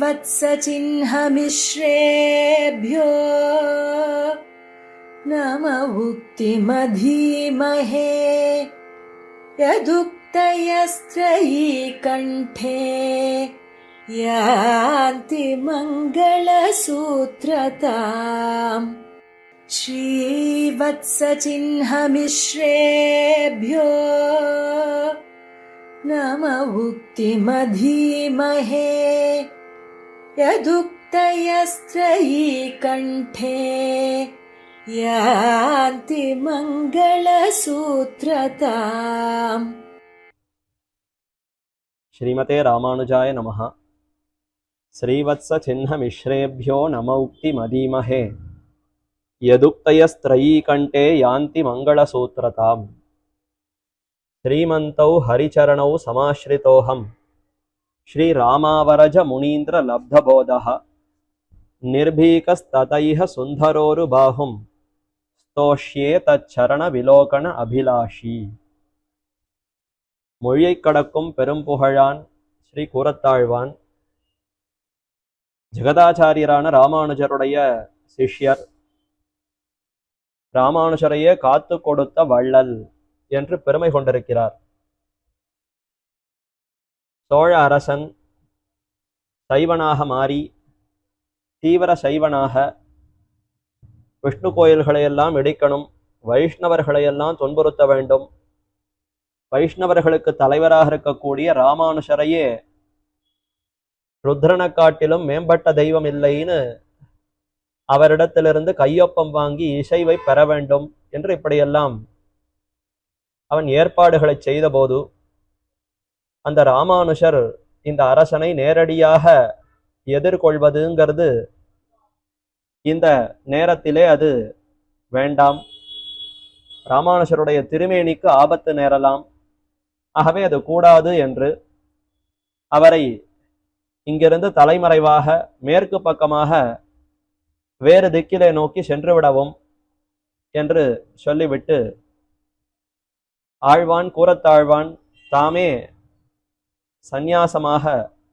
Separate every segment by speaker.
Speaker 1: श्रीवत्सचिह्नमिश्रेभ्यो नम उक्तिमधीमहे यदुक्तयस्त्रयी कण्ठे यान्ति मङ्गलसूत्रताम् श्रीवत्सचिह्नमिश्रेभ्यो नम उक्तिमधीमहे यदुक्तयस्त्रयी कण्ठे यान्ति मङ्गलसूत्रताम्।
Speaker 2: श्रीमते रामानुजाय नमः। श्रीवत्सचिह्नमिश्रेभ्यो नम उक्तिमधीमहे यदुक्तयस्त्रयी कण्ठे यान्ति मङ्गलसूत्रताम्। श्रीमन्तौ हरिचरणौ समाश्रितोऽहम् श्रीरामावरज मुनीन्द्र लब्धबोधः निर्भीकस्ततैः सुन्धरोरुबाहुं स्तोष्ये तच्चरण विलोकन अभिलाषी। மொழியைக் கடக்கும் பெரும் புகழான் ஸ்ரீ கூரத்தாழ்வான் ஜெகதாச்சாரியரான ராமானுஜருடைய சிஷ்யர், ராமானுஜரையே காத்து கொடுத்த வள்ளல் என்று பெருமை கொண்டிருக்கிறார். சோழ அரசன் சைவனாக மாறி தீவிர சைவனாக விஷ்ணு கோயில்களையெல்லாம் இடிக்கணும், வைஷ்ணவர்களையெல்லாம் துன்புறுத்த வேண்டும், வைஷ்ணவர்களுக்கு தலைவராக இருக்கக்கூடிய ராமானுஜரையே ருத்ரனை காட்டிலும் மேம்பட்ட தெய்வம் இல்லைன்னு அவரிடத்திலிருந்து கையொப்பம் வாங்கி இசைவை பெற வேண்டும் என்று இப்படியெல்லாம் அவன் ஏற்பாடுகளை செய்த போது அந்த ராமானுஜர் இந்த அரசனை நேரடியாக எதிர்கொள்வதுங்கிறது இந்த நேரத்திலே அது வேண்டாம், ராமானுஜருடைய திருமேனிக்கு ஆபத்து நேரலாம், ஆகவே அது கூடாது என்று அவரை இங்கிருந்து தலைமறைவாக மேற்கு பக்கமாக வேறு திக்கிலே நோக்கி சென்று விடவும் என்று சொல்லிவிட்டு ஆழ்வான் கூரத்தாழ்வான் தாமே சந்நியாசமாக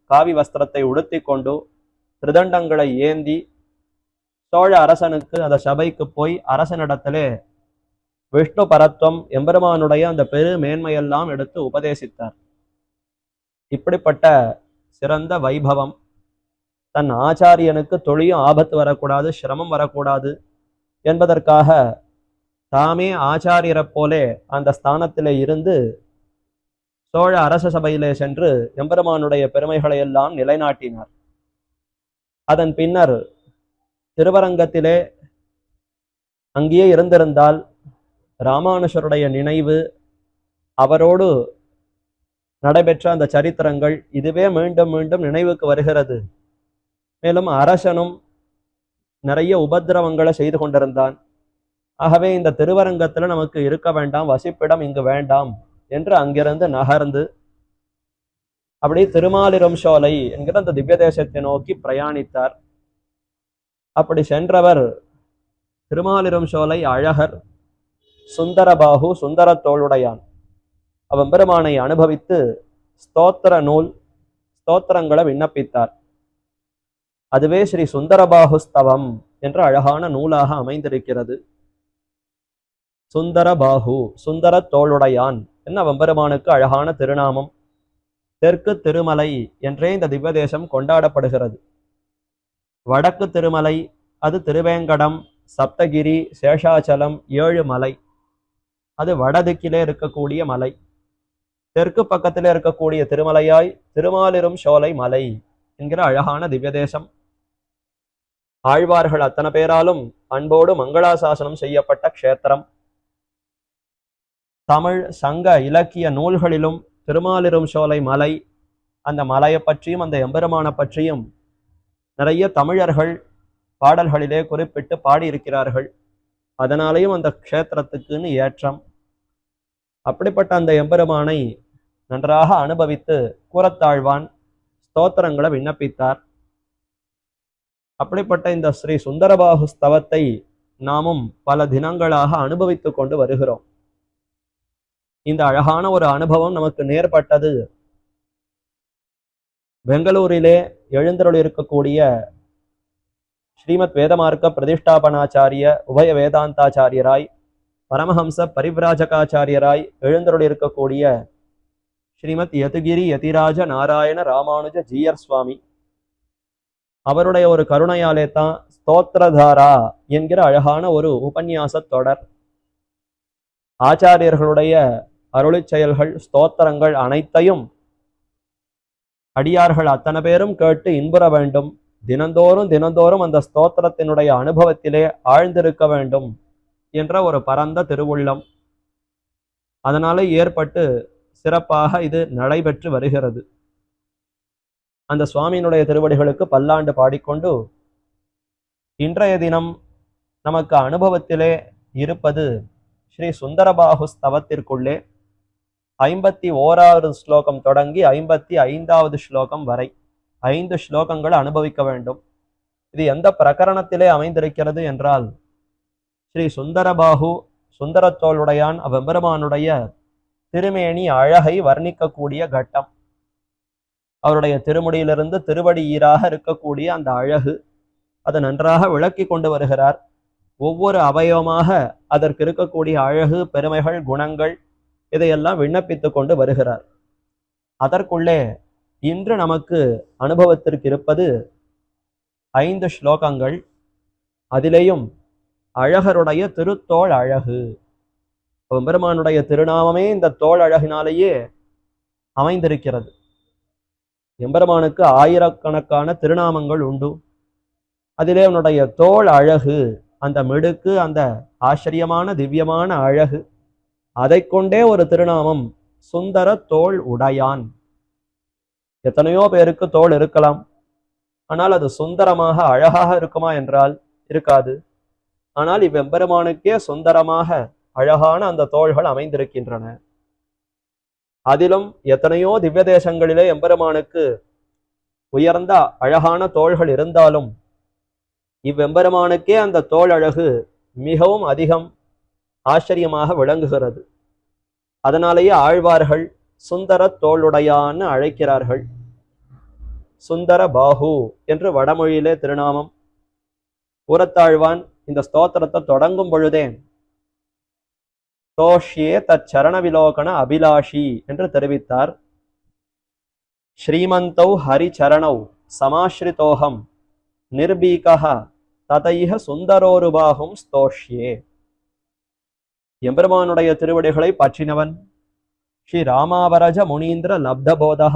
Speaker 2: காவி வஸ்திரத்தை உடுத்தி கொண்டு திருதண்டங்களை ஏந்தி சோழ அரசனுக்கு அந்த சபைக்கு போய் அரசனிடத்திலே விஷ்ணு பரத்வம் எம்பெருமானுடைய அந்த பெரு மேன்மையெல்லாம் எடுத்து உபதேசித்தார். இப்படிப்பட்ட சிறந்த வைபவம், தன் ஆச்சாரியனுக்கு தொழியும் ஆபத்து வரக்கூடாது, சிரமம் வரக்கூடாது என்பதற்காக தாமே ஆச்சாரியரை போலே அந்த ஸ்தானத்திலே இருந்து சோழ அரச சபையிலே சென்று எம்பெருமானுடைய பெருமைகளை எல்லாம் நிலைநாட்டினார். அதன் பின்னர் திருவரங்கத்திலே அங்கேயே இருந்திருந்தால் ராமானுஜருடைய நினைவு, அவரோடு நடைபெற்ற அந்த சரித்திரங்கள் இதுவே மீண்டும் மீண்டும் நினைவுக்கு வருகிறது. மேலும் அரசனும் நிறைய உபத்திரவங்களை செய்து கொண்டிருந்தான். ஆகவே இந்த திருவரங்கத்தில் நமக்கு இருக்க வேண்டாம், வசிப்பிடம் இங்கு வேண்டாம் என்று அங்கிருந்து நகர்ந்து அப்படி திருமாலிரும் சோலை என்கிற அந்த திவ்ய தேசத்தை நோக்கி பிரயாணித்தார். அப்படி சென்றவர் திருமாலிரும் சோலை அழகர் சுந்தரபாகு சுந்தர தோளுடையான் அவெம்பெருமானை அனுபவித்து ஸ்தோத்திர நூல் ஸ்தோத்திரங்களை விண்ணப்பித்தார். அதுவே ஸ்ரீ சுந்தரபாகு ஸ்தவம் என்ற அழகான நூலாக அமைந்திருக்கிறது. சுந்தரபாகு சுந்தர தோளுடையான் என்ன அவெம்பெருமானுக்கு அழகான திருநாமம். தெற்கு திருமலை என்றே இந்த திவ்ய தேசம் கொண்டாடப்படுகிறது. வடக்கு திருமலை அது திருவேங்கடம், சப்தகிரி, சேஷாச்சலம், 7 மலை, அது வடதிக்கிலே இருக்கக்கூடிய மலை. தெற்கு பக்கத்திலே இருக்கக்கூடிய திருமலையாய் திருமாலிரும் சோலை மலை என்கிற அழகான திவ்ய தேசம். ஆழ்வார்கள் அத்தனை பேராலும் அன்போடு மங்களாசாசனம் செய்யப்பட்ட க்ஷேத்திரம். தமிழ் சங்க இலக்கிய நூல்களிலும் திருமாலிரும் சோலை மலை, அந்த மலையை பற்றியும் அந்த எம்பெருமான பற்றியும் நிறைய தமிழர்கள் பாடல்களிலே குறிப்பிட்டு பாடியிருக்கிறார்கள். அதனாலேயும் அந்த க்ஷேத்திரத்துக்குன்னு ஏற்றம். அப்படிப்பட்ட அந்த எம்பெருமானை நன்றாக அனுபவித்து கூரத்தாழ்வான் ஸ்தோத்திரங்களை விண்ணப்பித்தார். அப்படிப்பட்ட இந்த ஸ்ரீ சுந்தரபாகு ஸ்தவத்தை நாமும் பல தினங்களாக அனுபவித்து கொண்டு வருகிறோம். இந்த அழகான ஒரு அனுபவம் நமக்கு நேர்பட்டது பெங்களூரிலே எழுந்தருளிருக்கக்கூடிய ஸ்ரீமத் வேதமார்க்க பிரதிஷ்டாபனாச்சாரிய உபய வேதாந்தாச்சாரியராய் பரமஹம்ச பரிவிராஜகாச்சாரியராய் எழுந்தருளிருக்கக்கூடிய ஸ்ரீமத் யதுகிரி யதிராஜ நாராயண ராமானுஜ ஜீயர் சுவாமி அவருடைய ஒரு கருணையாலே தான் ஸ்தோத்திரதாரா என்கிற அழகான ஒரு உபன்யாச தொடர். ஆச்சாரியர்களுடைய அருளிச் செயல்கள் ஸ்தோத்திரங்கள் அனைத்தையும் அடியார்கள் அத்தனை பேரும் கேட்டு இன்புற வேண்டும். தினந்தோறும் அந்த ஸ்தோத்திரத்தினுடைய அனுபவத்திலே ஆழ்ந்திருக்க வேண்டும் என்ற ஒரு பரந்த திருவுள்ளம் அதனால ஏற்பட்டு சிறப்பாக இது நடைபெற்று வருகிறது. அந்த சுவாமியினுடைய திருவடிகளுக்கு பல்லாண்டு பாடிக்கொண்டு இன்றைய தினம் நமக்கு அனுபவத்திலே இருப்பது ஸ்ரீ சுந்தரபாகு ஸ்தவத்திற்குள்ளே 51வது ஸ்லோகம் தொடங்கி 55வது ஸ்லோகம் வரை 5 ஸ்லோகங்கள் அனுபவிக்க வேண்டும். இது எந்த பிரகரணத்திலே அமைந்திருக்கிறது என்றால் ஸ்ரீ சுந்தரபாகு சுந்தரத்தோளுடையான் அவ்வெம்பெருமானுடைய திருமேனி அழகை வர்ணிக்கக்கூடிய கட்டம். அவருடைய திருமுடியிலிருந்து திருவடி ஈராக இருக்கக்கூடிய அந்த அழகு அதை நன்றாக விளக்கி கொண்டு வருகிறார். ஒவ்வொரு அவயவமாக அதற்கு இருக்கக்கூடிய அழகு பெருமைகள் குணங்கள் இதையெல்லாம் விண்ணப்பித்து கொண்டு வருகிறார். அதற்குள்ளே இன்று நமக்கு அனுபவத்திற்கு இருப்பது 5 ஸ்லோகங்கள். அதிலேயும் அழகருடைய திருத்தோள் அழகு. பெருமானுடைய திருநாமமே இந்த தோள் அழகினாலேயே அமைந்திருக்கிறது. எம்பெருமானுக்கு ஆயிரக்கணக்கான திருநாமங்கள் உண்டு. அதிலே அவனுடைய தோள் அழகு, அந்த மிடுக்கு, அந்த ஆச்சரியமான திவ்யமான அழகு, அதை கொண்டே ஒரு திருநாமம் சுந்தர தோள் உடையான். எத்தனையோ பேருக்கு தோள் இருக்கலாம், ஆனால் அது சுந்தரமாக அழகாக இருக்குமா என்றால் இருக்காது. ஆனால் இவ்வெம்பெருமானுக்கே சுந்தரமாக அழகான அந்த தோள்கள் அமைந்திருக்கின்றன. அதிலும் எத்தனையோ திவ்ய தேசங்களிலே எம்பெருமானுக்கு உயர்ந்த அழகான தோள்கள் இருந்தாலும் இவ்வெம்பெருமானுக்கே அந்த தோள் அழகு மிகவும் அதிகம் ஆச்சரியமாக விளங்குகிறது. அதனாலேயே ஆழ்வார்கள் சுந்தர தோளுடையான்னு அழைக்கிறார்கள். சுந்தர பாகு என்று வடமொழியிலே திருநாமம். ஊரத்தாழ்வான் இந்த ஸ்தோத்திரத்தை தொடங்கும் பொழுதே தோஷ்யே தச்சரண விலோகன அபிலாஷி என்று தெரிவித்தார். ஸ்ரீமந்தௌ ஹரிச்சரணௌ சமாஸ்ரிதோகம் நிர்பீகஹ ததைஹ சுந்தரோருபாகும் ஸ்தோஷ்யே. எம்பெருமானுடைய திருவடிகளை பற்றினவன் ஸ்ரீ ராமாவரஜ முனீந்திர லப்தபோதக,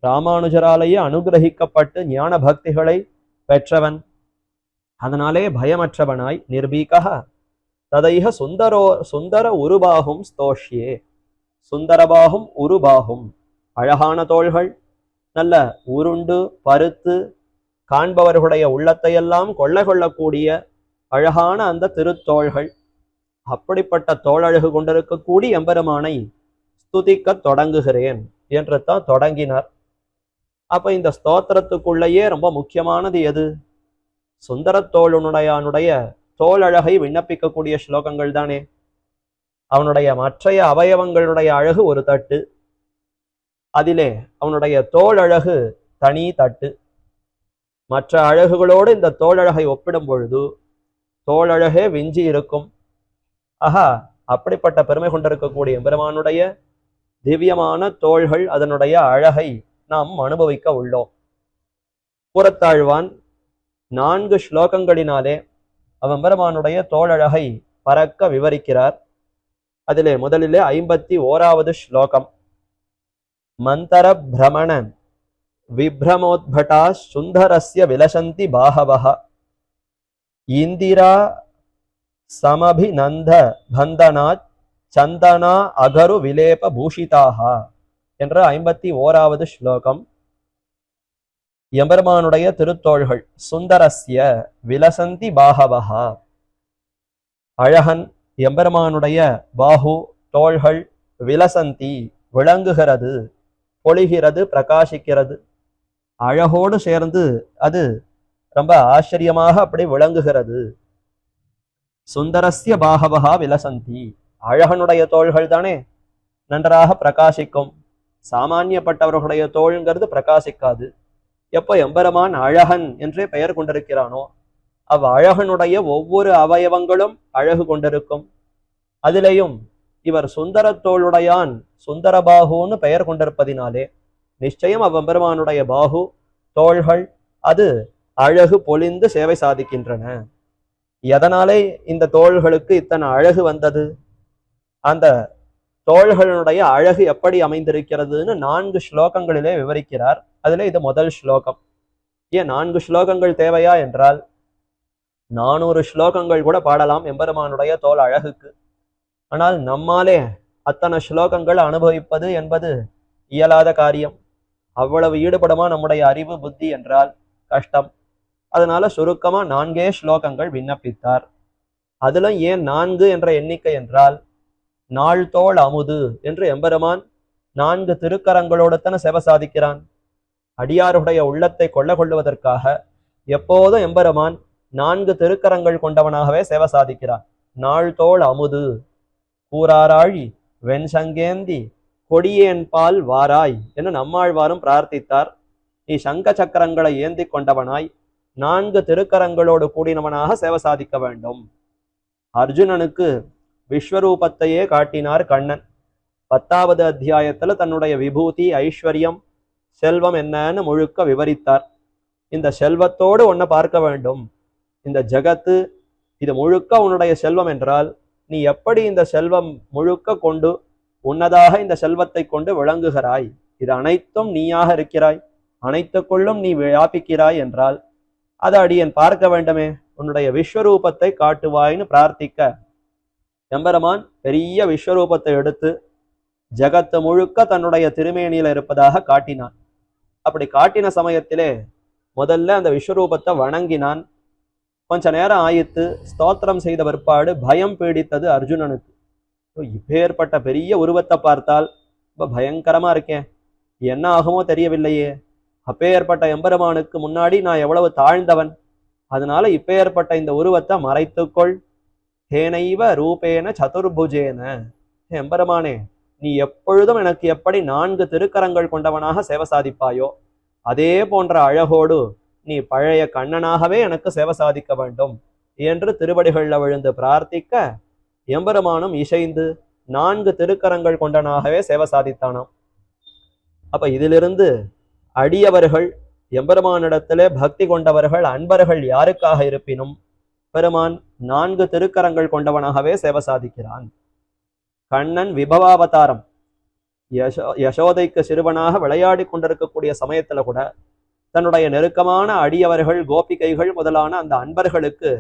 Speaker 2: ராமானுஜராலேயே அனுகிரகிக்கப்பட்டு ஞான பக்திகளை பெற்றவன். அதனாலே பயமற்றவனாய் நிர்பீகஹ ததைஹ சுந்தர உருபாகும் ஸ்தோஷ்யே. சுந்தரபாகும் உருபாகும், அழகான தோள்கள், நல்ல உருண்டு பருத்து காண்பவர்களுடைய உள்ளத்தையெல்லாம் கொள்ளை கொள்ளக்கூடிய அழகான அந்த திருத்தோள்கள். அப்படிப்பட்ட தோழழகு கொண்டிருக்கக்கூடிய எம்பெருமானை ஸ்துதிக்க தொடங்குகிறேன் என்று தான் தொடங்கினார். அப்ப இந்த ஸ்தோத்திரத்துக்குள்ளேயே ரொம்ப முக்கியமானது எது? சுந்தரத்தோளுடையானுடைய தோளழகை விண்ணப்பிக்கக்கூடிய ஸ்லோகங்கள் தானே. அவனுடைய மற்றைய அவயவங்களுடைய அழகு ஒரு தட்டு, அதிலே அவனுடைய தோளழகு தனி தட்டு. மற்ற அழகுகளோடு இந்த தோளழகை ஒப்பிடும் பொழுது தோளழகே விஞ்சி இருக்கும். ஆஹா, அப்படிப்பட்ட பெருமை கொண்டிருக்கக்கூடிய பெருமானுடைய திவ்யமான தோள்கள், அதனுடைய அழகை நாம் அனுபவிக்க உள்ளோம். புறத்தாழ்வான் 4 ஸ்லோகங்களினாலே அவன் பெருமானுடைய தோளழகை பறக்க விவரிக்கிறார். அதிலே முதலிலே 51வது ஸ்லோகம். மந்தர பிரமண விப்ரமோத்பட்டா சுந்தரஸ்ய விலசந்தி பாஹவஹ இந்திரா சமபிநந்த பந்தனாத் சந்தனா அகரு விலேப பூஷிதாக என்ற 51வது ஸ்லோகம். எம்பெருமானுடைய திருத்தோள்கள் சுந்தரஸ்ய விலசந்தி பாஹவஹா. அழகன் எம்பெருமானுடைய பாஹு தோள்கள் விலசந்தி விளங்குகிறது, பொழிகிறது, பிரகாசிக்கிறது. அழகோடு சேர்ந்து அது ரொம்ப ஆச்சரியமாக அப்படி விளங்குகிறது. சுந்தரஸ்ய பாகவகா விலசந்தி, அழகனுடைய தோள்கள் தானே நன்றாக பிரகாசிக்கும். சாமானியப்பட்டவர்களுடைய தோள்ங்கிறது பிரகாசிக்காது. எப்போ எம்பெருமான் அழகன் என்றே பெயர் கொண்டிருக்கிறானோ அழகனுடைய ஒவ்வொரு அவயவங்களும் அழகு கொண்டிருக்கும். அதிலேயும் இவர் சுந்தர தோளுடையான் சுந்தரபாகுன்னு பெயர் கொண்டிருப்பதினாலே நிச்சயம் அவ்வெம்பெருமானுடைய பாகு தோள்கள் அது அழகு பொலிந்து சேவை சாதிக்கின்றன. எதனாலே இந்த தோள்களுக்கு இத்தனை அழகு வந்தது, அந்த தோள்களுடைய அழகு எப்படி அமைந்திருக்கிறதுன்னு 4 ஸ்லோகங்களிலே விவரிக்கிறார். அதுல இது முதல் ஸ்லோகம். ஏன் 4 ஸ்லோகங்கள் தேவையா என்றால் 400 ஸ்லோகங்கள் கூட பாடலாம் எம்பெருமானுடைய தோல் அழகுக்கு. ஆனால் நம்மாலே அத்தனை ஸ்லோகங்கள் அனுபவிப்பது என்பது இயலாத காரியம். அவ்வளவு ஈடுபடுமா நம்முடைய அறிவு புத்தி என்றால் கஷ்டம். அதனால சுருக்கமா 4 ஸ்லோகங்கள் விண்ணப்பித்தார். அதுல ஏன் 4 என்ற எண்ணிக்கை என்றால் நாள் தோள் அமுது என்று எம்பெருமான் 4 திருக்கரங்களோடு தானே சேவை சாதிக்கிறான். அடியாருடைய உள்ளத்தை கொள்ளுவதற்காக எப்போதும் எம்பெருமான் 4 திருக்கரங்கள் கொண்டவனாகவே சேவை சாதிக்கிறான். நாள் தோள் அமுது கூறாராழி வெண்சங்கேந்தி கொடியேன் பால் வாராய் என்று நம்மாழ்வாரும் பிரார்த்தித்தார். நீ சங்க சக்கரங்களை ஏந்தி கொண்டவனாய் 4 திருக்கரங்களோடு கூடினவனாக சேவை சாதிக்க வேண்டும். அர்ஜுனனுக்கு விஸ்வரூபத்தையே காட்டினார் கண்ணன். 10வது அத்தியாயத்துல தன்னுடைய விபூதி ஐஸ்வர்யம் செல்வம் என்னன்னு முழுக்க விவரித்தார். இந்த செல்வத்தோடு உன்னை பார்க்க வேண்டும், இந்த ஜகத்து இது முழுக்க உன்னுடைய செல்வம் என்றால் நீ எப்படி இந்த செல்வம் முழுக்க கொண்டு உன்னதாக இந்த செல்வத்தை கொண்டு விளங்குகிறாய், இது அனைத்தும் நீயாக இருக்கிறாய், அனைத்துக்குள்ளும் நீ வியாபிக்கிறாய் என்றால் அதை அடியேன் பார்க்க வேண்டுமே, உன்னுடைய விஸ்வரூபத்தை காட்டுவாய்னு பிரார்த்திக்க எம்பெருமான் பெரிய விஸ்வரூபத்தை எடுத்து ஜகத்து முழுக்க தன்னுடைய திருமேனியில இருப்பதாக காட்டினான். அப்படி காட்டின சமயத்திலே முதல்ல அந்த விஸ்வரூபத்தை வணங்கினான். கொஞ்ச நேரம் ஆயித்து ஸ்தோத்திரம் செய்த பிற்பாடு பயம் பீடித்தது அர்ஜுனனுக்கு. இப்பேற்பட்ட பெரிய உருவத்தை பார்த்தால் ரொம்ப பயங்கரமா இருக்கேன், என்ன ஆகுமோ தெரியவில்லையே, அப்பேற்பட்ட எம்பெருமானுக்கு முன்னாடி நான் எவ்வளவு தாழ்ந்தவன், அதனால இப்பேற்பட்ட இந்த உருவத்தை மறைத்துக்கொள். ஹேனைவ ரூபேன சதுர்புஜேன, எம்பெருமானே நீ எப்பொழுதும் எனக்கு எப்படி 4 திருக்கரங்கள் கொண்டவனாக சேவை சாதிப்பாயோ அதே போன்ற அழகோடு நீ பழைய கண்ணனாகவே எனக்கு சேவை சாதிக்க வேண்டும் என்று திருவடிகள்ல விழுந்து பிரார்த்திக்க எம்பெருமானும் இசைந்து 4 திருக்கரங்கள் கொண்டனாகவே சேவை சாதித்தானாம். அப்ப இதிலிருந்து அடியவர்கள் எம்பெருமானிடத்திலே பக்தி கொண்டவர்கள் அன்பர்கள் யாருக்காக இருப்பினும் பெருமான் 4 திருக்கரங்கள் கொண்டவனாகவே சேவை சாதிக்கிறான். கண்ணன் விபவாவதாரம் யசோதைக்கு சிறுவனாக விளையாடி கொண்டிருக்கக்கூடிய சமயத்துல கூட தன்னுடைய நெருக்கமான அடியவர்கள் கோபிகைகள் முதலான அந்த அன்பர்களுக்கு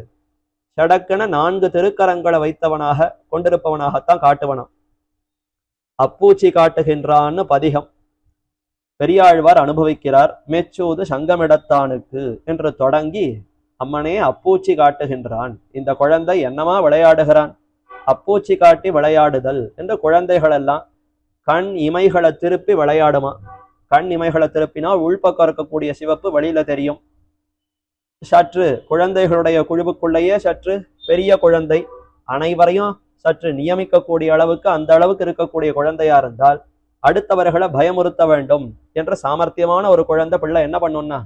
Speaker 2: சடக்கென 4 திருக்கரங்களை வைத்தவனாக கொண்டிருப்பவனாகத்தான் காட்டுவனாம். அப்பூச்சி காட்டுகின்றான்னு பதிகம் பெரியாழ்வார் அனுபவிக்கிறார். மெச்சூது சங்கமிடத்தானுக்கு என்று தொடங்கி அம்மனே அப்பூச்சி காட்டுகின்றான், இந்த குழந்தை என்னமா விளையாடுகிறான், அப்பூச்சி காட்டி விளையாடுதல் என்று குழந்தைகள் எல்லாம் கண் இமைகளை திருப்பி விளையாடுமா. கண் இமைகளை திருப்பினால் உள்பக்கம் இருக்கக்கூடிய சிவப்பு வெளியில தெரியும். சற்று குழந்தைகளுடைய குழுவுக்குள்ளேயே சற்று பெரிய குழந்தை அனைவரையும் சற்று நியமிக்கக்கூடிய அளவுக்கு அந்த அளவுக்கு இருக்கக்கூடிய குழந்தையா இருந்தால் அடுத்தவர்களை பயமுறுத்த வேண்டும் என்ற சாமர்த்தியமான ஒரு குழந்தை பிள்ளை என்ன பண்ணும்னா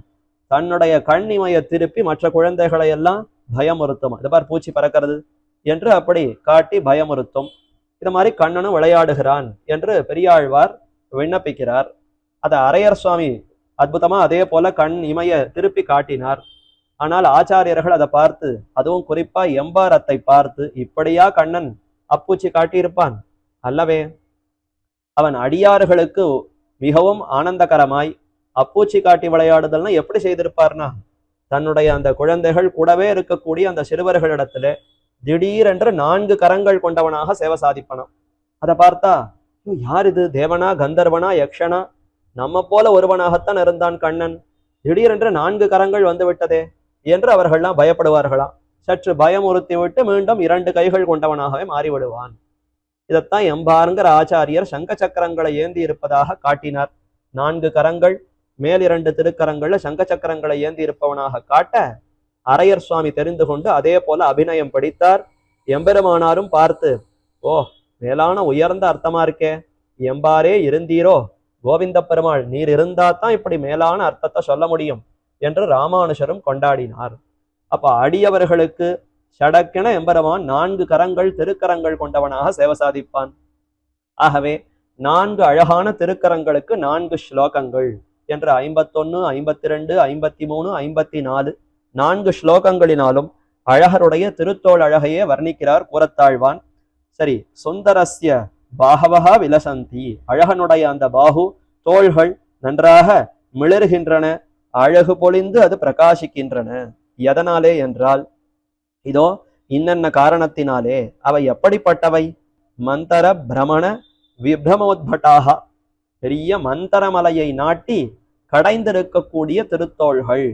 Speaker 2: தன்னுடைய கண் இமையை திருப்பி மற்ற குழந்தைகளை எல்லாம் பயமுறுத்தும். இது பார் பூச்சி பறக்கிறது என்று அப்படி காட்டி பயமுறுத்தும். இது மாதிரி கண்ணனும் விளையாடுகிறான் என்று பெரியாழ்வார் விண்ணப்பிக்கிறார். அதை அரையர் சுவாமி அற்புதமா அதே போல கண் இமைய திருப்பி காட்டினார். ஆனால் ஆச்சாரியர்கள் அதை பார்த்து, அதுவும் குறிப்பா எம்பாரத்தை பார்த்து, இப்படியா கண்ணன் அப்பூச்சி காட்டியிருப்பான்? அல்லவே, அவன் அடியார்களுக்கு மிகவும் ஆனந்தகரமாய் அப்பூச்சி காட்டி விளையாடுதல்னா எப்படி செய்திருப்பார்னா தன்னுடைய அந்த குழந்தைகள் கூடவே இருக்கக்கூடிய அந்த சிறுவர்களிடத்துல திடீரென்று 4 கரங்கள் கொண்டவனாக சேவை சாதிப்பனாம். அதை பார்த்தா யார் இது, தேவனா கந்தர்வனா யக்ஷனா, நம்ம போல ஒருவனாகத்தான் இருந்தான் கண்ணன், திடீரென்று 4 கரங்கள் வந்து விட்டதே என்று அவர்கள்லாம் பயப்படுவார்களாம். சற்று பயமுறுத்தி விட்டு மீண்டும் 2 கைகள் கொண்டவனாகவே மாறிவிடுவான். இதைத்தான் எம்பாருங்கிற ஆச்சாரியர் சங்க சக்கரங்களை ஏந்தி இருப்பதாக காட்டினார். 4 கரங்கள் மேல் 2 திருக்கரங்கள்ல சங்க சக்கரங்களை ஏந்தி இருப்பவனாக காட்ட அரையர் சுவாமி தெரிந்து கொண்டு அதே போல அபிநயம் படித்தார். எம்பெருமானாரும் பார்த்து, ஓ மேலான உயர்ந்த அர்த்தமா இருக்கே, எம்பாரே இருந்தீரோ கோவிந்த பெருமாள் நீர் இருந்தா தான் இப்படி மேலான அர்த்தத்தை சொல்ல முடியும் என்று ராமானுஷரும் கொண்டாடினார். அப்ப அடியவர்களுக்கு சடக்கென எம்பெருமான் 4 கரங்கள் திருக்கரங்கள் கொண்டவனாக சேவை சாதிப்பான். ஆகவே 4 அழகான திருக்கரங்களுக்கு 4 ஸ்லோகங்கள் என்று 51, 52, 53, 54 4 ஸ்லோகங்களினாலும் அழகருடைய திருத்தோள் அழகையே வர்ணிக்கிறார் கூறத்தாழ்வான். சரி, சுந்தரஸ்ய பாகவகா விலசந்தி, அழகனுடைய அந்த பாகு தோள்கள் நன்றாக மிளறுகின்றன, அழகு பொழிந்து அது பிரகாசிக்கின்றன. எதனாலே என்றால் இதோ இன்னென்ன காரணத்தினாலே. அவை எப்படிப்பட்டவை? மந்தர பிரமண விப்ரமோத்பட்டாக, பெரிய மந்தரமலையை நாட்டி கடைந்திருக்கக்கூடிய திருத்தோள்கள்.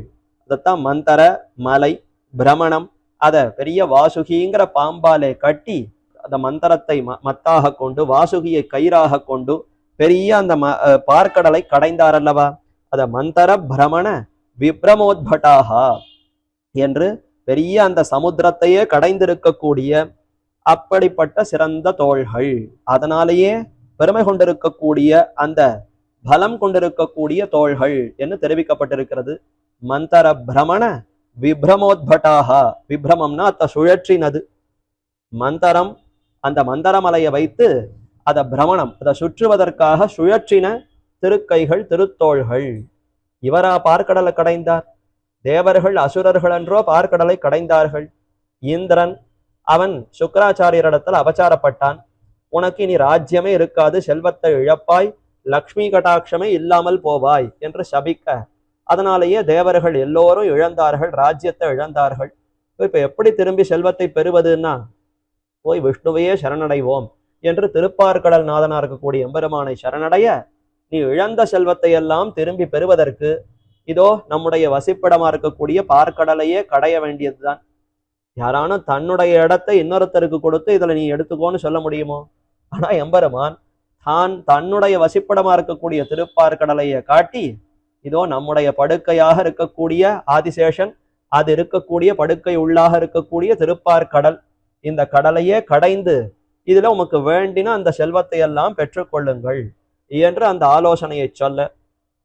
Speaker 2: அதைத்தான் மந்தர மலை பிரமணம், அத பெரிய வாசுகிங்கிற பாம்பாலே கட்டி அந்த மந்தரத்தை மத்தாக கொண்டு வாசுகியை கயிறாக கொண்டு பெரிய அந்த பார்க்கடலை கடைந்தார் அல்லவா, அத மந்தர பிரமண விப்ரமோத்பட்டாக என்று பெரிய அந்த சமுத்திரத்தையே கடைந்திருக்கக்கூடிய அப்படிப்பட்ட சிறந்த தோள்கள். அதனாலேயே பெருமை கொண்டிருக்கக்கூடிய அந்த பலம் கொண்டிருக்கக்கூடிய தோள்கள் என்று தெரிவிக்கப்பட்டிருக்கிறது. மந்தர பிரமண விப்ரமோத்பட்டாக, விப்ரமம்னா அத்த சுழற்றினது. மந்தரம், அந்த மந்தரமலையை வைத்து அத பிரமணம், அதை சுற்றுவதற்காக சுழற்றின திருக்கைகள் திருத்தோள்கள். இவரா பார்க்கடலை கடைந்தார்? தேவர்கள் அசுரர்கள் என்றோ பார்க்கடலை கடைந்தார்கள். இந்திரன் அவன் சுக்கராச்சாரியரிடத்தில் அபச்சாரப்பட்டான். உனக்கு இனி ராஜ்யமே இருக்காது, செல்வத்தை இழப்பாய், லக்ஷ்மி கடாட்சமே இல்லாமல் போவாய் என்று சபிக்க, அதனாலேயே தேவர்கள் எல்லோரும் இழந்தார்கள், ராஜ்யத்தை இழந்தார்கள். இப்ப எப்படி திரும்பி செல்வத்தை பெறுவதுன்னா, போய் விஷ்ணுவையே சரணடைவோம் என்று திருப்பார்கடல் நாதனா இருக்கக்கூடிய எம்பெருமானை சரணடைய, நீ இழந்த செல்வத்தை எல்லாம் திரும்பி பெறுவதற்கு இதோ நம்முடைய வசிப்பிடமா இருக்கக்கூடிய பார்க்கடலையே கடைய வேண்டியதுதான். யாரானும் தன்னுடைய இடத்தை இன்னொருத்தருக்கு கொடுத்து இதுல நீ எடுத்துக்கோன்னு சொல்ல முடியுமோ? ஆனா எம்பெருமான் தான் தன்னுடைய வசிப்பிடமா இருக்கக்கூடிய திருப்பார்கடலையை காட்டி, இதோ நம்முடைய படுக்கையாக இருக்கக்கூடிய ஆதிசேஷன், அது இருக்கக்கூடிய படுக்கை உள்ளாக இருக்கக்கூடிய திருப்பார்கடல், இந்த கடலையே கடைந்து இதுல உமக்கு வேண்டின அந்த செல்வத்தை எல்லாம் பெற்றுக்கொள்ளுங்கள் என்று அந்த ஆலோசனையை சொல்ல,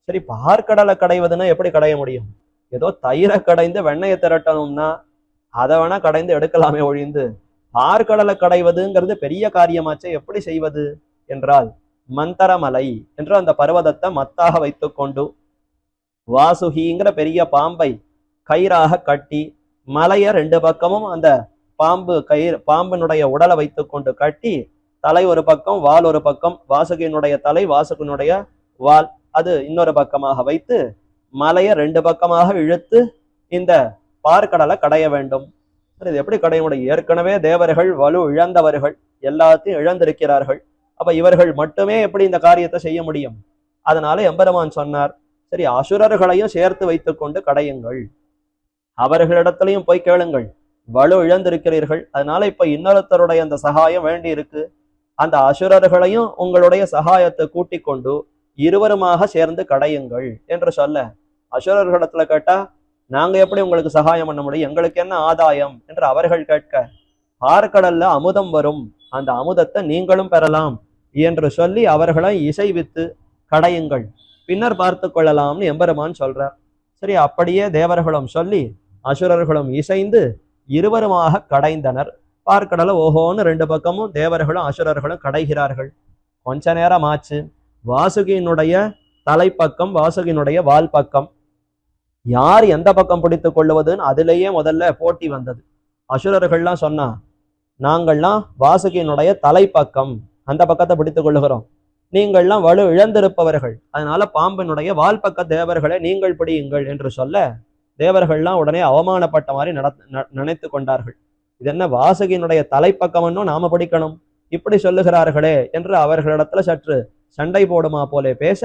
Speaker 2: சரி பார்க்கடலை கடைவதுன்னா எப்படி கடைய முடியும்? ஏதோ தயிரை கடைந்து வெண்ணையை திரட்டணும்னா அதை வேணா கடைந்து எடுக்கலாமே ஒழிந்து பார்க்கடலை கடைவதுங்கிறது பெரிய காரியமாச்சே, எப்படி செய்வது என்றால், மந்தரமலை என்று அந்த பர்வதத்தை மத்தாக வைத்து கொண்டு வாசுகிங்கிற பெரிய பாம்பை கயிறாக கட்டி, மலைய 2 பக்கமும் அந்த பாம்பினுடைய உடலை வைத்து கொண்டு கட்டி, தலை ஒரு பக்கம் வால் ஒரு பக்கம், வாசுகியினுடைய தலை வாசுகினுடைய வால் அது இன்னொரு பக்கமாக வைத்து மலையை 2 பக்கமாக இழுத்து இந்த பார்க்கடலை கடைய வேண்டும். இது எப்படி கடைய முடியும்? ஏற்கனவே தேவர்கள் வலு இழந்தவர்கள், எல்லாத்தையும் இழந்திருக்கிறார்கள். அப்ப இவர்கள் மட்டுமே எப்படி இந்த காரியத்தை செய்ய முடியும்? அதனால எம்பெருமான் சொன்னார், சரி அசுரர்களையும் சேர்த்து வைத்துக் கொண்டு கடையுங்கள், அவர்களிடத்திலையும் போய் கேளுங்கள், வலு இழந்திருக்கிறீர்கள், அதனால இப்ப இன்னொருத்தருடைய அந்த சகாயம் வேண்டி இருக்கு, அந்த அசுரர்களையும் உங்களுடைய சகாயத்தை கூட்டிக் கொண்டு இருவருமாக சேர்ந்து கடையுங்கள் என்று சொல்ல, அசுரர்களிடத்துல கேட்டா நாங்க எப்படி உங்களுக்கு சகாயம் பண்ண முடியும், எங்களுக்கு என்ன ஆதாயம் என்று அவர்கள் கேட்க, பார்க்கடல்ல அமுதம் வரும், அந்த அமுதத்தை நீங்களும் பெறலாம் என்று சொல்லி அவர்களை இசைவித்து கடையுங்கள், பின்னர் பார்த்து கொள்ளலாம்னு எம்பெருமான் சொல்றார். சரி, அப்படியே தேவர்களும் சொல்லி அசுரர்களும் இசைந்து இருவருமாக கடைந்தனர். பார்க்கடலை ஓஹோன்னு 2 பக்கமும் தேவர்களும் அசுரர்களும் கடைகிறார்கள். கொஞ்ச நேரம் ஆச்சு. வாசுகியினுடைய தலைப்பக்கம் வாசுகியினுடைய வால் பக்கம் யார் எந்த பக்கம் பிடித்து கொள்ளுவதுன்னு அதிலேயே முதல்ல போட்டி வந்தது. அசுரர்கள்லாம் சொன்னா, நாங்கள்லாம் வாசுகியினுடைய தலைப்பக்கம் அந்த பக்கத்தை பிடித்துக் கொள்ளுகிறோம், நீங்கள்லாம் வலு இழந்திருப்பவர்கள், அதனால பாம்பினுடைய வால் பக்க தேவர்களை நீங்கள் பிடியுங்கள் என்று சொல்ல, தேவர்கள்லாம் உடனே அவமானப்பட்ட மாதிரி நினைத்து கொண்டார்கள். இது என்ன வாசுகியினுடைய தலைப்பக்கம்னும் நாம பிடிக்கணும், இப்படி சொல்லுகிறார்களே என்று அவர்களிடத்துல சற்று சண்டை போடுமா போலே பேச,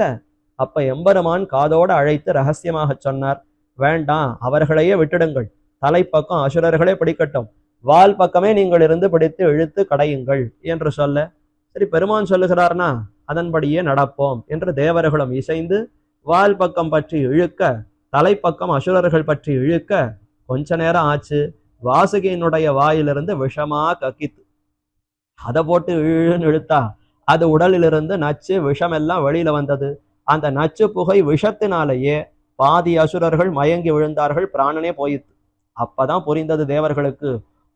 Speaker 2: அப்ப எம்பெருமான் காதோடு அழைத்து ரகசியமாக சொன்னார், வேண்டாம், அவர்களையே விட்டுடுங்கள், தலைப்பக்கம் அசுரர்களே பிடிக்கட்டும், வால் பக்கமே நீங்கள் இருந்து பிடித்து இழுத்து கடையுங்கள் என்று சொல்ல, சரி பெருமான் சொல்லுகிறார்னா அதன்படியே நடப்போம் என்று தேவர்களும் இசைந்து வால் பக்கம் பற்றி இழுக்க, தலைப்பக்கம் அசுரர்கள் பற்றி இழுக்க, கொஞ்ச நேரம் ஆச்சு. வாசுகியினுடைய வாயிலிருந்து விஷமா கக்கித்து, அதை போட்டு இழுன்னு இழுத்தா அது உடலிலிருந்து நச்சு விஷம் எல்லாம் வெளியில வந்தது. அந்த நச்சு புகை விஷத்தினாலேயே பாதி அசுரர்கள் மயங்கி விழுந்தார்கள், பிராணனே போயிற்று. அப்பதான் புரிந்தது தேவர்களுக்கு,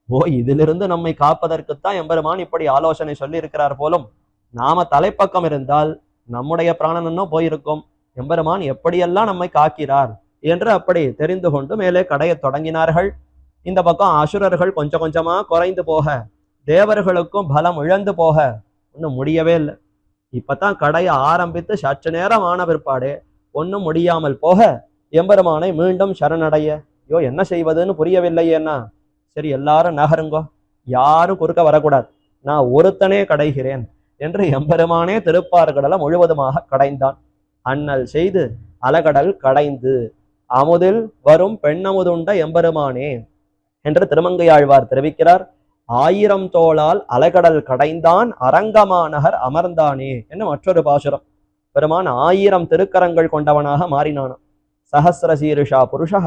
Speaker 2: ஓ இதிலிருந்து நம்மை காப்பதற்குத்தான் எம்பெருமான் இப்படி ஆலோசனை சொல்லி இருக்கிறார் போலும். நாம தலைப்பக்கம் இருந்தால் நம்முடைய பிராணனும் போயிருக்கும், எம்பெருமான் எப்படியெல்லாம் நம்மை காக்கிறார் என்று அப்படி தெரிந்து கொண்டு மேலே கடைய தொடங்கினார்கள். இந்த பக்கம் அசுரர்கள் கொஞ்சம் கொஞ்சமா குறைந்து போக, தேவர்களுக்கும் பலம் இழந்து போக ஒன்றும் முடியவே இல்லை. இப்பதான் கடைய ஆரம்பித்து சற்று நேரம் ஆன பிற்பாடே ஒன்றும் முடியாமல் போக எம்பெருமானை மீண்டும் சரணடைய, ஐயோ என்ன செய்வதுன்னு புரியவில்லையேன்னா, சரி எல்லாரும் நகருங்கோ, யாரும் குறுக்க வரக்கூடாது, நான் ஒருத்தனே கடைகிறேன் என்று எம்பெருமானே திருப்பார்கடலை முழுவதுமாக கடைந்தான். அண்ணல் செய்து அலகடல் கடைந்து அமுதில் வரும் பெண்ணமுதுண்ட எம்பெருமானே என்று திருமங்கையாழ்வார் தெரிவிக்கிறார். 1000 தோளால் அலகடல் கடைந்தான் அரங்கமாநகர் அமர்ந்தானே என்று மற்றொரு பாசுரம். பெருமான் 1000 திருக்கரங்கள் கொண்டவனாக மாறினானாம். சஹசிரசீருஷா புருஷா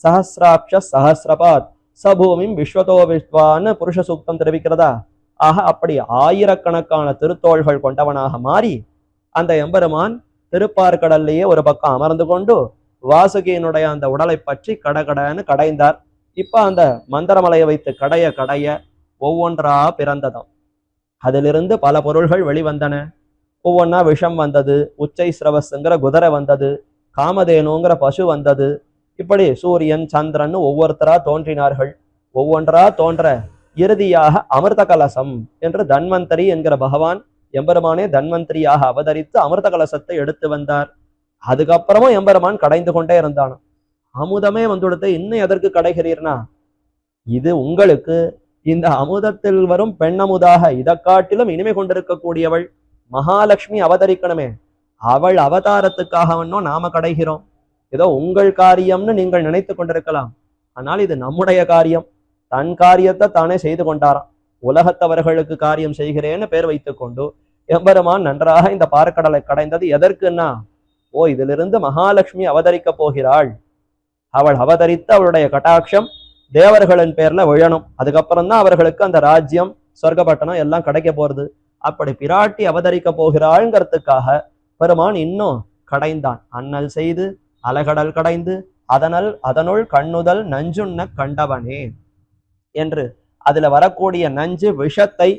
Speaker 2: சஹசிராட்ச சஹசிரபாத் சபூமிம் விஸ்வதோ விஸ்வான்னு புருஷ சூக்தம் தெரிவிக்கிறதா. ஆக அப்படி ஆயிரக்கணக்கான திருத்தோள்கள் கொண்டவனாக மாறி அந்த எம்பெருமான் திருப்பார்கடல்லையே ஒரு பக்கம் அமர்ந்து கொண்டு வாசுகியினுடைய அந்த உடலை பற்றி கடகடன்னு கடைந்தார். இப்ப அந்த மந்திரமலையை வைத்து கடைய கடைய ஒவ்வொன்றா பிறந்ததாம். அதிலிருந்து பல பொருள்கள் வெளிவந்தன. ஒவ்வொன்றா விஷம் வந்தது, உச்சை சிரவஸ்ங்கிற குதிரை வந்தது, காமதேனுங்கிற பசு வந்தது. இப்படி சூரியன் சந்திரன் ஒவ்வொருத்தரா தோன்றினார்கள். ஒவ்வொன்றா தோன்ற இறுதியாக அமிர்த கலசம் என்று தன்வந்தரி என்கிற பகவான் எம்பெருமானே தன்வந்திரியாக அவதரித்து அமிர்த கலசத்தை எடுத்து வந்தார். அதுக்கப்புறமும் எம்பெருமான் கடைந்து கொண்டே இருந்தான். அமுதமே வந்துடுத்து, இன்னும் எதற்கு கடைகிறீர்னா, இது உங்களுக்கு இந்த அமுதத்தில் வரும் பெண்ணமுதாக இதை காட்டிலும் இனிமை கொண்டிருக்கக்கூடியவள் மகாலட்சுமி அவதரிக்கணுமே, அவள் அவதாரத்துக்காகவன்னோ நாம கடைகிறோம். ஏதோ உங்கள் காரியம்னு நீங்கள் நினைத்து கொண்டிருக்கலாம், ஆனால் இது நம்முடைய காரியம். தன் காரியத்தை தானே செய்து கொண்டாராம். உலகத்தவர்களுக்கு காரியம் செய்கிறேன்னு பேர் வைத்துக் கொண்டு எம்பெருமான் நன்றாக இந்த பார்க்கடலை கடைந்தது எதற்குன்னா, ஓ இதிலிருந்து மகாலட்சுமி அவதரிக்க போகிறாள், அவள் அவதரித்து அவளுடைய கட்டாட்சம் தேவர்களின் பேர்ல விழணும், அதுக்கப்புறம் தான் அவர்களுக்கு அந்த ராஜ்யம் சொர்க்கப்பட்டனம் எல்லாம் கிடைக்க போறது. அப்படி பிராட்டி அவதரிக்க போகிறாள்ங்கிறதுக்காக பெருமான் இன்னும் கடைந்தான். அண்ணல் செய்து அலகடல் கடைந்து அதனுள் கண்ணுதல் நஞ்சுண்ண கண்டவனே என்று அதுல வரக்கூடிய நஞ்சு விஷத்தை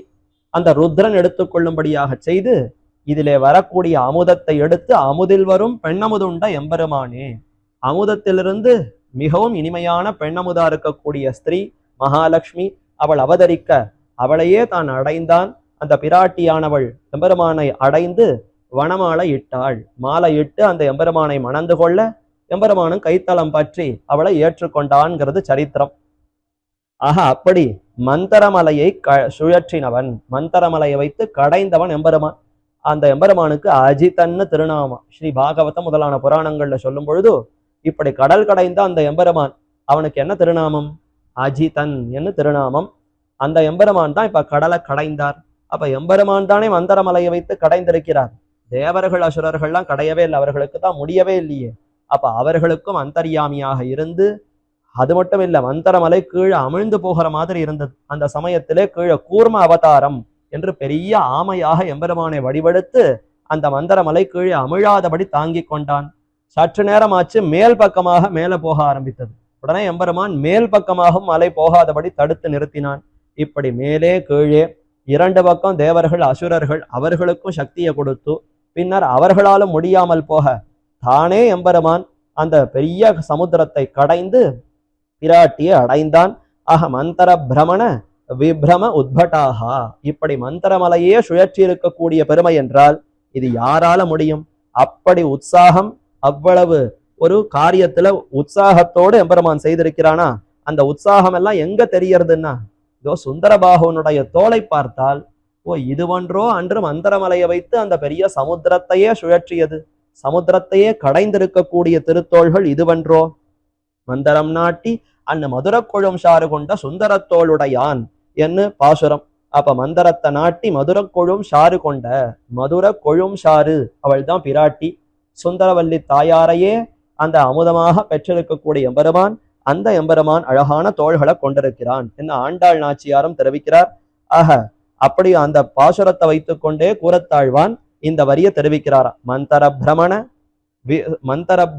Speaker 2: அந்த ருத்ரன் எடுத்துக்கொள்ளும்படியாக செய்து இதிலே வரக்கூடிய அமுதத்தை எடுத்து அமுதில் வரும் பெண்ணமுதுண்ட எம்பெருமானே, அமுதத்திலிருந்து மிகவும் இனிமையான பெண்ணமுதா இருக்கக்கூடிய ஸ்திரீ மகாலட்சுமி அவள் அவதரிக்க அவளையே தான் அடைந்தான். அந்த பிராட்டியானவள் எம்பெருமானை அடைந்து வனமாலை இட்டாள். மாலை இட்டு அந்த எம்பெருமானை மணந்து கொள்ள எம்பெருமானும் கைத்தளம் பற்றி அவளை ஏற்றுக்கொண்டான்ங்கிறது சரித்திரம். ஆக அப்படி மந்தரமலையை சுழற்றினவன், மந்தரமலையை வைத்து கடைந்தவன் எம்பெருமான். அந்த எம்பெருமானுக்கு அஜிதன்னு திருநாமம். ஸ்ரீ பாகவதம் முதலான புராணங்கள்ல சொல்லும் பொழுது இப்படி கடல் கடைந்த அந்த எம்பெருமான் அவனுக்கு என்ன திருநாமம்? அஜிதன் என்று திருநாமம். அந்த எம்பெருமான் தான் இப்ப கடலை கடைந்தார். அப்ப எம்பெருமான் தானே மந்தரமலையை வைத்து கடைந்திருக்கிறார். தேவர்கள் அசுரர்கள்லாம் கடையவே இல்லை, அவர்களுக்கு தான் முடியவே இல்லையே. அப்ப அவர்களுக்கும் அந்தர்யாமியாக இருந்து, அது மட்டும் இல்ல மந்தரமலை கீழே அமிழ்ந்து போகிற மாதிரி இருந்தது. அந்த சமயத்திலே கீழே கூர்ம அவதாரம் என்று பெரிய ஆமையாக எம்பெருமானை வடிவெடுத்து அந்த மந்தரமலை கீழே அமிழாதபடி தாங்கி கொண்டான். சற்று நேரமாச்சு மேல் பக்கமாக மேலே போக ஆரம்பித்தது. உடனே எம்பெருமான் மேல் பக்கமாகவும் மலை போகாதபடி தடுத்து நிறுத்தினான். இப்படி மேலே கீழே 2 பக்கம் தேவர்கள் அசுரர்கள் அவர்களுக்கும் சக்தியை கொடுத்து பின்னர் அவர்களாலும் முடியாமல் போக தானே எம்பெருமான் அந்த பெரிய சமுத்திரத்தை கடைந்து பிராட்டியை அடைந்தான். ஆக மந்தர பிரமண விப்ரம உத்பட்டாகா, இப்படி மந்தரமலையே சுழற்றி இருக்கக்கூடிய பெருமை என்றால் இது யாரால முடியும்? அப்படி உற்சாகம், அவ்வளவு ஒரு காரியத்துல உற்சாகத்தோடு எம்பெருமான் செய்திருக்கிறானா. அந்த உற்சாகம் எல்லாம் எங்க தெரியறதுன்னா, இதோ சுந்தரபாகுனுடைய தோலை பார்த்தால், ஓ இதுவன்றோ அன்று மந்தரமலையை வைத்து அந்த பெரிய சமுத்திரத்தையே சுழற்றியது, சமுத்திரத்தையே கடைந்திருக்கக்கூடிய திருத்தோள்கள் இதுவன்றோ. மந்தரம் நாட்டி அன்னு மதுரக்கொழும் சாறு கொண்ட சுந்தரத்தோளுடையான் என்று பாசுரம். அப்ப மந்தரத்தை நாட்டி மதுரக்கொழும் சாறு கொண்ட மதுர கொழும் சாறு அவள் தான் பிராட்டி. சுந்தரவல்லி தாயாரையே அந்த அமுதமாக பெற்றிருக்கக்கூடிய எம்பெருமான், அந்த எம்பெருமான் அழகான தோள்களை கொண்டிருக்கிறான் என்று ஆண்டாள் நாச்சியாரும் தெரிவிக்கிறார். ஆக அப்படி அந்த பாசுரத்தை வைத்துக்கொண்டே கூறத்தாழ்வான் இந்த வரியை தெரிவிக்கிறாரா. மந்தர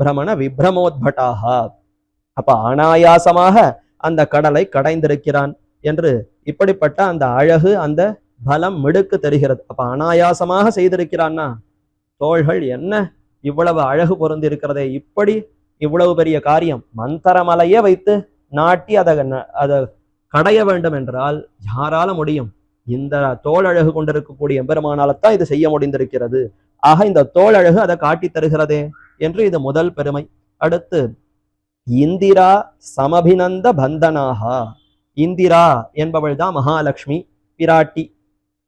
Speaker 2: பிரமண விப்ரமோத்பட்டாக. அப்ப அனாயாசமாக அந்த கடலை கடைந்திருக்கிறான் என்று இப்படிப்பட்ட அந்த அழகு, அந்த பலம், மிடுக்கு தெரிகிறது. அப்ப அனாயாசமாக செய்திருக்கிறான்னா தோள்கள் என்ன இவ்வளவு அழகு பொருந்தி இருக்கிறதே, இப்படி இவ்வளவு பெரிய காரியம் மந்தரமலையே வைத்து நாட்டி அதை கடைய வேண்டும் என்றால் யாரால முடியும்? இந்த தோல் அழகு கொண்டிருக்கக்கூடிய எம்பெருமானால்தான் இது செய்ய முடிந்திருக்கிறது. ஆக இந்த தோல் அழகு அதை காட்டி தருகிறதே என்று இது முதல் பெருமை. அடுத்து இந்திரா சமபிநந்த பந்தனாக. இந்திரா என்பவள் தான் மகாலட்சுமி பிராட்டி.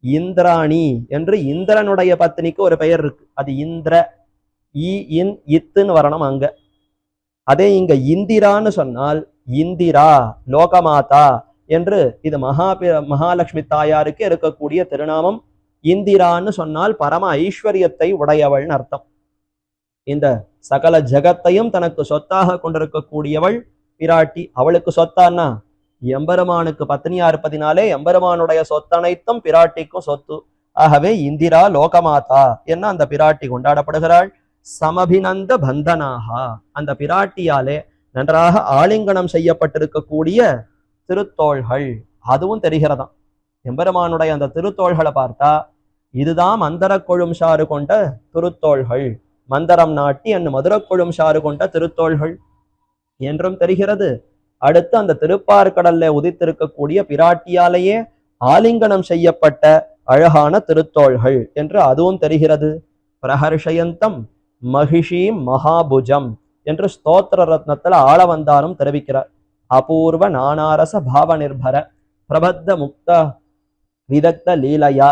Speaker 2: இந்திராணி என்று இந்திரனுடைய பத்னிக்கு ஒரு பெயர் இருக்கு. அது இந்திர, இத்துன்னு வரணும் அங்க. அதே இங்க இந்திரான்னு சொன்னால் இந்திரா லோகமாதா என்று இது மகாலட்சுமி தாயாருக்கு இருக்கக்கூடிய திருநாமம். இந்திரான்னு சொன்னால் பரம ஐஸ்வர்யத்தை உடையவள்னு அர்த்தம். இந்த சகல ஜகத்தையும் தனக்கு சொத்தாக கொண்டிருக்கக்கூடியவள் பிராட்டி. அவளுக்கு சொத்தான்னா எம்பெருமானுக்கு பத்னியா இருப்பதினாலே எம்பெருமானுடைய சொத்தனைத்தும் பிராட்டிக்கும் சொத்து. ஆகவே இந்திரா லோகமாதா என்ன அந்த பிராட்டி கொண்டாடப்படுகிறாள். சமபிநந்த பந்தனாக, அந்த பிராட்டியாலே நன்றாக ஆலிங்கனம் செய்யப்பட்டிருக்கக்கூடிய திருத்தோள்கள், அதுவும் தெரிகிறதாம். எம்பெருமானுடைய அந்த திருத்தோள்களை பார்த்தா இதுதான் மந்தர கொழும் சாறு கொண்ட திருத்தோள்கள், மந்தரம் நாட்டி அன்னு மதுர கொழும் சாறு கொண்ட திருத்தோள்கள் என்றும் தெரிகிறது. அடுத்து அந்த திருப்பார்கடல்ல உதித்திருக்கக்கூடிய பிராட்டியாலேயே ஆலிங்கனம் செய்யப்பட்ட அழகான திருத்தோள்கள் என்று அதுவும் தெரிகிறது. பிரஹர்ஷயந்தம் மகிஷீம் மகாபுஜம் என்று ஸ்தோத்திர ரத்னத்துல ஆளவந்தாரும் தெரிவிக்கிறார். அபூர்வ நானாரச பாவ நிர்பர பிரபத்த முக்த விதக்த லீலையா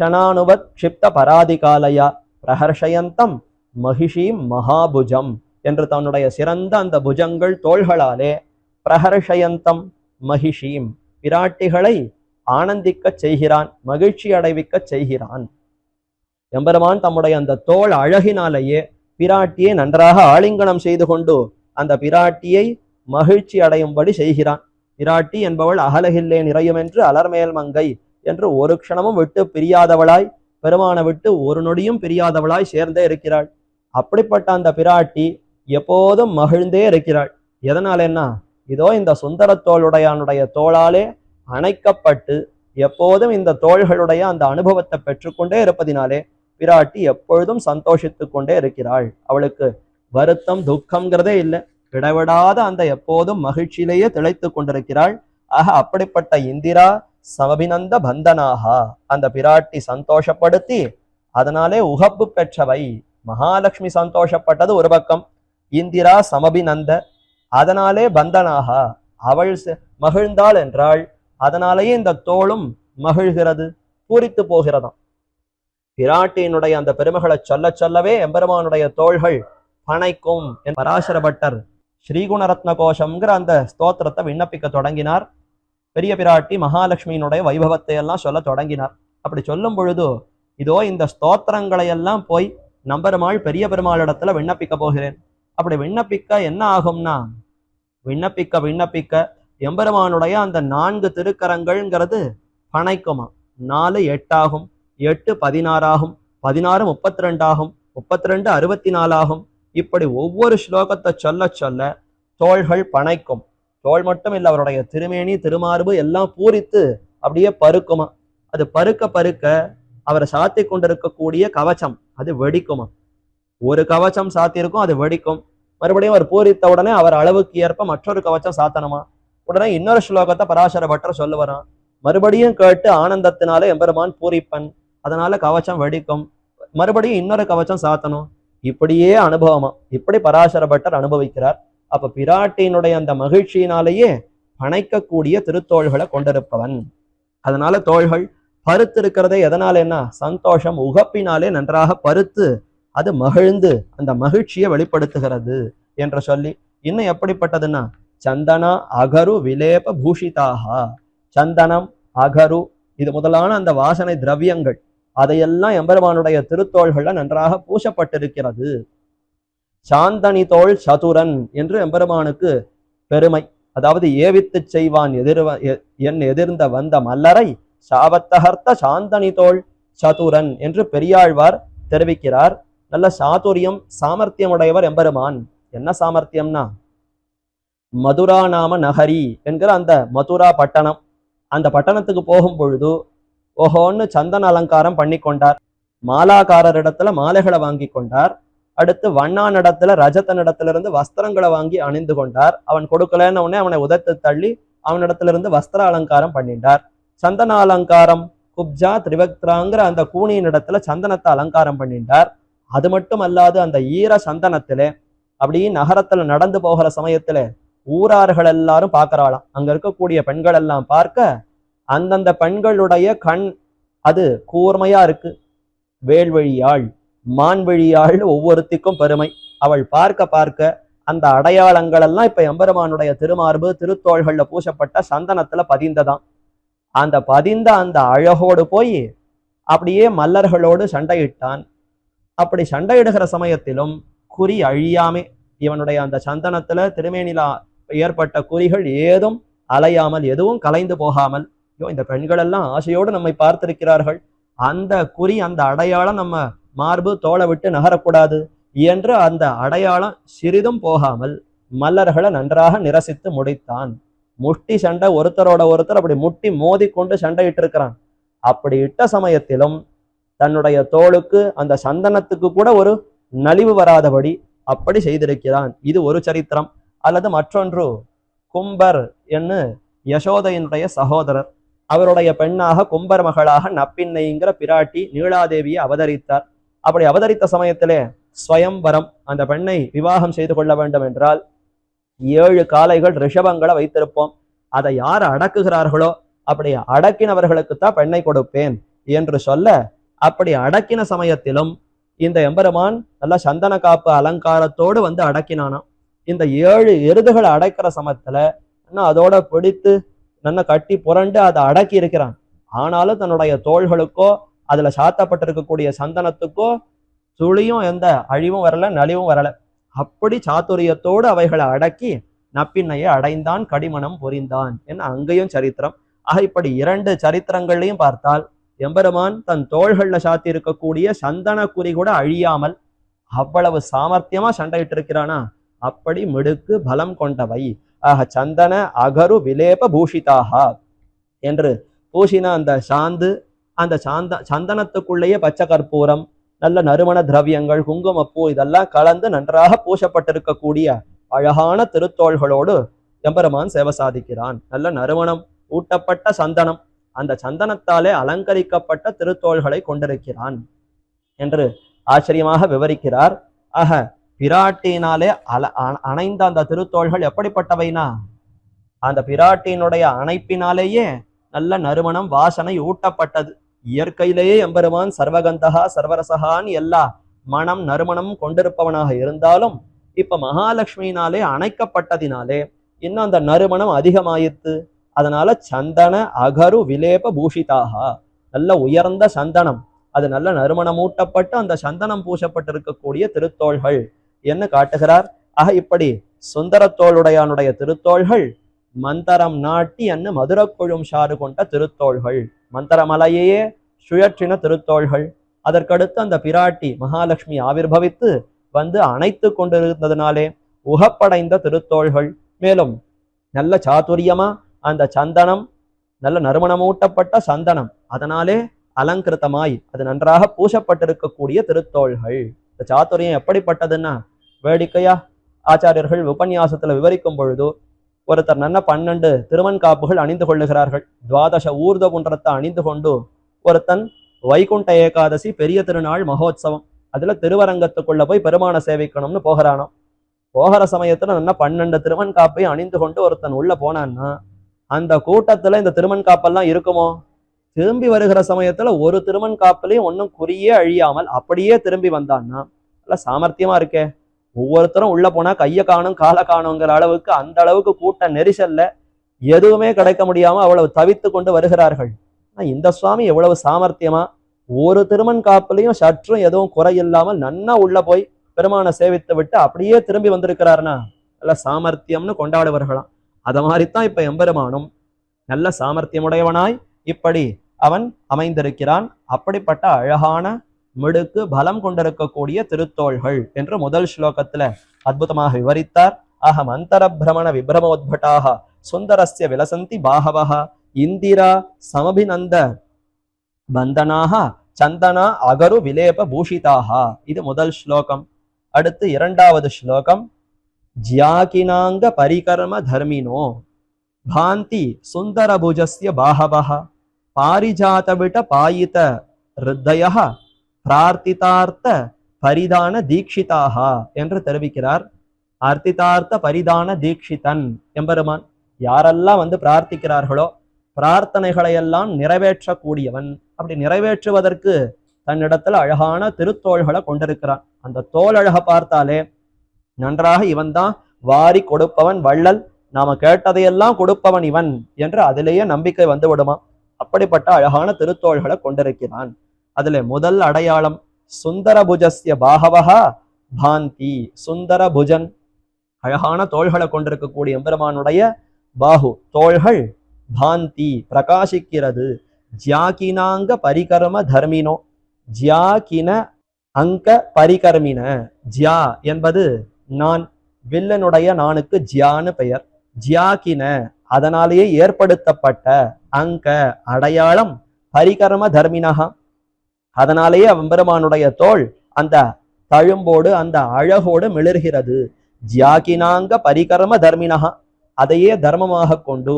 Speaker 2: க்ஷணானுவத் க்ஷிப்த பராதிகாலயா பிரஹர்ஷயந்தம் மகிஷீம் மகாபுஜம் என்று தன்னுடைய சிறந்த அந்த புஜங்கள் தோள்களாலே பிரஹர்ஷயந்தம் மகிஷீம் பிராட்டிகளை ஆனந்திக்க செய்கிறான், மகிழ்ச்சி அடைவிக்க செய்கிறான். எம்பெருமான் தம்முடைய அந்த தோள் அழகினாலேயே பிராட்டியை நன்றாக ஆலிங்கனம் செய்து கொண்டு அந்த பிராட்டியை மகிழ்ச்சி அடையும்படி செய்கிறான். பிராட்டி என்பவள் அகலகில்லே நிறையும் என்று அலர்மேல் மங்கை என்று ஒரு க்ஷணமும் விட்டு பிரியாதவளாய், பெருமானை விட்டு ஒரு நொடியும் பிரியாதவளாய் சேர்ந்தே இருக்கிறாள். அப்படிப்பட்ட அந்த பிராட்டி எப்போதும் மகிழ்ந்தே இருக்கிறாள். எதனால என்ன? இதோ இந்த சுந்தர தோளுடையானுடைய தோளாலே அணைக்கப்பட்டு எப்போதும் இந்த தோள்களுடைய அந்த அனுபவத்தை பெற்றுக்கொண்டே இருப்பதினாலே பிராட்டி எப்பொழுதும் சந்தோஷித்து கொண்டே இருக்கிறாள். அவளுக்கு வருத்தம் துக்கம்ங்கிறதே இல்லை. விடவிடாத அந்த எப்போதும் மகிழ்ச்சியிலேயே திளைத்து கொண்டிருக்கிறாள். ஆக அப்படிப்பட்ட இந்திரா சமபிநந்த பந்தனாக அந்த பிராட்டி சந்தோஷப்படுத்தி அதனாலே உகப்பு பெற்றவை. மகாலட்சுமி சந்தோஷப்பட்டது ஒரு பக்கம், இந்திரா சமபிநந்த அதனாலே பந்தனாக அவள் மகிழ்ந்தாள் என்றாள். அதனாலேயே இந்த தோளும் மகிழ்கிறது, பூரித்து போகிறதாம். பிராட்டியினுடைய அந்த பெருமைகளை சொல்ல சொல்லவே எம்பெருமானுடைய தோள்கள் பனைக்கும். பராசர பட்டர் ஸ்ரீகுணரத்ன கோஷம்ங்கிற அந்த ஸ்தோத்திரத்தை விண்ணப்பிக்க தொடங்கினார். பெரிய பிராட்டி மகாலட்சுமியினுடைய வைபவத்தை எல்லாம் சொல்ல தொடங்கினார். அப்படி சொல்லும் பொழுது இதோ இந்த ஸ்தோத்திரங்களை எல்லாம் போய் நம்பெருமாள் பெரிய பெருமாளிடத்துல விண்ணப்பிக்க போகிறேன். அப்படி விண்ணப்பிக்க என்ன ஆகும்னா, விண்ணப்பிக்க விண்ணப்பிக்க எம்பெருமானுடைய அந்த 4 திருக்கரங்கள்ங்கிறது பனைக்குமா. 4 8 ஆகும், 8 16 ஆகும், 16 32 ஆகும், 32 64 ஆகும். இப்படி ஒவ்வொரு ஸ்லோகத்தை சொல்ல சொல்ல தோள்கள் பனைக்கும். தோள் மட்டும் இல்லை, அவருடைய திருமேனி திருமார்பு எல்லாம் பூரித்து அப்படியே பருக்குமா. அது பருக்க பருக்க அவரை சாத்தி கொண்டிருக்கக்கூடிய கவச்சம் அது வெடிக்குமா. ஒரு கவச்சம் சாத்தியிருக்கும், அது வெடிக்கும். மறுபடியும் அவர் பூரித்த உடனே அவர் அளவுக்கு ஏற்ப மற்றொரு கவச்சம் சாத்தணுமா. உடனே இன்னொரு ஸ்லோகத்தை பராசர பட்டர் சொல்லுவாராம். மறுபடியும் கேட்டு ஆனந்தத்தினால எம்பெருமான் பூரிப்பன், அதனால கவச்சம் வெடிக்கும். மறுபடியும் இன்னொரு கவச்சம் சாத்தணும். இப்படியே அனுபவமா. இப்படி பராசர பட்டர் அனுபவிக்கிறார். அப்ப பிராட்டியினுடைய அந்த மகிழ்ச்சியினாலேயே பனைக்கக்கூடிய திருத்தோள்களை கொண்டிருப்பவன். அதனால தோள்கள் பருத்து இருக்கிறதே எதனால என்ன? சந்தோஷம் உகப்பினாலே நன்றாக பருத்து அது மகிழ்ந்து அந்த மகிழ்ச்சியை வெளிப்படுத்துகிறது என்று சொல்லி, இன்னும் எப்படிப்பட்டதுன்னா சந்தனா அகரு விலேப பூஷிதாக. சந்தனம் அகரு இது முதலான அந்த வாசனை திரவியங்கள் அதையெல்லாம் எம்பெருமானுடைய திருத்தோள்கள்ல நன்றாக பூசப்பட்டிருக்கிறது. சாந்தனி தோள் சதுரன் என்று எம்பெருமானுக்கு பெருமை. அதாவது ஏவித்து செய்வான் என் எதிர்ந்த வந்த மல்லரை சாவத்தகர்த்த சாந்தனி தோள் சதுரன் என்று பெரியாழ்வார் தெரிவிக்கிறார். நல்ல சாதுரியம் சாமர்த்தியம் உடையவர் எம்பெருமான். என்ன சாமர்த்தியம்னா, மதுரா நாம நகரி என்கிற அந்த மதுரா பட்டணம், அந்த பட்டணத்துக்கு போகும் பொழுது ஓஹோன்னு சந்தன அலங்காரம் பண்ணி கொண்டார். மாலாக்காரரிடத்துல மாலைகளை வாங்கி கொண்டார். அடுத்து வண்ணானிடத்துல ரஜத்தனிடத்திலிருந்து வஸ்திரங்களை வாங்கி அணிந்து கொண்டார். அவன் கொடுக்கலன்னு உடனே அவனை உதத்து தள்ளி அவனிடத்திலிருந்து வஸ்திர அலங்காரம் பண்ணிட்டார். சந்தன அலங்காரம் குப்ஜா திரிவக்திராங்கிற அந்த கூனியின் இடத்துல சந்தனத்தை அலங்காரம் பண்ணிட்டார். அது மட்டும் அல்லாது அந்த ஈர சந்தனத்திலே அப்படியே நகரத்துல நடந்து போகிற சமயத்துல ஊரார்கள் எல்லாரும் பார்க்கறாளாம். அங்க இருக்கக்கூடிய பெண்கள் எல்லாம் பார்க்க அந்தந்த பெண்களுடைய கண் அது கூர்மையா இருக்கு. வேல்வழியாள் மான்வழியாள் ஒவ்வொருத்திக்கும் பெருமை. அவள் பார்க்க பார்க்க அந்த அடையாளங்கள் எல்லாம் இப்ப எம்பெருமானுடைய திருமார்பு திருத்தோள்கள்ல பூசப்பட்ட சந்தனத்துல பதிந்ததாம். அந்த பதிந்த அந்த அழகோடு போய் அப்படியே மல்லர்களோடு சண்டையிட்டான். அப்படி சண்டையிடுகிற சமயத்திலும் குறி அழியாமே இவனுடைய அந்த சந்தனத்துல திருமேனில ஏற்பட்ட குறிகள் ஏதும் அலையாமல் எதுவும் கலைந்து போகாமல், இந்த பெண்கள் எல்லாம் ஆசையோடு நம்மை பார்த்திருக்கிறார்கள், அந்த குறி அந்த அடையாளம் நம்ம மார்பு தோளை விட்டு நகரக்கூடாது என்று அந்த அடையாளம் சிறிதும் போகாமல் மல்லர்களை நன்றாக நிரசித்து முடித்தான். முட்டி சண்டை ஒருத்தரோட ஒருத்தர் அப்படி முட்டி மோதி கொண்டு சண்டையிட்டு இருக்கிறான். அப்படி இட்ட சமயத்திலும் தன்னுடைய தோளுக்கு அந்த சந்தனத்துக்கு கூட ஒரு நலிவு வராதபடி அப்படி செய்திருக்கிறான். இது ஒரு சரித்திரம். அல்லது மற்றொன்று, கும்பர் என்று யசோதையினுடைய சகோதரர், அவருடைய பெண்ணாக கும்பர் மகளாக நப்பின்னைங்கிற பிராட்டி நீலாதேவியை அவதரித்தார். அப்படி அவதரித்த சமயத்திலே ஸ்வயம்வரம், அந்த பெண்ணை விவாகம் செய்து கொள்ள வேண்டும் என்றால் 7 காளைகள் ரிஷபங்களை வைத்திருப்போம், அதை யார் அடக்குகிறார்களோ அப்படி அடக்கினவர்களுக்குத்தான் பெண்ணை கொடுப்பேன் என்று சொல்ல, அப்படி அடக்கின சமயத்திலும் இந்த எம்பெருமான் நல்ல சந்தன காப்பு அலங்காரத்தோடு வந்து அடக்கினானாம். இந்த 7 எருதுகளை அடைக்கிற சமயத்துல அதோட பிடித்து நல்ல கட்டி புரண்டு அதை அடக்கி இருக்கிறான். ஆனாலும் தன்னுடைய தோள்களுக்கோ அதுல சாத்தப்பட்டிருக்கக்கூடிய சந்தனத்துக்கோ துளியும் எந்த அழிவும் வரல, நலிவும் வரல. அப்படி சாத்துரியத்தோடு அவைகளை அடக்கி நப்பின்னையை அடைந்தான், கடிமணம் புரிந்தான் என்ன அங்கேயும் சரித்திரம். ஆக இப்படி 2 சரித்திரங்கள்லையும் பார்த்தால் எம்பெருமான் தன் தோள்கள்ல சாத்தி இருக்கக்கூடிய சந்தன குறி கூட அழியாமல் அவ்வளவு சாமர்த்தியமா சண்டையிட்டு இருக்கிறானா. அப்படி மிடுக்கு பலம் கொண்டவை. ஆக சந்தன அகரு விலேப பூஷிதாக என்று பூஷின அந்த சாந்து, அந்த சந்தனத்துக்குள்ளேயே பச்சை கற்பூரம், நல்ல நறுமண திரவியங்கள், குங்குமப்பூ இதெல்லாம் கலந்து நன்றாக பூசப்பட்டிருக்கக்கூடிய அழகான திருத்தோள்களோடு எம்பெருமான் சேவை சாதிக்கிறான். நல்ல நறுமணம் ஊட்டப்பட்ட சந்தனம், அந்த சந்தனத்தாலே அலங்கரிக்கப்பட்ட திருத்தோள்களை கொண்டிருக்கிறான் என்று ஆச்சரியமாக விவரிக்கிறார். ஆக பிராட்டியினாலே அணைந்த அந்த திருத்தோள்கள் எப்படிப்பட்டவைனா, அந்த பிராட்டியினுடைய அணைப்பினாலேயே நல்ல நறுமணம் வாசனை ஊட்டப்பட்டது. இயற்கையிலேயே எம்பெருமான் சர்வகந்தகா சர்வரசகான் எல்லா மனம் நறுமணம் கொண்டிருப்பவனாக இருந்தாலும் இப்ப மகாலட்சுமியினாலே அணைக்கப்பட்டதினாலே இன்னும் அந்த நறுமணம் அதிகமாயிற்று. அதனால சந்தன அகரு விலேப பூஷிதாக, நல்ல உயர்ந்த சந்தனம், அது நல்ல நறுமணம் ஊட்டப்பட்டு அந்த சந்தனம் பூசப்பட்டிருக்கக்கூடிய திருத்தோள்கள் என்று காட்டுகிறார். ஆக இப்படி சுந்தரத்தோளுடையானுடைய திருத்தோள்கள் மந்தரம் நாட்டி என்று மதுரக்குழும் சாறு கொண்ட திருத்தோள்கள், மந்தரமலையே சுழற்றின திருத்தோள்கள். அதற்கடுத்து அந்த பிராட்டி மகாலட்சுமி ஆவிர்பவித்து வந்து அணைத்து கொண்டிருந்ததினாலே உகப்படைந்த திருத்தோள்கள். மேலும் நல்ல சாதுரியமா அந்த சந்தனம் நல்ல நறுமணமூட்டப்பட்ட சந்தனம், அதனாலே அலங்கிருத்தமாய் அது நன்றாக பூசப்பட்டிருக்கக்கூடிய திருத்தோள்கள். இந்த சாதுரியம் எப்படிப்பட்டதுன்னா, வேடிக்கையா ஆச்சாரியர்கள் உபன்யாசத்துல விவரிக்கும் பொழுது ஒருத்தர் நல்ல 12 திருமண் காப்புகள் அணிந்து கொள்ளுகிறார்கள். 12 ஊர்த குன்றத்தை அணிந்து கொண்டு ஒருத்தன் வைகுண்ட ஏகாதசி பெரிய திருநாள் மகோத்சவம், அதுல திருவரங்கத்துக்குள்ள போய் பெருமான சேவிக்கணும்னு போகிறானோ. போகிற சமயத்துல நல்ல 12 திருமண் காப்பையும் அணிந்து கொண்டு ஒருத்தன் உள்ள போனான்னா அந்த கூட்டத்துல இந்த திருமண் காப்பெல்லாம் இருக்குமோ? திரும்பி வருகிற சமயத்துல ஒரு திருமண் காப்புலையும் ஒன்னும் குறியே அழியாமல் அப்படியே திரும்பி வந்தான்னா நல்ல சாமர்த்தியமா இருக்கே. ஒவ்வொருத்தரும் உள்ள போனா கையை காணும் காலை காணுங்கிற அளவுக்கு அந்த அளவுக்கு கூட்ட நெரிசல்ல எதுவுமே கிடைக்க முடியாம அவ்வளவு தவித்து கொண்டு வருகிறார்கள். இந்த சுவாமி எவ்வளவு சாமர்த்தியமா ஒரு திருமண் காப்புலையும் சற்றும் எதுவும் குறையில்லாமல் நன்னா உள்ள போய் பெருமான சேவித்து விட்டு அப்படியே திரும்பி வந்திருக்கிறாருன்னா நல்ல சாமர்த்தியம்னு கொண்டாடுவார்களாம். அத மாதிரித்தான் இப்ப எம்பெருமானும் நல்ல சாமர்த்தியமுடையவனாய் இப்படி அவன் அமைந்திருக்கிறான். அப்படிப்பட்ட அழகான மிடுக்கு பலம் கொண்டிருக்கக்கூடிய திருத்தோள்கள் என்று முதல் ஸ்லோகத்துல அற்புதமாக விவரித்தார். அகம் அந்தர பிரமண விப்ரமோத்பட்டாக சுந்தரஸ்ய விலசந்தி பாகவஹ இந்திரா சமபிநந்த பந்தனாக சந்தனா அகரு விலேப பூஷிதாக. இது முதல் ஸ்லோகம். அடுத்து இரண்டாவது ஸ்லோகம். ஜ்யாகினாங்க பரிகர்ம தர்மினோ பாந்தி சுந்தரபுஜஸ்ய பாஹவஹ பாரிஜாதவிட பாயித ஹிருதயஹ பிரார்த்திதார்த்த பரிதான தீக்ஷிதாக என்று தெரிவிக்கிறார். அர்த்திதார்த்த பரிதான தீக்ஷிதன் எம்பெருமான். யாரெல்லாம் வந்து பிரார்த்திக்கிறார்களோ பிரார்த்தனைகளை எல்லாம் நிறைவேற்றக்கூடியவன். அப்படி நிறைவேற்றுவதற்கு தன்னிடத்துல அழகான திருத்தோள்களை கொண்டிருக்கிறான். அந்த தோல் அழக பார்த்தாலே நன்றாக இவன் தான் வாரி கொடுப்பவன் வள்ளல், நாம கேட்டதையெல்லாம் கொடுப்பவன் இவன் என்று அதிலேயே நம்பிக்கை வந்து விடுமா. அப்படிப்பட்ட அழகான திருத்தோள்களை கொண்டிருக்கிறான். அதுல முதல் அடையாளம் சுந்தரபுஜஸ்ய பாகவஹா பாந்தி. சுந்தரபுஜன், அழகான தோள்களை கொண்டிருக்கக்கூடிய எம்பெருமானுடைய பாகு தோள்கள் பாந்தி பிரகாசிக்கிறது. ஜ்யாகினாங்க பரிகர்ம தர்மினோ. ஜ்யாகின அங்க பரிகர்மின. ஜ்யா என்பது நான், வில்லனுடைய நானுக்கு ஜியான்னு பெயர். ஜியாகின அதனாலேயே ஏற்படுத்தப்பட்ட, அங்க அடையாளம், பரிகர்ம தர்மினகா அதனாலேயே எம்பெருமானுடைய தோள் அந்த தழும்போடு அந்த அழகோடு மிளர்கிறது. ஜியாகினாங்க பரிகர்ம தர்மினகா அதையே தர்மமாக கொண்டு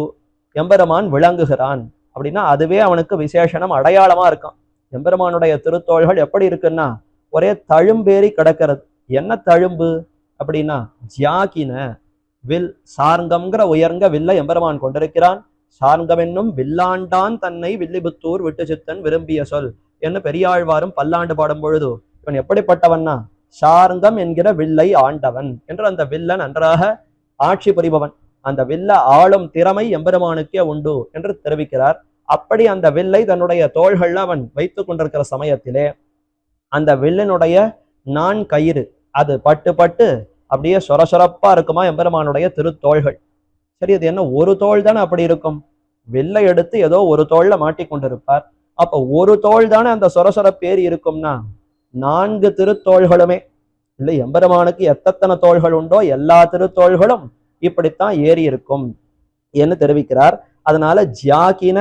Speaker 2: எம்பெருமான் விளங்குகிறான். அப்படின்னா அதுவே அவனுக்கு விசேஷனம், அடையாளமா இருக்கான். எம்பெருமானுடைய திருத்தோள்கள் எப்படி இருக்குன்னா ஒரே தழும்பேறி கிடக்கிறது. என்ன தழும்பு அப்படின்னா ஜியாகின வில், சார்ங்கம்ங்கிற உயர்ந்த வில்லை எம்பெருமான் கொண்டிருக்கிறான். சார்ங்கம் என்னும் வில்லாண்டான் தன்னை வில்லிபுத்தூர் விட்டு சித்தன் விரும்பிய சொல் என்று பெரியாழ்வாரும் பல்லாண்டு பாடும் பொழுது இவன் எப்படிப்பட்டவன்னா சார்ங்கம் என்கிற வில்லை ஆண்டவன் என்று அந்த வில்ல நன்றாக ஆட்சி புரிபவன். அந்த வில்ல ஆளும் திறமை எம்பெருமானுக்கே உண்டு என்று தெரிவிக்கிறார். அப்படி அந்த வில்லை தன்னுடைய தோள்கள்ல அவன் வைத்துக் கொண்டிருக்கிற சமயத்திலே அந்த வில்லினுடைய நான் கயிறு அது பட்டு பட்டு அப்படியே சொரசொரப்பா இருக்குமா எம்பெருமானுடைய திருத்தோள்கள். சரி, அது என்ன ஒரு தோள் தானே அப்படி இருக்கும்? வில்லை எடுத்து ஏதோ ஒரு தோல்ல மாட்டிக்கொண்டிருப்பார். அப்ப ஒரு தோள் தானே அந்த சொரசொரப்பேறி இருக்கும்னா 4 திருத்தோள்களுமே இல்லை, எம்பெருமானுக்கு எத்தனை தோள்கள் உண்டோ எல்லா திருத்தோள்களும் இப்படித்தான் ஏறி இருக்கும் என்று தெரிவிக்கிறார். அதனால ஜ்யாகின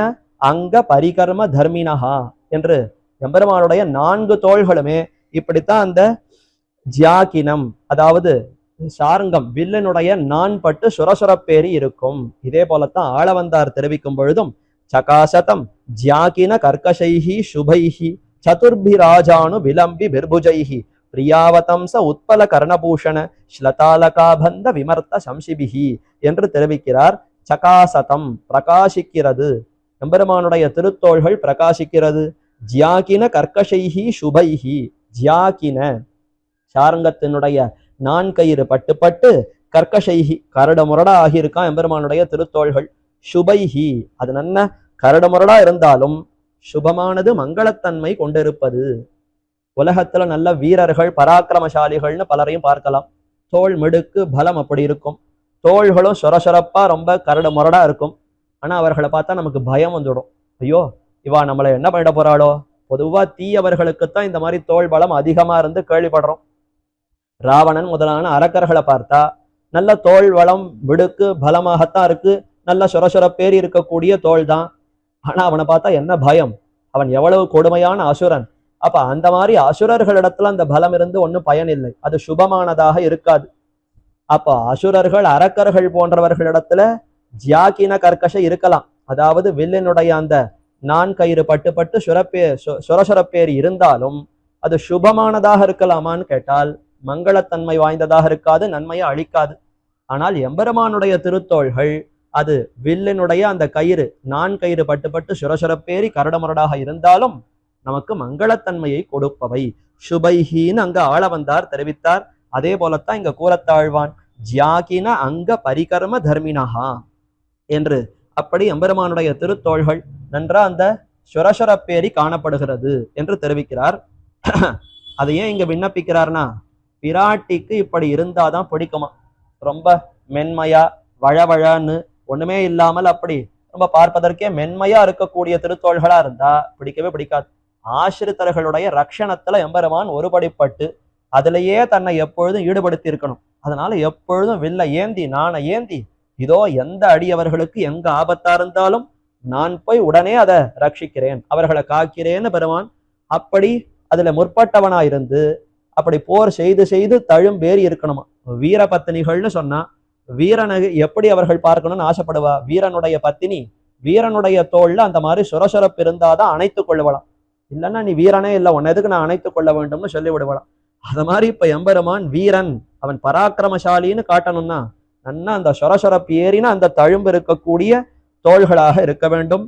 Speaker 2: அங்க பரிகர்ம தர்மினஹா என்று எம்பெருமானுடைய 4 தோள்களுமே இப்படித்தான் அந்த ஜ்யாகினம் அதாவது சார்ங்கம் வில்லனுடைய நான் பட்டு சுரசுரப்பேறி இருக்கும். இதே போலத்தான் ஆளவந்தார் தெரிவிக்கும் பொழுதும் சகாசதம் ஜ்யாகின கர்கஷைஹி சுபைஹி சதுர்பிராஜானு விலம்பி பிர்புஜைஹி பிரியாவதம்ச உத்பல கர்ணபூஷண ஸ்லதாலகாபந்த விமர்த்த சம்சிபிஹி என்று தெரிவிக்கிறார். சகாசதம் பிரகாசிக்கிறது, எம்பெருமானுடைய திருத்தோள்கள் பிரகாசிக்கிறது. ஜ்யாகின கர்கஷைஹி சுபைஹி, ஜ்யாகின சாரங்கத்தினுடைய நான் கயிறு பட்டு பட்டு கர்கஷைஹி கரடுமுரடா ஆகியிருக்கான் எம்பெருமானுடைய திருத்தோள்கள். சுபைஹி அது நல்ல கரடுமுரடா இருந்தாலும் சுபமானது மங்களத்தன்மை கொண்டிருப்பது. உலகத்துல நல்ல வீரர்கள் பராக்கிரமசாலிகள்னு பலரையும் பார்க்கலாம். தோல் மிடுக்கு பலம் அப்படி இருக்கும். தோள்களும் சொரசொரப்பா ரொம்ப கரடு முரடா இருக்கும். ஆனா அவர்களை பார்த்தா நமக்கு பயம் வந்துடும். ஐயோ இவா நம்மளை என்ன பண்ணிட போறாளோ. பொதுவா தீயவர்களுக்குத்தான் இந்த மாதிரி தோல் பலம் அதிகமா இருந்து கேள்விப்படுறோம். ராவணன் முதலான அரக்கர்களை பார்த்தா நல்ல தோல் வளம் விடுக்கு பலமாகத்தான் இருக்கு, நல்ல சொரசொரப்பேறி இருக்கக்கூடிய தோல் தான். ஆனா அவனை பார்த்தா என்ன பயம், அவன் எவ்வளவு கொடுமையான அசுரன். அப்ப அந்த மாதிரி அசுரர்களிடத்துல அந்த பலம் இருந்து ஒன்னும் பயன் இல்லை, அது சுபமானதாக இருக்காது. அப்ப அசுரர்கள் அரக்கர்கள் போன்றவர்களிடத்துல ஜியாகின கர்கஷ இருக்கலாம், அதாவது வில்லினுடைய அந்த நான் கயிறு பட்டு பட்டு சுரசுரப்பேறி இருந்தாலும் அது சுபமானதாக இருக்கலாமான்னு கேட்டால் மங்களத்தன்மை வாய்ந்ததாக இருக்காது, நன்மையை அளிக்காது. ஆனால் எம்பெருமானுடைய திருத்தோள்கள் அது வில்லினுடைய அந்த கயிறு நான் கயிறு பட்டு பட்டு சுரசுரப்பேறி கரடுமுரடாக இருந்தாலும் நமக்கு மங்களத்தன்மையை கொடுப்பவை. சுபைஹின்னு அங்க ஆளவந்தார் தெரிவித்தார். அதே போலத்தான் இங்க கூறத்தாழ்வான் ஜ்யாகின அங்க பரிகர்ம தர்மினஹா என்று. அப்படி எம்பெருமானுடைய திருத்தோள்கள் நன்றா அந்த சுரசுரப்பேரி காணப்படுகிறது என்று தெரிவிக்கிறார். அதை ஏன் இங்க விண்ணப்பிக்கிறார்னா பிராட்டிக்கு இப்படி இருந்தாதான் பிடிக்குமா. ரொம்ப மென்மையா வழவழன்னு ஒண்ணுமே இல்லாமல் அப்படி நம்ம பார்ப்பதற்கே மென்மையா இருக்கக்கூடிய திருத்தோள்களா இருந்தா பிடிக்கவே பிடிக்காது. ஆசிரித்தர்களுடைய ரட்சணத்துல எம்பெருமான் ஒருபடிப்பட்டு அதிலேயே தன்னை எப்பொழுதும் ஈடுபடுத்தி இருக்கணும். அதனால எப்பொழுதும் வில்ல ஏந்தி நாண ஏந்தி இதோ எந்த அடியவர்களுக்கு எங்க ஆபத்தா இருந்தாலும் நான் போய் உடனே அதை ரட்சிக்கிறேன், அவர்களை காக்கிறேன்னு பெருமான் அப்படி அதுல முற்பட்டவனா இருந்து அப்படி போர் செய்து செய்து தழும்பேறி இருக்கணுமா. வீர பத்தினிகள்னு சொன்னா வீரனை எப்படி அவர்கள் பார்க்கணும்னு ஆசைப்படுவா. வீரனுடைய பத்தினி வீரனுடைய தோல்ல அந்த மாதிரி சுரசுரப்பு இருந்தாதான் அணைத்துக் கொள்ளுவலாம். இல்லைன்னா நீ வீரனே இல்லை, உன்னை எதுக்கு நான் அணைத்துக் கொள்ள வேண்டும்னு சொல்லி விடுவலாம். அது மாதிரி இப்ப எம்பெருமான் வீரன், அவன் பராக்கிரமசாலின்னு காட்டணும்னா நன்னா அந்த சொரசொரப்பு ஏறினா அந்த தழும்பு இருக்கக்கூடிய தோள்களாக இருக்க வேண்டும்.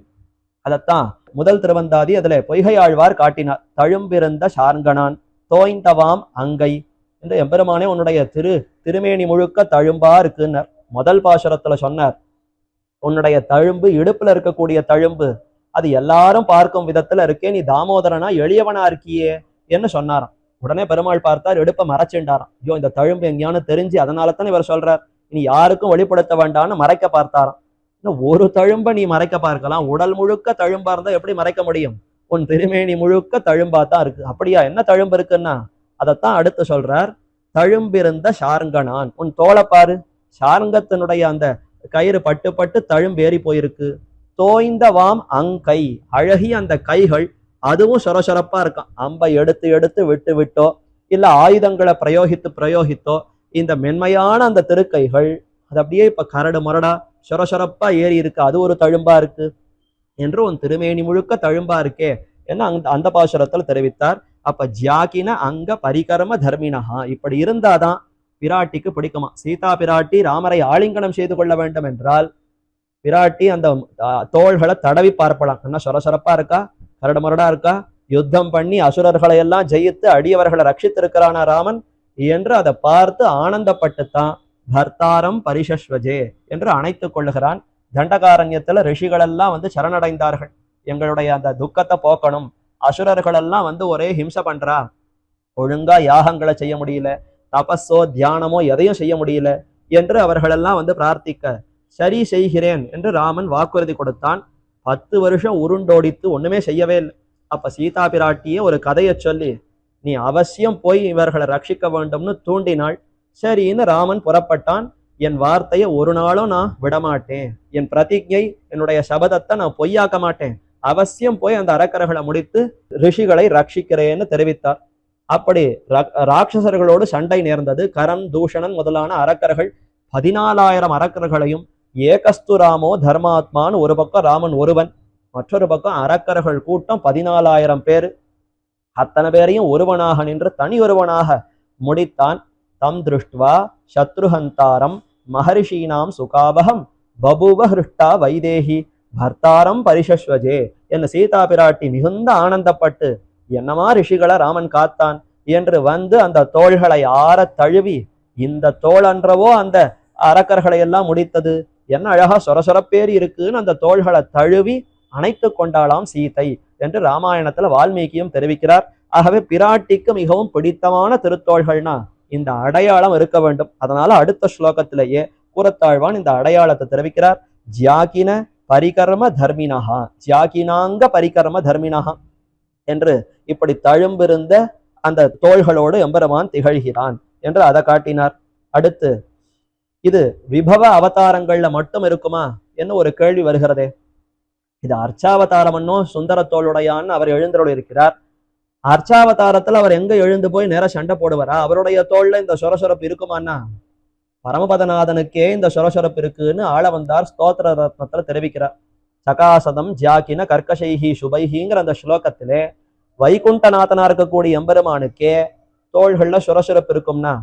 Speaker 2: அதத்தான் முதல் திருவந்தாதி அதுல பொய்கை ஆழ்வார் காட்டினார். தழும்பிருந்த சார்கனான் தோய்ந்தவாம் அங்கை என்று எம்பெருமானே உன்னுடைய திருமேனி முழுக்க தழும்பா இருக்குன்னார். முதல் பாசுரத்துல சொன்னார் உன்னுடைய தழும்பு இடுப்புல இருக்கக்கூடிய தழும்பு அது எல்லாரும் பார்க்கும் விதத்துல இருக்கே, நீ தாமோதரனா எளியவனா இருக்கியே என்று சொன்னாராம். உடனே பெருமாள் பார்த்தார், இடுப்பை மறைச்சுண்டாராம். ஐயோ இந்த தழும்பு எங்கேயானு தெரிஞ்சு அதனால தான் இவர் சொல்றார் இனி யாருக்கும் வெளிப்படுத்த வேண்டாம்னு மறைக்க பார்த்தாராம். இன்னும் ஒரு தழும்ப நீ மறைக்க பார்க்கலாம், உடல் முழுக்க தழும்பா இருந்தா எப்படி மறைக்க முடியும்? உன் திருமேனி முழுக்க தழும்பா தான் இருக்கு. அப்படியா, என்ன தழும்பு இருக்குன்னா அதைத்தான் அடுத்து சொல்றார். தழும்பிருந்த சார்ங்கனான், உன் தோளை பாரு, சார்ங்கத்தினுடைய அந்த கயிறு பட்டு பட்டு தழும்பேறி போயிருக்கு. தோய்ந்தவாம் அங்கை, அழகிய அந்த கைகள் அதுவும் சொரசொரப்பா இருக்கான். அம்பை எடுத்து எடுத்து விட்டு விட்டோ இல்ல ஆயுதங்களை பிரயோகித்தோ இந்த மென்மையான அந்த திருக்கைகள் அது அப்படியே இப்ப கரடு முரடா சொரசொரப்பா ஏறி இருக்கு, அது ஒரு தழும்பா இருக்கு என்று உன் திருமேனி முழுக்க தழும்பா இருக்கே என்ன அந்த பாசுரத்தில் தெரிவித்தார். அப்ப ஜியாகின அங்க பரிகரம தர்மினஹா, இப்படி இருந்தாதான் பிராட்டிக்கு பிடிக்குமா. சீதா பிராட்டி ராமரை ஆலிங்கனம் செய்து கொள்ள வேண்டும் என்றால் பிராட்டி அந்த தோள்களை தடவி பார்ப்பலாம். என்ன சொரசொரப்பா இருக்கா, கரடு மரடா இருக்கா, யுத்தம் பண்ணி அசுரர்களை எல்லாம் ஜெயித்து அடியவர்களை ரட்சித்திருக்கிறானா ராமன் என்று அதை பார்த்து ஆனந்தப்பட்டுத்தான் பர்த்தாரம் பரிசஸ்வஜே என்று அணைத்துக் கொள்ளுகிறான். தண்டகாரண்யத்துல ரிஷிகள் எல்லாம் சரணடைந்தார்கள், எங்களுடைய அந்த துக்கத்தை போக்கணும், அசுரர்கள் எல்லாம் ஒரே ஹிம்சை பண்றா, ஒழுங்கா யாகங்களை செய்ய முடியல, தபஸோ தியானமோ எதையும் செய்ய முடியல என்று அவர்களெல்லாம் பிரார்த்திக்க சரி செய்கிறேன் என்று ராமன் வாக்குறுதி கொடுத்தான். 10 வருஷம் உருண்டோடித்து ஒண்ணுமே செய்யவே இல்லை. அப்ப சீதா பிராட்டியே ஒரு கதையை சொல்லி நீ அவசியம் போய் இவர்களை ரட்சிக்க வேண்டும்னு தூண்டினாள். சரின்னு ராமன் புறப்பட்டான். என் வார்த்தையை ஒரு நாளும் நான் விடமாட்டேன், என் பிரதிஜை என்னுடைய சபதத்தை நான் பொய்யாக்க மாட்டேன், அவசியம் போய் அந்த அரக்கர்களை முடித்து ரிஷிகளை ரட்சிக்கிறேன்னு தெரிவித்தார். அப்படி ராட்சசர்களோடு சண்டை நேர்ந்தது. கரன் தூஷணன் முதலான அரக்கர்கள் 14,000 அரக்கர்களையும் ஏகஸ்துராமோ தர்மாத்மான்னு ஒரு பக்கம் ராமன் ஒருவன், மற்றொரு பக்கம் அரக்கர்கள் கூட்டம் 14,000 பேரு, அத்தனை பேரையும் ஒருவனாக நின்று தனி ஒருவனாக முடித்தான். தம் திருஷ்டுவா சத்ருஹந்தாரம் மகரிஷீனாம் சுகாபகம் பபுவ ஹிருஷ்டா வைதேகி பர்த்தாரம் பரிசஸ்வஜே என்ன சீதா பிராட்டி மிகுந்த ஆனந்தப்பட்டு என்னமா ரிஷிகளை ராமன் காத்தான் என்று அந்த தோள்களை ஆற தழுவி இந்த தோளன்றவோ அந்த அரக்கர்களை எல்லாம் முடித்தது, என்ன அழகா சொரசொரப்பேறி இருக்குன்னு அந்த தோள்களை தழுவி அணைத்து கொண்டாளாம் சீதை என்று ராமாயணத்துல வால்மீகியும் தெரிவிக்கிறார். ஆகவே பிராட்டிக்கு மிகவும் பிடித்தமான திருத்தோள்கள்னா இந்த அடையாளம் இருக்க வேண்டும். அதனால அடுத்த ஸ்லோகத்திலேயே கூறத்தாழ்வான் இந்த அடையாளத்தை தெரிவிக்கிறார். ஜியாகின பரிகர்ம தர்மினஹா, ஜியாகினாங்க பரிகர்ம தர்மினஹா என்று இப்படி தழும்பிருந்த அந்த தோள்களோடு எம்பெருமான் திகழ்கிறான் என்று அதை காட்டினார். அடுத்து இது விபவ அவதாரங்கள்ல மட்டும் இருக்குமா என்ன ஒரு கேள்வி வருகிறதே. இது அர்ச்சாவதாரமன்னோ சுந்தர தோளுடையான்னு அவர் எழுந்தருள் இருக்கிறார். அர்ச்சாவதாரத்துல அவர் எங்க எழுந்து போய் நேர சண்டை போடுவாரா? அவருடைய தோல்ல இந்த சொரசொரப்பு இருக்குமான்னா பரமபதநாதனுக்கே இந்த சொரசொரப்பு இருக்குன்னு ஆளவந்தார் ஸ்தோத்திர ரத்னத்துல தெரிவிக்கிறார். சகாசதம் ஜாக்கின கர்க்கசைஹி சுபைஹிங்கிற அந்த ஸ்லோகத்திலே வைகுண்டநாதனா இருக்கக்கூடிய எம்பெருமானுக்கே தோள்கள்ல சுரசுரப்பு இருக்கும்னா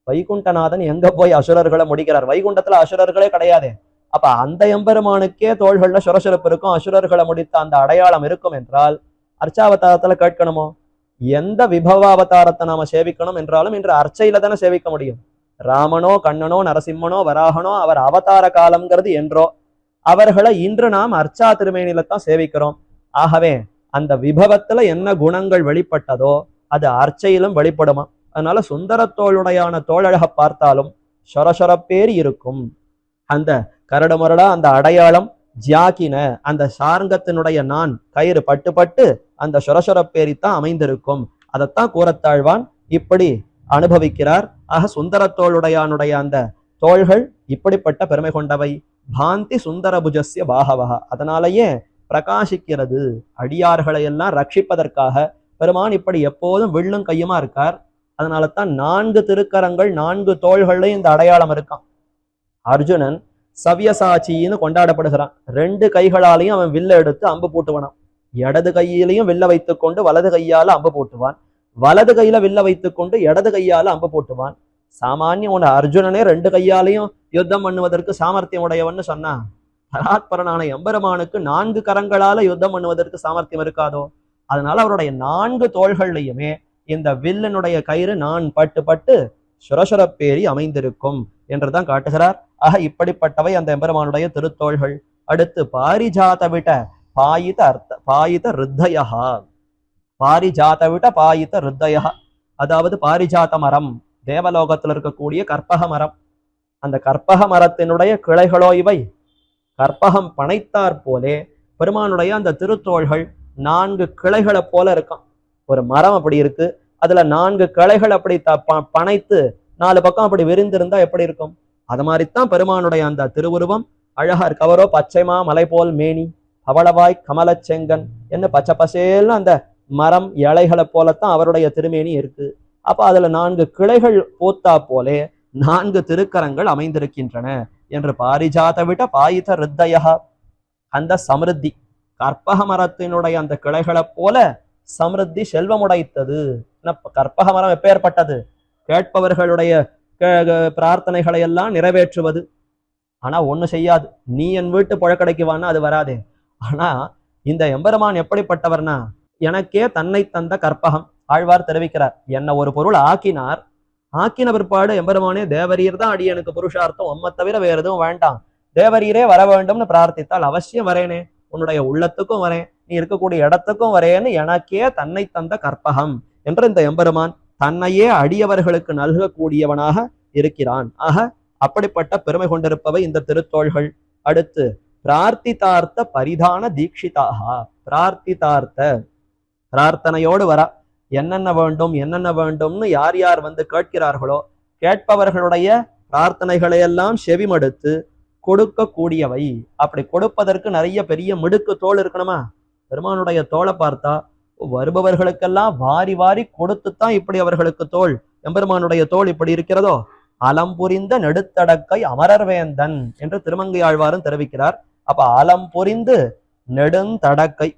Speaker 2: வைகுண்டநாதன் எங்க போய் அசுரர்களை முடிக்கிறார்? வைகுண்டத்துல அசுரர்களே கிடையாது. அப்ப அந்த எம்பெருமானுக்கே தோள்கள்ல சுரசுரப்பு இருக்கும், அசுரர்களை முடித்த அந்த அடையாளம் இருக்கும் என்றால் அர்ச்சாவதாரத்துல கேட்கணுமோ? எந்த விபவ அவதாரத்தை நாம சேவிக்கணும் என்றாலும் இன்று அர்ச்சையில தானே சேவிக்க முடியும். ராமனோ கண்ணனோ நரசிம்மனோ வராகனோ அவர் அவதார காலம்ங்கிறது என்றோ, அவர்களை இன்று நாம் அர்ச்சா திருமேனில தான் சேவிக்கிறோம். ஆகவே அந்த விபவத்துல என்ன குணங்கள் வெளிப்பட்டதோ அது அர்ச்சையிலும் வெளிப்படுமா. அதனால சுந்தர தோளுடையான தோழழக பார்த்தாலும் சொரசொரப்பேறி இருக்கும். அந்த கரடுமுரடா அந்த அடையாளம் ஜியாக்கின அந்த சார்ங்கத்தினுடைய நான் கயிறு பட்டு பட்டு அந்த சொரசொரப்பேரித்தான் அமைந்திருக்கும். அதைத்தான் கூறத்தாழ்வான் இப்படி அனுபவிக்கிறார். ஆக சுந்தரத்தோளுடையானுடைய அந்த தோள்கள் இப்படிப்பட்ட பெருமை கொண்டவை. பாந்தி சுந்தரபுஜஸ்ய பாகவகா, அதனாலேயே பிரகாசிக்கிறது. அடியார்களை எல்லாம் ரட்சிப்பதற்காக பெருமான் இப்படி எப்போதும் வில்லும் கையுமா இருக்கார். அதனால தான் 4 திருக்கரங்கள் 4 தோள்கள்லையும் இந்த அடையாளம் இருக்கான். அர்ஜுனன் சவ்யசாச்சின்னு கொண்டாடப்படுகிறான். 2 கைகளாலையும் அவன் வில்ல எடுத்து அம்பு போட்டுவானான். இடது கையிலையும் வில்ல வைத்துக்கொண்டு வலது கையால அம்பு போட்டுவான். வலது கையில வில்ல வைத்துக்கொண்டு இடது கையால அம்பு போட்டுவான். சாமானிய உன அர்ஜுனனே 2 கையாலையும் யுத்தம் பண்ணுவதற்கு சாமர்த்தியம் உடையவன்னு சொன்னா, பராத்பரனான எம்பெருமானுக்கு 4 கரங்களால யுத்தம் பண்ணுவதற்கு சாமர்த்தியம் இருக்காதோ? அதனால அவருடைய 4 தோள்கள்லையுமே இந்த வில்லனுடைய கயிறு நான் பட்டு பட்டு சுரசுரப்பேரி அமைந்திருக்கும் என்றுதான் காட்டுகிறார். ஆக இப்படிப்பட்டவை அந்த எம்பெருமானுடைய திருத்தோள்கள். அடுத்து பாரிஜாத விட பாயித ருத்தயா, பாரிஜாத விட பாயித ருத்தயா, அதாவது பாரிஜாத மரம் தேவலோகத்தில் இருக்கக்கூடிய கற்பக மரம். அந்த கற்பக மரத்தினுடைய கிளைகளோ இவை. கற்பகம் பனைத்தாற் போலே பெருமானுடைய அந்த திருத்தோள்கள் 4 கிளைகளை போல இருக்கும். ஒரு மரம் அப்படி இருக்கு, அதுல 4 கிளைகள் அப்படி பனைத்து 4 பக்கம் அப்படி விரிந்திருந்தா எப்படி இருக்கும்? அது மாதிரித்தான் பெருமானுடைய அந்த திருவுருவம் அழகா இருக்கு. அவரோ பச்சைமா மலை போல் மேனி பவளவாய் கமலச்செங்கன் என்ன பச்சை பசேல்னு அந்த மரம் இலைகளை போலத்தான் அவருடைய திருமேனி இருக்கு. அப்ப அதுல 4 கிளைகள் போத்தா போலே 4 திருக்கரங்கள் அமைந்திருக்கின்றன என்று பாரிஜாத விட பாயித ருத்தயா, அந்த சமிருத்தி கற்பக மரத்தினுடைய அந்த கிளைகளை போல சமிருத்தி செல்வமுடைத்தது. கற்பக மரம் எப்பேற்பட்டது? கேட்பவர்களுடைய பிரார்த்தனைகளை எல்லாம் நிறைவேற்றுவது. ஆனா ஒண்ணு செய்யாது. நீ என் வீட்டு புழக்கடைக்கு வானா அது வராதே. ஆனா இந்த எம்பெருமான் எப்படிப்பட்டவர்னா, எனக்கே தன்னை தந்த கற்பகம். ஆழ்வார் தெரிவிக்கிறார், என்ன ஒரு பொருள் ஆக்கினார், ஆக்கின பிற்பாடு எம்பெருமானே தேவரீர் தான் அடியனுக்கு புருஷார்த்தம், உம்மை தவிர வேற எதுவும் வேண்டாம், தேவரீரே வர வேண்டும்னு பிரார்த்தித்தால் அவசியம் வரேனே, உன்னுடைய உள்ளத்துக்கும் வரேன், நீ இருக்கக்கூடிய இடத்துக்கும் வரேன்னு எனக்கே தன்னை தந்த கற்பகம் என்று இந்த எம்பெருமான் தன்னையே அடியவர்களுக்கு நல்கக்கூடியவனாக இருக்கிறான். ஆக அப்படிப்பட்ட பெருமை கொண்டிருப்பவை இந்த திருத்தோள்கள். அடுத்து பிரார்த்திதார்த்த பரிதான தீட்சிதாக, பிரார்த்திதார்த்த பிரார்த்தனையோடு வர என்னென்ன வேண்டும் என்னென்ன வேண்டும்னு யார் யார் வந்து கேட்கிறார்களோ கேட்பவர்களுடைய பிரார்த்தனைகளை எல்லாம் செவிமடுத்து கொடுக்கக்கூடியவை. அப்படி கொடுப்பதற்கு நிறைய பெரிய மிடுக்கு தோல் இருக்கணுமா? பெருமானுடைய தோலை பார்த்தா வருபவர்களுக்கெல்லாம் வாரி வாரி கொடுத்துத்தான் இப்படி அவர்களுக்கு தோல். எம்பெருமானுடைய தோல் இப்படி இருக்கிறதோ, அலம் புரிந்த நெடுத்தடக்கை அமரர்வேந்தன் என்று திருமங்கை ஆழ்வாரும் தெரிவிக்கிறார். அப்ப அலம் புரிந்து நெடுந்தடக்கை,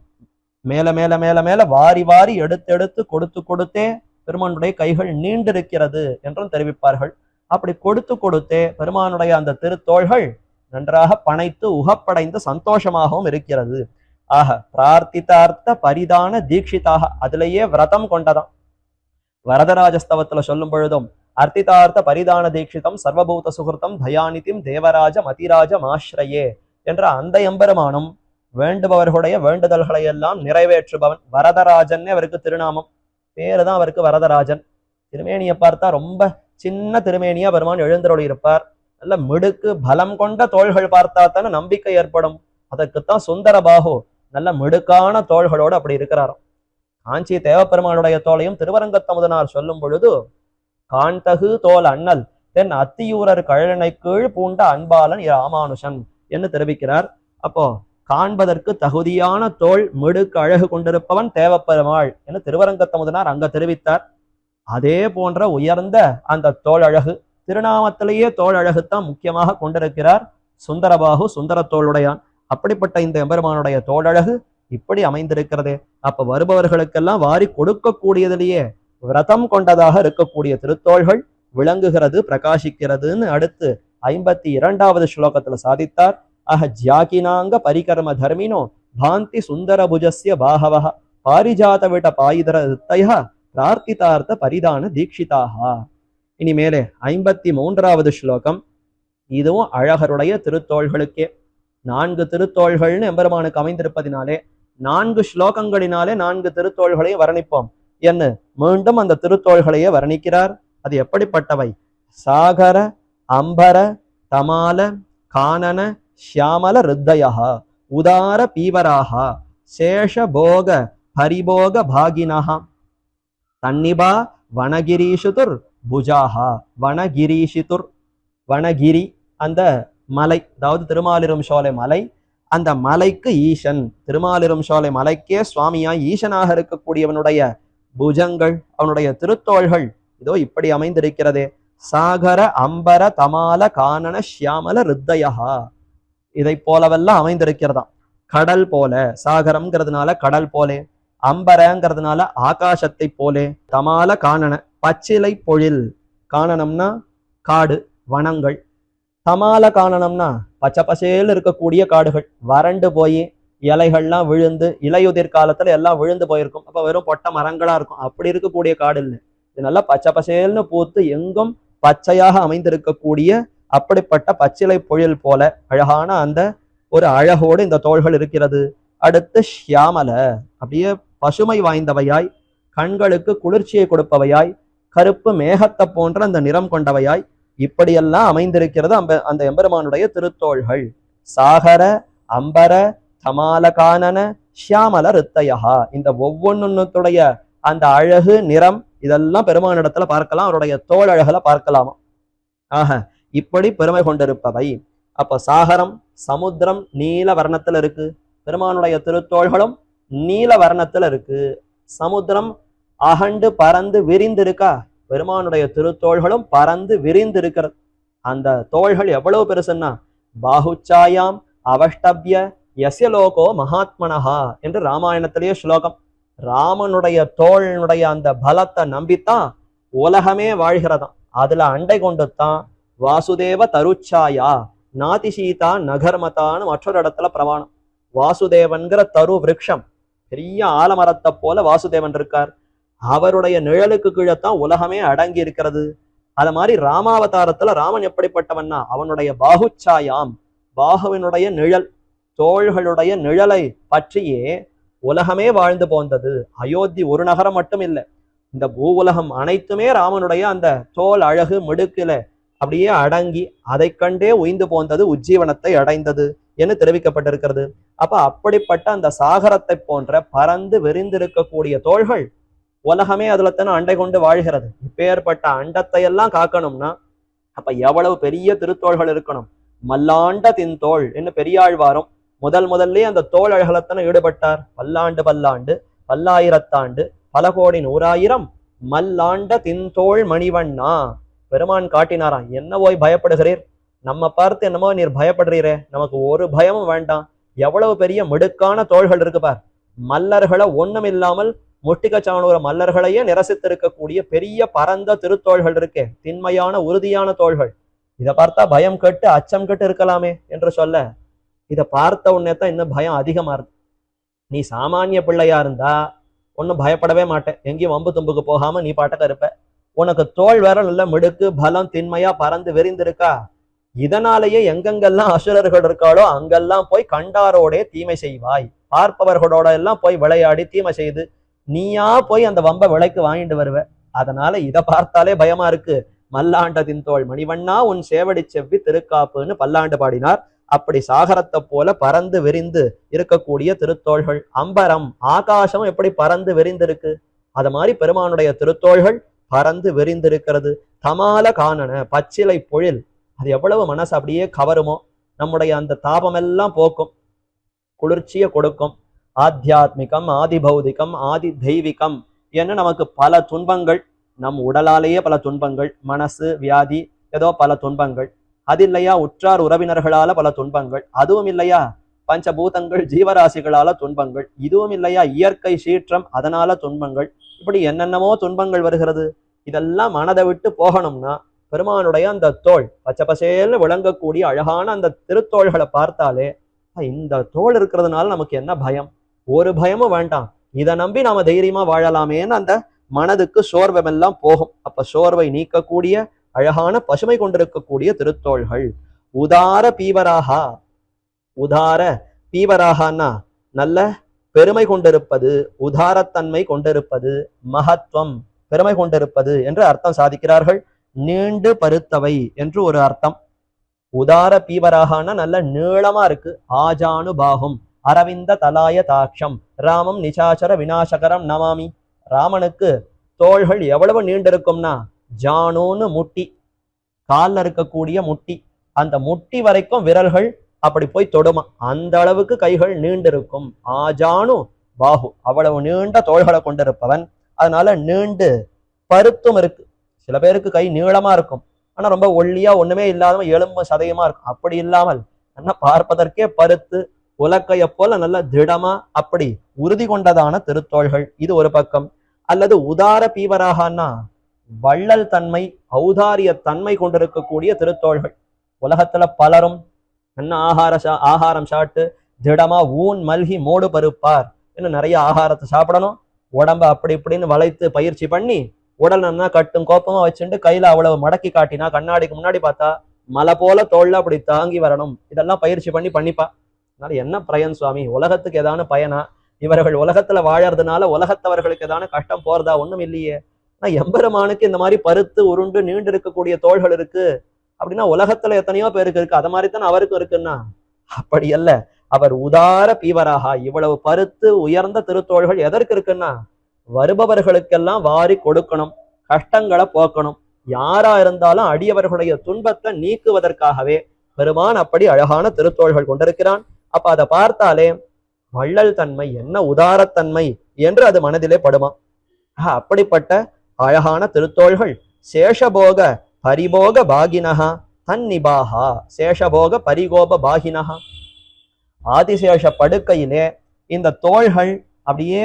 Speaker 2: மேல மேல மேல மேல வாரி வாரி எடுத்து எடுத்து கொடுத்து கொடுத்தே பெருமானுடைய கைகள் நீண்டிருக்கிறது என்றும் தெரிவிப்பார்கள். அப்படி கொடுத்து கொடுத்தே பெருமானுடைய அந்த திருத்தோள்கள் நன்றாக பனைத்து உகப்படைந்து சந்தோஷமாகவும் இருக்கிறது. ஆக பிரார்த்திதார்த்த பரிதான தீட்சிதாக, அதுலேயே விரதம் கொண்டதாம். வரதராஜஸ்தவத்துல சொல்லும் பொழுதும் அர்த்திதார்த்த பரிதான தீட்சிதம் சர்வபூத சுகிருத்தம் தயாநிதிம் தேவராஜ மதிராஜ மாஸ்ரயே என்ற அந்த எம்பெருமானும் வேண்டுபவர்களுடைய வேண்டுதல்களை எல்லாம் நிறைவேற்றுபவன். வரதராஜன் அவருக்கு திருநாமம், பேருதான் அவருக்கு வரதராஜன். திருமேனியை பார்த்தா ரொம்ப சின்ன திருமேனியா பெருமான் எழுந்தருளி இருப்பார். நல்ல மிடுக்கு பலம் கொண்ட தோள்கள் பார்த்தா தானே நம்பிக்கை ஏற்படும். அதற்குத்தான் சுந்தர பாகு நல்ல மிடுக்கான தோள்களோடு அப்படி இருக்கிறாராம். காஞ்சி தேவப்பெருமானுடைய தோளையும் திருவரங்கத்தமுதனார் சொல்லும் பொழுது, காண்தகு தோல் அண்ணல் தென் அத்தியூரர் கழனை கீழ் பூண்ட அன்பாளன் ராமானுஷன் என்று தெரிவிக்கிறார். அப்போ காண்பதற்கு தகுதியான தோல் மிடுக்கு அழகு கொண்டிருப்பவன் தேவப்பெருமாள் என்று திருவரங்கத்தமுதனார் அங்க தெரிவித்தார். அதே போன்ற உயர்ந்த அந்த தோல் அழகு திருநாமத்திலேயே தோல் அழகுத்தான் முக்கியமாக கொண்டிருக்கிறார் சுந்தரபாகு சுந்தர தோளுடையான். அப்படிப்பட்ட இந்த எம்பெருமானுடைய தோழழகு இப்படி அமைந்திருக்கிறதே. அப்ப வருபவர்களுக்கெல்லாம் வாரி கொடுக்கக்கூடியதிலேயே விரதம் கொண்டதாக இருக்கக்கூடிய திருத்தோள்கள் விளங்குகிறது, பிரகாசிக்கிறதுன்னு அடுத்து 52வது ஸ்லோகத்துல சாதித்தார். ஜாகினாங்க பரிகர்ம தர்மினோ பாந்தி சுந்தர புஜஸ்ய பாகவஹ பாரிஜாத விட பாயிதர பிரார்த்திதார்த்த பரிதான தீட்சிதாக. இனிமேலே 53வது ஸ்லோகம். இதுவும் அழகருடைய திருத்தோள்களுக்கே. 4 திருத்தோள்கள்னு எம்பெருமானுக்கு அமைந்திருப்பதினாலே 4 ஸ்லோகங்களினாலே 4 திருத்தோள்களையும் வர்ணிப்போம் என்று மீண்டும் அந்த திருத்தோள்களையே வர்ணிக்கிறார். அது எப்படிப்பட்டவை? சாகர அம்பர தமால கானன ஷியாமல ருத்தயா, உதார பீவராக சேஷபோக பரிபோக பாகினஹ தன்னிபா வனகிரீஷுதுர் புஜாஹா வனகிரீஷிதுர் வனகிரி அந்த மலை, அதாவது திருமாலிரும் சோலை மலை, அந்த மலைக்கு ஈசன், திருமாலிரும் சோலை மலைக்கே சுவாமியாய் ஈசனாக இருக்கக்கூடியவனுடைய புஜங்கள், அவனுடைய திருத்தோள்கள் இதோ இப்படி அமைந்திருக்கிறதே. சாகர அம்பர தமால கானன ஷியாமல ரித்தயா, இதை போலவெல்லாம் அமைந்திருக்கிறதாம். கடல் போல, சாகரம்ங்கிறதுனால கடல் போலே, அம்பரங்கிறதுனால ஆகாசத்தை போலே, தமால காணன பச்சிலை பொழில், காணனம்னா காடு வனங்கள், தமால காணனம்னா பச்சை பசேல் இருக்கக்கூடிய காடுகள், வறண்டு போய் இலைகள்லாம் விழுந்து, இலையுதிர் காலத்துல எல்லாம் விழுந்து போயிருக்கும், அப்ப வெறும் பொட்ட மரங்களா இருக்கும். அப்படி இருக்கக்கூடிய காடு இல்லை, இது நல்லா பச்சை பசேல்னு பூத்து எங்கும் பச்சையாக அமைந்திருக்கக்கூடிய அப்படிப்பட்ட பச்சிலை பொழில் போல அழகான அந்த ஒரு அழகோடு இந்த தோள்கள் இருக்கிறது. அடுத்து ஷியாமல, அப்படியே பசுமை வாய்ந்தவையாய், கண்களுக்கு குளிர்ச்சியை கொடுப்பவையாய், கருப்பு மேகத்தை போன்ற அந்த நிறம் கொண்டவையாய், இப்படியெல்லாம் அமைந்திருக்கிறது அந்த எம்பெருமானுடைய திருத்தோள்கள். சாகர அம்பர தமாலகானன ஷியாமல ரித்தயா, இந்த ஒவ்வொன்னுடைய அந்த அழகு நிறம் இதெல்லாம் பெருமானிடத்துல பார்க்கலாம், அவருடைய தோல் அழகுல பார்க்கலாமா. ஆக இப்படி பெருமை கொண்டிருப்பவை. அப்ப சாகரம் சமுத்திரம் நீல வர்ணத்துல இருக்கு, பெருமானுடைய திருத்தோள்களும் நீல வர்ணத்துல இருக்கு. சமுத்திரம் அகண்டு பறந்து விரிந்து இருக்கா, பெருமானுடைய திருத்தோள்களும் பறந்து விரிந்து இருக்கிறது. அந்த தோள்கள் எவ்வளவு பெருசுன்னா, பாகுச்சாயாம் அவஷ்டபிய யஸ்ய லோகோ மகாத்மனஹா என்று ராமாயணத்திலேயே ஸ்லோகம். ராமனுடைய தோளுடைய அந்த பலத்தை நம்பித்தான் உலகமே வாழ்கிறதாம். அதுல அண்டை கொண்டுத்தான் வாசுதேவ தருச்சாயா நாதிசீதா நகர்மதான்னு மற்றொரு இடத்துல பிரமாணம். வாசுதேவன்கிற தரு விருட்சம், பெரிய ஆலமரத்தை போல வாசுதேவன் இருக்கார், அவருடைய நிழலுக்கு கீழத்தான் உலகமே அடங்கி இருக்கிறது. அது மாதிரி ராமாவதாரத்துல ராமன் எப்படிப்பட்டவன்னா, அவனுடைய பாகுச்சாயாம், பாகுவினுடைய நிழல், தோள்களுடைய நிழலை பற்றியே உலகமே வாழ்ந்து போந்தது. அயோத்தி ஒரு நகரம் மட்டும் இல்லை, இந்த பூ உலகம் அனைத்துமே ராமனுடைய அந்த தோல் அழகு மிடுக்கில அப்படியே அடங்கி அதை கண்டே உய்ந்து போந்தது, உஜ்ஜீவனத்தை அடைந்தது என்று தெரிவிக்கப்பட்டிருக்கிறது. அப்ப அப்படிப்பட்ட அந்த சாகரத்தை போன்ற பறந்து விரிந்திருக்கக்கூடிய தோள்கள் உலகமே அதுல தானே அண்டை கொண்டு வாழ்கிறது. இப்பேற்பட்ட அண்டத்தை எல்லாம் காக்கணும்னா அப்ப எவ்வளவு பெரிய திருத்தோள்கள் இருக்கணும். மல்லாண்ட தின்தோள் என்று பெரியாழ்வாரும் முதல்லே அந்த தோல் அழகலத்தான ஈடுபட்டார். பல்லாண்டு பல்லாண்டு பல்லாயிரத்தாண்டு பல கோடி நூறாயிரம் மல்லாண்ட தின்தோள் மணிவண்ணா, பெருமான் காட்டினாராம். என்ன போய் பயப்படுகிறீர், நம்ம பார்த்து என்னமோ நீர் பயப்படுறீரே, நமக்கு ஒரு பயமும் வேண்டாம், எவ்வளவு பெரிய மிடுக்கான தோள்கள் இருக்கு பார். மல்லர்களை ஒண்ணும் இல்லாமல் முட்டிக்கச்சானூர மல்லர்களையே நிரசித்திருக்கக்கூடிய பெரிய பரந்த திருத்தோள்கள் இருக்கே, திண்மையான உறுதியான தோள்கள். இதை பார்த்தா பயம் கெட்டு அச்சம் கெட்டு இருக்கலாமே என்று சொல்ல, இதை பார்த்த உடனே தான் இன்னும் பயம் அதிகமா இருக்கு. நீ சாமானிய பிள்ளையா இருந்தா ஒன்னும் பயப்படவே மாட்டேன், எங்கேயும் வம்பு தும்புக்கு போகாம நீ பாட்டக்க இருப்ப. உனக்கு தோல் வேற நல்ல மிடுக்கு பலம் திண்மையா பறந்து விரிந்திருக்கா, இதனாலேயே எங்கெங்கெல்லாம் அசுரர்கள் இருக்காளோ அங்கெல்லாம் போய் கண்டாரோடே தீமை செய்வாய், பார்ப்பவர்களோட எல்லாம் போய் விளையாடி தீமை செய்து நீயா போய் அந்த வம்ப விலைக்கு வாங்கிட்டு வருவ. அதனால இதை பார்த்தாலே பயமா இருக்கு. மல்லாண்டத்தின் தோள் மணிவண்ணா உன் சேவடி செவ்வி திருக்காப்புன்னு பல்லாண்டு பாடினார். அப்படி சாகரத்தை போல பறந்து விரிந்து இருக்கக்கூடிய திருத்தோள்கள். அம்பரம் ஆகாசம் எப்படி பறந்து விரிந்திருக்கு, அது மாதிரி பெருமானுடைய திருத்தோள்கள் பறந்து விரிந்திருக்கிறது. தமால காணன பச்சிலை பொழில், அது எவ்வளவு மனசு அப்படியே கவருமோ, நம்முடைய அந்த தாபமெல்லாம் போக்கும், குளிர்ச்சியை கொடுக்கும். ஆத்தியாத்மிகம் ஆதி பௌதிகம் ஆதி தெய்வீகம் என்ன நமக்கு பல துன்பங்கள், நம் உடலாலேயே பல துன்பங்கள், மனசு வியாதி ஏதோ பல துன்பங்கள், அது இல்லையா உற்றார் உறவினர்களால பல துன்பங்கள், அதுவும் இல்லையா பஞ்சபூதங்கள் ஜீவராசிகளால துன்பங்கள், இதுவும் இல்லையா இயற்கை சீற்றம் அதனால துன்பங்கள், இப்படி என்னென்னமோ துன்பங்கள் வருகிறது. இதெல்லாம் மனதை விட்டு போகணும்னா பெருமானுடைய அந்த தோள் பச்சை பசேல்னு விளங்கக்கூடிய அழகான அந்த திருத்தோள்களை பார்த்தாலே, இந்த தோள் இருக்கிறதுனால நமக்கு என்ன பயம், ஒரு பயமும் வேண்டாம், இதை நம்பி நாம தைரியமா வாழலாமேன்னு அந்த மனதுக்கு சோர்வமெல்லாம் போகும். அப்ப சோர்வை நீக்கக்கூடிய அழகான பசுமை கொண்டிருக்கக்கூடிய திருத்தோள்கள். உதார பீவராகா, உதார பீவராகனா நல்ல பெருமை கொண்டிருப்பது, உதாரத்தன்மை கொண்டிருப்பது, மகத்துவம் பெருமை கொண்டிருப்பது என்று அர்த்தம் சாதிக்கிறார்கள். நீண்டு பருத்தவை என்று ஒரு அர்த்தம். உதார பீவராகனா நல்ல நீளமா இருக்கு. ஆஜானு பாகும் அரவிந்த தலாய தாட்சம் ராமம் நிசாச்சர விநாசகரம் நமாமி. ராமனுக்கு தோள்கள் எவ்வளவு நீண்டிருக்கும்னா ஜானூன்னு முட்டி, காலில் இருக்கக்கூடிய முட்டி, அந்த முட்டி வரைக்கும் விரல்கள் அப்படி போய் தொடுமா, அந்த அளவுக்கு கைகள் நீண்டிருக்கும். ஆஜானு பாகு, அவ்வளவு நீண்ட தோள்களை கொண்டிருப்பவன். அதனால நீண்டு பருத்தும் இருக்கு. சில பேருக்கு கை நீளமா இருக்கும், ஆனா ரொம்ப ஒல்லியா ஒண்ணுமே இல்லாதவன் எலும்பு சதையமா இருக்கும். அப்படி இல்லாமல் நல்லா பார்ப்பதற்கே பருத்து உலக்கைய போல நல்ல திடமா அப்படி உறுதி கொண்டதான திருத்தோள்கள். இது ஒரு பக்கம். அல்லது உதார பீவராகனா வள்ளல் தன்மை, ஔதாரிய தன்மை கொண்டிருக்கக்கூடிய திருத்தோள்கள். உலகத்துல பலரும் என்ன ஆகாரம் சாப்பிட்டு திடமா ஊன் மல்கி மோடு பருப்பார், இன்னும் நிறைய ஆகாரத்தை சாப்பிடணும், உடம்ப அப்படி இப்படின்னு வளைத்து பயிற்சி பண்ணி உடல் நல்லா கட்டும் கோப்பமா வச்சுட்டு கையில அவ்வளவு மடக்கி காட்டினா கண்ணாடிக்கு முன்னாடி பார்த்தா மலை போல தோல்ல அப்படி தாங்கி வரணும். இதெல்லாம் பயிற்சி பண்ணிப்பா. அதனால என்ன பயன் சுவாமி, உலகத்துக்கு ஏதான பயனா? இவர்கள் உலகத்துல வாழறதுனால உலகத்தவர்களுக்கு ஏதான கஷ்டம் போறதா? ஒண்ணும் இல்லையே. ஆனா எம்பெருமானுக்கு இந்த மாதிரி பருத்து உருண்டு நீண்டு இருக்கக்கூடிய தோள்கள் இருக்கு அப்படின்னா உலகத்துல எத்தனையோ பேருக்கு இருக்கு. அது மாதிரி தானே அவருக்கும் இருக்குன்னா அப்படி அல்ல. அவர் உதார பீவராக, இவ்வளவு பருத்து உயர்ந்த திருத்தோள்கள் எதற்கு இருக்குன்னா வருபவர்களுக்கெல்லாம் வாரி கொடுக்கணும், கஷ்டங்களை போக்கணும், யாரா இருந்தாலும் அடியவர்களுடைய துன்பத்தை நீக்குவதற்காகவே பெருமான் அப்படி அழகான திருத்தோள்கள் கொண்டிருக்கிறான். அப்ப அதை பார்த்தாலே வள்ளல் தன்மை என்ன, உதாரத்தன்மை என்று அது மனதிலே படுமா. அப்படிப்பட்ட அழகான திருத்தோள்கள். சேஷபோக பரிபோக பாகினஹா தன்னிபாகா, சேஷபோக பரிகோப பாகினஹா. ஆதிசேஷ படுக்கையிலே இந்த தோள்கள் அப்படியே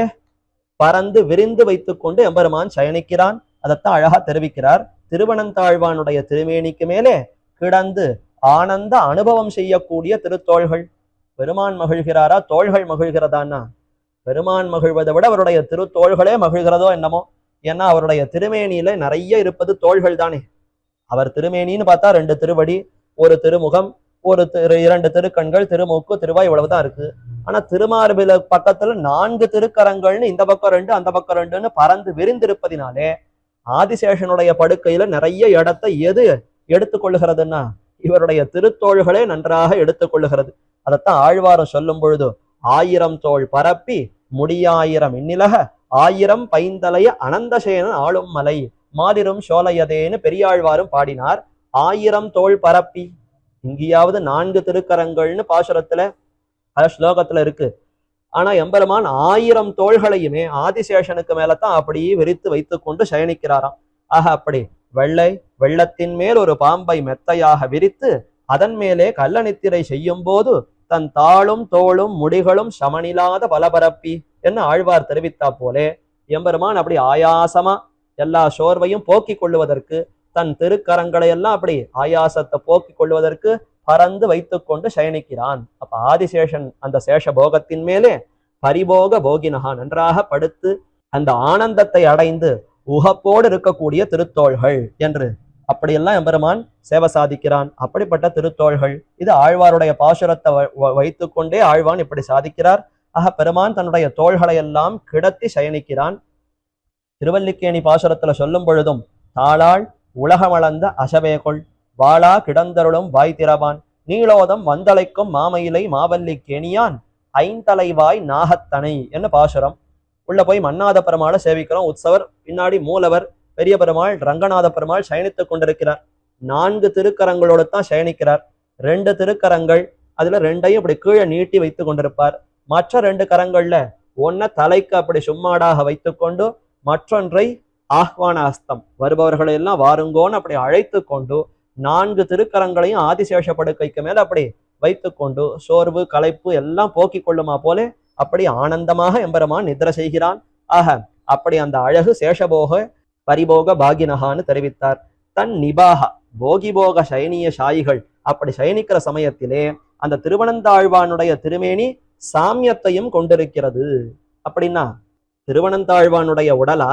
Speaker 2: பறந்து விரிந்து வைத்துக் கொண்டு எம்பெருமான் சயனிக்கிறான். அதைத்தான் அழகா தெரிவிக்கிறார். திருவனந்தாழ்வானுடைய திருமேனிக்கு மேலே கிடந்து ஆனந்த அனுபவம் செய்யக்கூடிய திருத்தோள்கள். பெருமான் மகிழ்கிறாரா, தோள்கள் மகிழ்கிறதான்னா பெருமான் மகிழ்வதை விட அவருடைய திருத்தோள்களே மகிழ்கிறதோ என்னமோ. ஏன்னா அவருடைய திருமேனியில நிறைய இருப்பது தோள்கள் தானே. அவர் திருமேனின்னு பார்த்தா 2 திருவடி, ஒரு திருமுகம், ஒரு 2 திருக்கண்கள், திருமூக்கு, திருவாய், இவ்வளவுதான் இருக்கு. ஆனா திருமார்பில பக்கத்துல 4 திருக்கரங்கள்னு இந்த பக்கம் 2 அந்த பக்கம் 2ன்னு பறந்து விரிந்திருப்பதினாலே ஆதிசேஷனுடைய படுக்கையில நிறைய இடத்தை எது எடுத்துக்கொள்ளுகிறதுன்னா இவருடைய திருத்தோள்களே நன்றாக எடுத்துக்கொள்ளுகிறது. அதைத்தான் ஆழ்வாரம் சொல்லும் பொழுது 1000 தோள் பரப்பி முடியாயிரம் இன்னிலக 1000 பைந்தலைய அனந்தசேனன் ஆளும் மலை மாதிரும் சோலையதேன்னு பெரியாழ்வாரும் பாடினார். 1000 தோள் பரப்பி, இங்கேயாவது 4 திருக்கரங்கள்னு பாசுரத்துல ஸ்லோகத்துல இருக்கு. ஆனா எம்பெருமான் 1000 தோள்களையுமே ஆதிசேஷனுக்கு மேலத்தான் அப்படியே விரித்து வைத்துக் கொண்டு சயனிக்கிறாராம். ஆக அப்படி வெள்ளத்தின் மேல் ஒரு பாம்பை மெத்தையாக விரித்து அதன் மேலே கள்ள நித்திரை செய்யும் போது தன் தாளும் தோளும் முடிகளும் சமனில்லாத பலபரப்பி என்ன ஆழ்வார் தெரிவித்தா போலே எம்பெருமான் அப்படி ஆயாசமா எல்லா சோர்வையும் போக்கிக் கொள்ளுவதற்கு தன் திருக்கரங்களை எல்லாம் அப்படி ஆயாசத்தை போக்கிக் கொள்வதற்கு பறந்து வைத்துக் கொண்டு சயனிக்கிறான். அப்ப ஆதிசேஷன் அந்த சேஷ போகத்தின் மேலே பரிபோக போகினகா நன்றாக படுத்து அந்த ஆனந்தத்தை அடைந்து உகப்போடு இருக்கக்கூடிய திருத்தோள்கள் என்று அப்படியெல்லாம் எம்பெருமான் சேவை சாதிக்கிறான். அப்படிப்பட்ட திருத்தோள்கள். இது ஆழ்வாருடைய பாசுரத்தை வைத்துக் கொண்டே ஆழ்வான் இப்படி சாதிக்கிறார். ஆக பெருமான் தன்னுடைய தோள்களை எல்லாம் கிடத்தி சயனிக்கிறான். திருவல்லிக்கேணி பாசுரத்துல சொல்லும் பொழுதும் தாளாள் உலகமளந்த அசவேகொள் வாளா கிடந்தருளும் வாய் திறவான் நீளோதம் வந்தலைக்கும் மாமயிலை மாவல்லி கேணியான் ஐந்தலைவாய் நாகத்தனை என்ன பாசுரம். உள்ள போய் மன்னாத பெருமாளை சேவிக்கிறோம். உற்சவர் பின்னாடி மூலவர் பெரிய பெருமாள் ரங்கநாத பெருமாள் சயனித்துக் கொண்டிருக்கிறார். 4 திருக்கரங்களோடு தான் சயனிக்கிறார். 2 திருக்கரங்கள், அதுல 2ஐயும் இப்படி கீழே நீட்டி வைத்து கொண்டிருப்பார். மற்ற 2 கரங்கள்ல ஒன்ன தலைக்கு அப்படி சும்மாடாக வைத்துக் கொண்டு மற்றொன்றை ஆஹ்வான அஸ்தம் வருபவர்களை எல்லாம் வாருங்கோன்னு அப்படி அழைத்து கொண்டு 4 திருக்கரங்களையும் ஆதிசேஷ படுக்கைக்கு மேல அப்படி வைத்துக் கொண்டு சோர்வு களைப்பு எல்லாம் போக்கிக் கொள்ளுமா போலே அப்படி ஆனந்தமாக எம்பெருமான் நித்திரை செய்கிறான். ஆக அப்படி அந்த அழகு சேஷபோக பரிபோக பாகினகான்னு தெரிவித்தார். தன் நிபாகா போகிபோக சயனிய சாயிகள் அப்படி சயனிக்கிற சமயத்திலே அந்த திருவனந்தாழ்வானுடைய திருமேனி சாமியத்தையும் கொண்டிருக்கிறது. அப்படின்னா திருவனந்தாழ்வானுடைய உடலா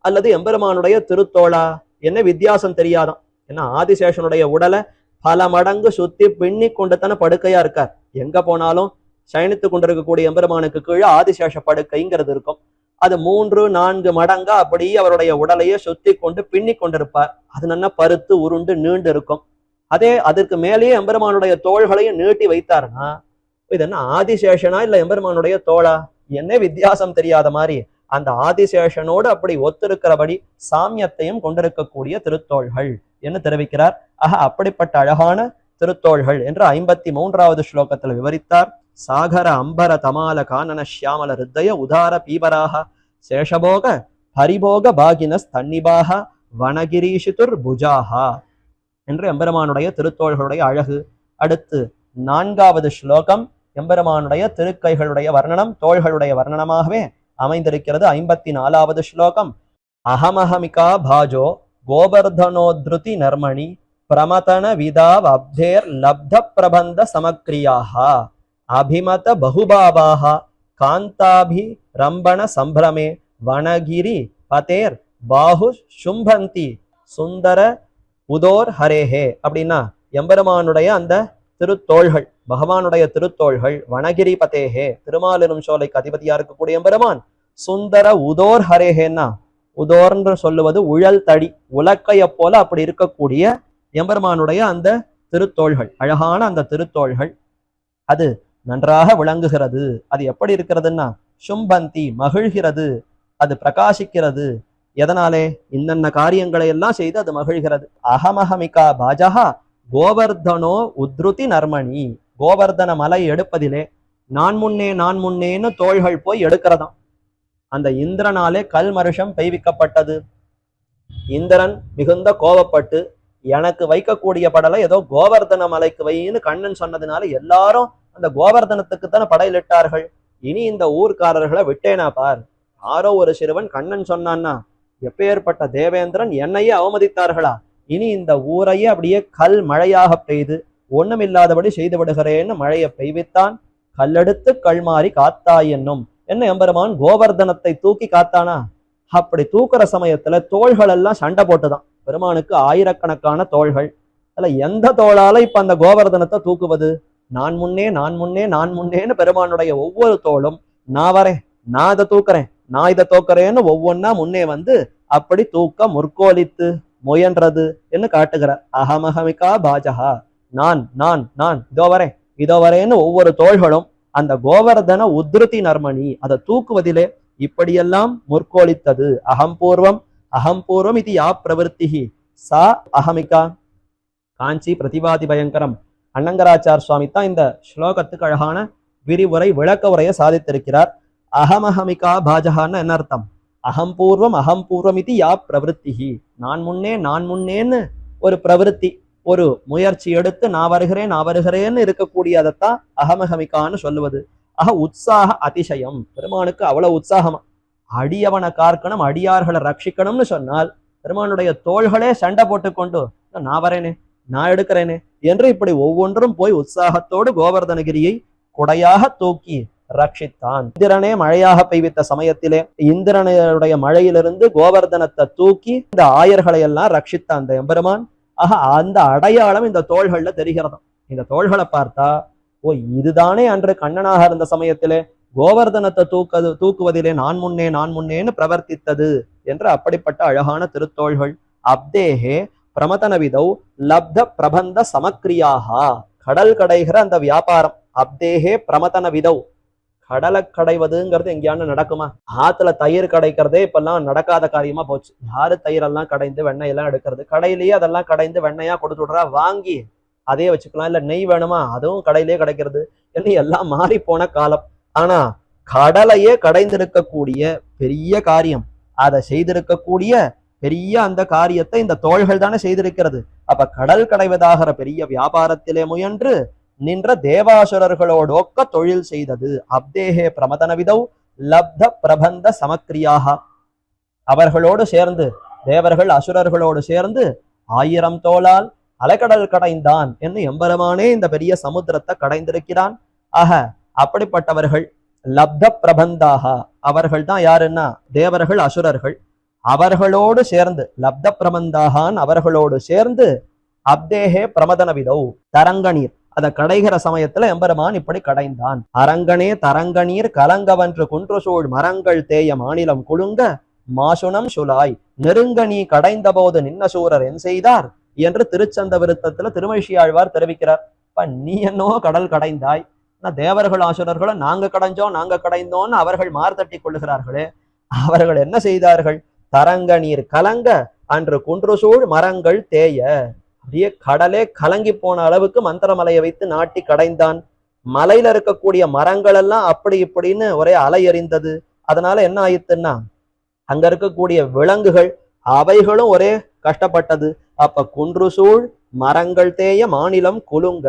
Speaker 2: அல்லது எம்பெருமானுடைய திருத்தோளா என்ன வித்தியாசம் தெரியாதான். ஏன்னா ஆதிசேஷனுடைய உடலை பல மடங்கு சுத்தி பின்னி கொண்டு தானே படுக்கையா இருக்கார். எங்க போனாலும் சயனித்து கொண்டிருக்கக்கூடிய எம்பெருமானுக்கு கீழே ஆதிசேஷ படுக்கைங்கிறது இருக்கும். அது 3-4 மடங்கா அப்படி அவருடைய உடலையே சுத்தி கொண்டு பின்னி கொண்டிருப்பார். அது நல்லா பருத்து உருண்டு நீண்டு இருக்கும். அதற்கு மேலேயே எம்பெருமானுடைய தோள்களையும் நீட்டி வைத்தாருன்னா இது என்ன ஆதிசேஷனா இல்ல எம்பெருமானுடைய தோளா? என்ன வித்தியாசம் தெரியாத மாதிரி அந்த ஆதிசேஷனோடு அப்படி ஒத்திருக்கிறபடி சாமியத்தையும் கொண்டிருக்கக்கூடிய திருத்தோள்கள் என்று தெரிவிக்கிறார். அப்படிப்பட்ட அழகான திருத்தோள்கள் என்று 53வது ஸ்லோகத்தில் விவரித்தார். சாகர அம்பர தமால கானன ஷியாமல ஹிருதய உதார பீபராக சேஷபோக ஹரிபோக பாகினஸ் தன்னிபாக வனகிரீஷிதுர் புஜாகா என்று எம்பெருமானுடைய திருத்தோள்களுடைய அழகு. அடுத்து 4வது ஸ்லோகம் எம்பெருமானுடைய திருக்கைகளுடைய வர்ணனம், தோள்களுடைய வர்ணனமாகவே அமைந்திருக்கிறது. 54வது ஸ்லோகம். அகமஹமிகா பாஜோ கோவர்தனோத்ருதி நர்மணி பிரமதன விதாவ் அப்தேர் லப்த பிரபந்த சமக்ரியாக அபிமத பகுபாபாக காந்தாபி ரம்பண சம்பிரமே வனகிரி பதேர் பாஹு சும்பந்தி சுந்தர உதோர் ஹரேஹே. அப்படின்னா எம்பெருமானுடைய அந்த திருத்தோள்கள், பகவானுடைய திருத்தோள்கள், வனகிரி பதேஹே திருமாலிரும் சோலைக்கு அதிபதியா இருக்கக்கூடிய எம்பெருமான், சுந்தர உதோர் ஹரேஹேன்னா உதோர்ன்று சொல்லுவது உழல் தடி, உலக்கைய போல அப்படி இருக்கக்கூடிய எம்பெருமானுடைய அந்த திருத்தோள்கள், அழகான அந்த திருத்தோள்கள் அது நன்றாக விளங்குகிறது. அது எப்படி இருக்கிறதுன்னா சும்பந்தி மகிழ்கிறது, அது பிரகாசிக்கிறது. எதனாலே? இன்னென்ன காரியங்களை எல்லாம் செய்து அது மகிழ்கிறது. அகமஹமிகா பாஜகா கோவர்தனோ உத்ருதி நர்மணி. கோவர்தன மலை எடுப்பதிலே நான் முன்னேன்னு தோள்கள் போய் எடுக்கிறதாம். அந்த இந்திரனாலே கல்மருஷம் பெய்விக்கப்பட்டது. இந்திரன் மிகுந்த கோபப்பட்டு எனக்கு வைக்கக்கூடிய படலை ஏதோ கோவர்தன மலைக்கு வைன்னு கண்ணன் சொன்னதுனால எல்லாரும் அந்த கோவர்தனத்துக்கு தானே படையிலிட்டார்கள். இனி இந்த ஊர்க்காரர்களை விட்டேனா பார். யாரோ ஒரு சிறுவன் கண்ணன் சொன்னான்னா எப்பேற்பட்ட தேவேந்திரன் என்னையே அவமதித்தார்களா, இனி இந்த ஊரையே அப்படியே கல் மழையாக பெய்து ஒண்ணுமில்லாதபடி செய்து விடுகிறேன்னு மழையை பெய்வித்தான். கல்லெடுத்து கல்மாறி காத்தாய் என்னும் என்ன எம்பெருமான் கோவர்தனத்தை தூக்கி காத்தானா. அப்படி தூக்குற சமயத்துல தோள்கள் எல்லாம் சண்டை போட்டுதான். பெருமானுக்கு ஆயிரக்கணக்கான தோள்கள், அதுல எந்த தோளால இப்ப அந்த கோவர்தனத்தை தூக்குவது? நான் முன்னேன்னு பெருமானுடைய ஒவ்வொரு தோளும் நான் வரேன், நான் இதை தூக்குறேன், நான் இதை தூக்குறேன்னு ஒவ்வொன்னா முன்னே வந்து அப்படி தூக்க முற்கோலித்து முயன்றது என்று காட்டுகிறார். அகமஹமிகா பாஜகா, நான் இதோ வரேன்னு ஒவ்வொரு தோள்களும் அந்த கோவர்தன உத்ருதி நர்மணி அதை தூக்குவதிலே இப்படியெல்லாம் முற்கோலித்தது. அகம்பூர்வம் இது யா பிரவருத்தி சா அகமிகா. காஞ்சி பிரதிபாதி பயங்கரம் அண்ணங்கராச்சார் சுவாமி தான் இந்த ஸ்லோகத்துக்கு அழகான விரிவுரை விளக்க உரையை சாதித்திருக்கிறார். அகமஹமிகா பாஜகான்னு என்ன அர்த்தம்? அகம்பூர்வம் இது யா பிரவருத்தி. நான் முன்னேன்னு ஒரு பிரவருத்தி, ஒரு முயற்சி எடுத்து நான் வருகிறேன்னு இருக்கக்கூடிய அதைத்தான் அகமஹமிகான்னு சொல்லுவது. உற்சாக அதிசயம். பெருமானுக்கு அவ்வளவு உற்சாகமா, அடியவனை காக்கணும், அடியார்களை ரட்சிக்கணும்னு சொன்னால் பெருமானுடைய தோள்களே சண்டை போட்டுக்கொண்டு நான் வரேனே, நான் எடுக்கிறேனே என்று இப்படி ஒவ்வொன்றும் போய் உற்சாகத்தோடு கோவர்தனகிரியை குடையாக தூக்கி ரட்சித்தான். இந்திரனே மழையாக பெய்வித்த சமயத்திலே இந்திரனுடைய மழையிலிருந்து கோவர்தனத்தை தூக்கி இந்த ஆயர்களை எல்லாம் ரட்சித்தான் அந்த எம்பெருமான். அந்த அடையாளம் இந்த தோள்கள்ல தெரிகிறதாம். இந்த தோள்களை பார்த்தா ஓ இதுதானே அன்று கண்ணனாக இருந்த சமயத்திலே கோவர்தனத்தை தூக்குவதிலே நான் முன்னேன்னு பிரவர்த்தித்தது என்று அப்படிப்பட்ட அழகான திருத்தோள்கள். அப்தேஹே பிரமதன விதௌ லப்த பிரபந்த சமக்ரியாகா. கடல் கடைகிற அந்த வியாபாரம். அப்தேஹே பிரமதன விதௌ. கடலை கடைவதுங்கிறது எங்கேயானு நடக்குமா? ஆத்துல தயிர் கடைக்கிறதே இப்பெல்லாம் நடக்காத காரியமா போச்சு. யாரு தயிரெல்லாம் கடைந்து வெண்ணெயெல்லாம் எடுக்கிறது? கடையிலேயே அதெல்லாம் கடைந்து வெண்ணையா கொடுத்து விடுறா, வாங்கி அதே வச்சுக்கலாம். இல்ல நெய் வேணுமா, அதுவும் கடையிலேயே கிடைக்கிறது என்று எல்லாம் மாறி போன காலம். ஆனா கடலையே கடைந்திருக்கக்கூடிய பெரிய காரியம், அதை செய்திருக்கக்கூடிய பெரிய அந்த காரியத்தை இந்த தோள்கள் தானே செய்திருக்கிறது. அப்ப கடல் கடைவதாகிற பெரிய வியாபாரத்திலே முயன்று நின்ற தேவாசுரர்களோடு ஒக்க தொழில் செய்தது. அப்தேஹே பிரமதன விதௌ லப்த பிரபந்த சமக்ரியாக. அவர்களோடு சேர்ந்து, தேவர்கள் அசுரர்களோடு சேர்ந்து 1000 தோளால் அலைக்கடல் கடைந்தான் என்று எம்பெருமானே இந்த பெரிய சமுத்திரத்தை கடைந்திருக்கிறான். அப்படிப்பட்டவர்கள் லப்த பிரபந்தாக. அவர்கள் தான் யாருன்னா தேவர்கள் அசுரர்கள். அவர்களோடு சேர்ந்து லப்த பிரபந்தாகான் அவர்களோடு சேர்ந்து அப்தேஹே பிரமதன விதௌ தரங்கநீர் அதை கடைகிற சமயத்துல எம்பெருமான் இப்படி கடைந்தான். அரங்கனே தரங்கநீர் கலங்கவன்று குன்றுசூழ் மரங்கள் தேய மாநிலம் குலுங்க மாசுனம் சுலாய் நெருங்க நீ கடைந்த போது நின்ன சூரர் என் செய்தார் என்று திருச்சந்த விருத்தத்துல திருமழிசை ஆழ்வார் தெரிவிக்கிறார். நீ என்னவோ கடல் கடைந்தாய், தேவர்கள் ஆசுரர்களும் நாங்க கடைந்தோம்னு அவர்கள் மார்த்தட்டி கொள்ளுகிறார்களே, அவர்கள் என்ன செய்தார்கள்? தரங்க நீர் கலங்க அன்று குன்றுசூழ் மரங்கள் தேய, அப்படியே கடலே கலங்கி போன அளவுக்கு மந்திரமலையை வைத்து நாட்டி கடைந்தான். மலையில இருக்கக்கூடிய மரங்கள் எல்லாம் அப்படி இப்படின்னு ஒரே அலை எறிந்தது. அதனால என்ன ஆயிடுத்துன்னா அங்க இருக்கக்கூடிய விலங்குகள் அவைகளும் ஒரே கஷ்டப்பட்டது. அப்ப குன்றுசூழ் மரங்கள் தேய மாநிலம் குலுங்க,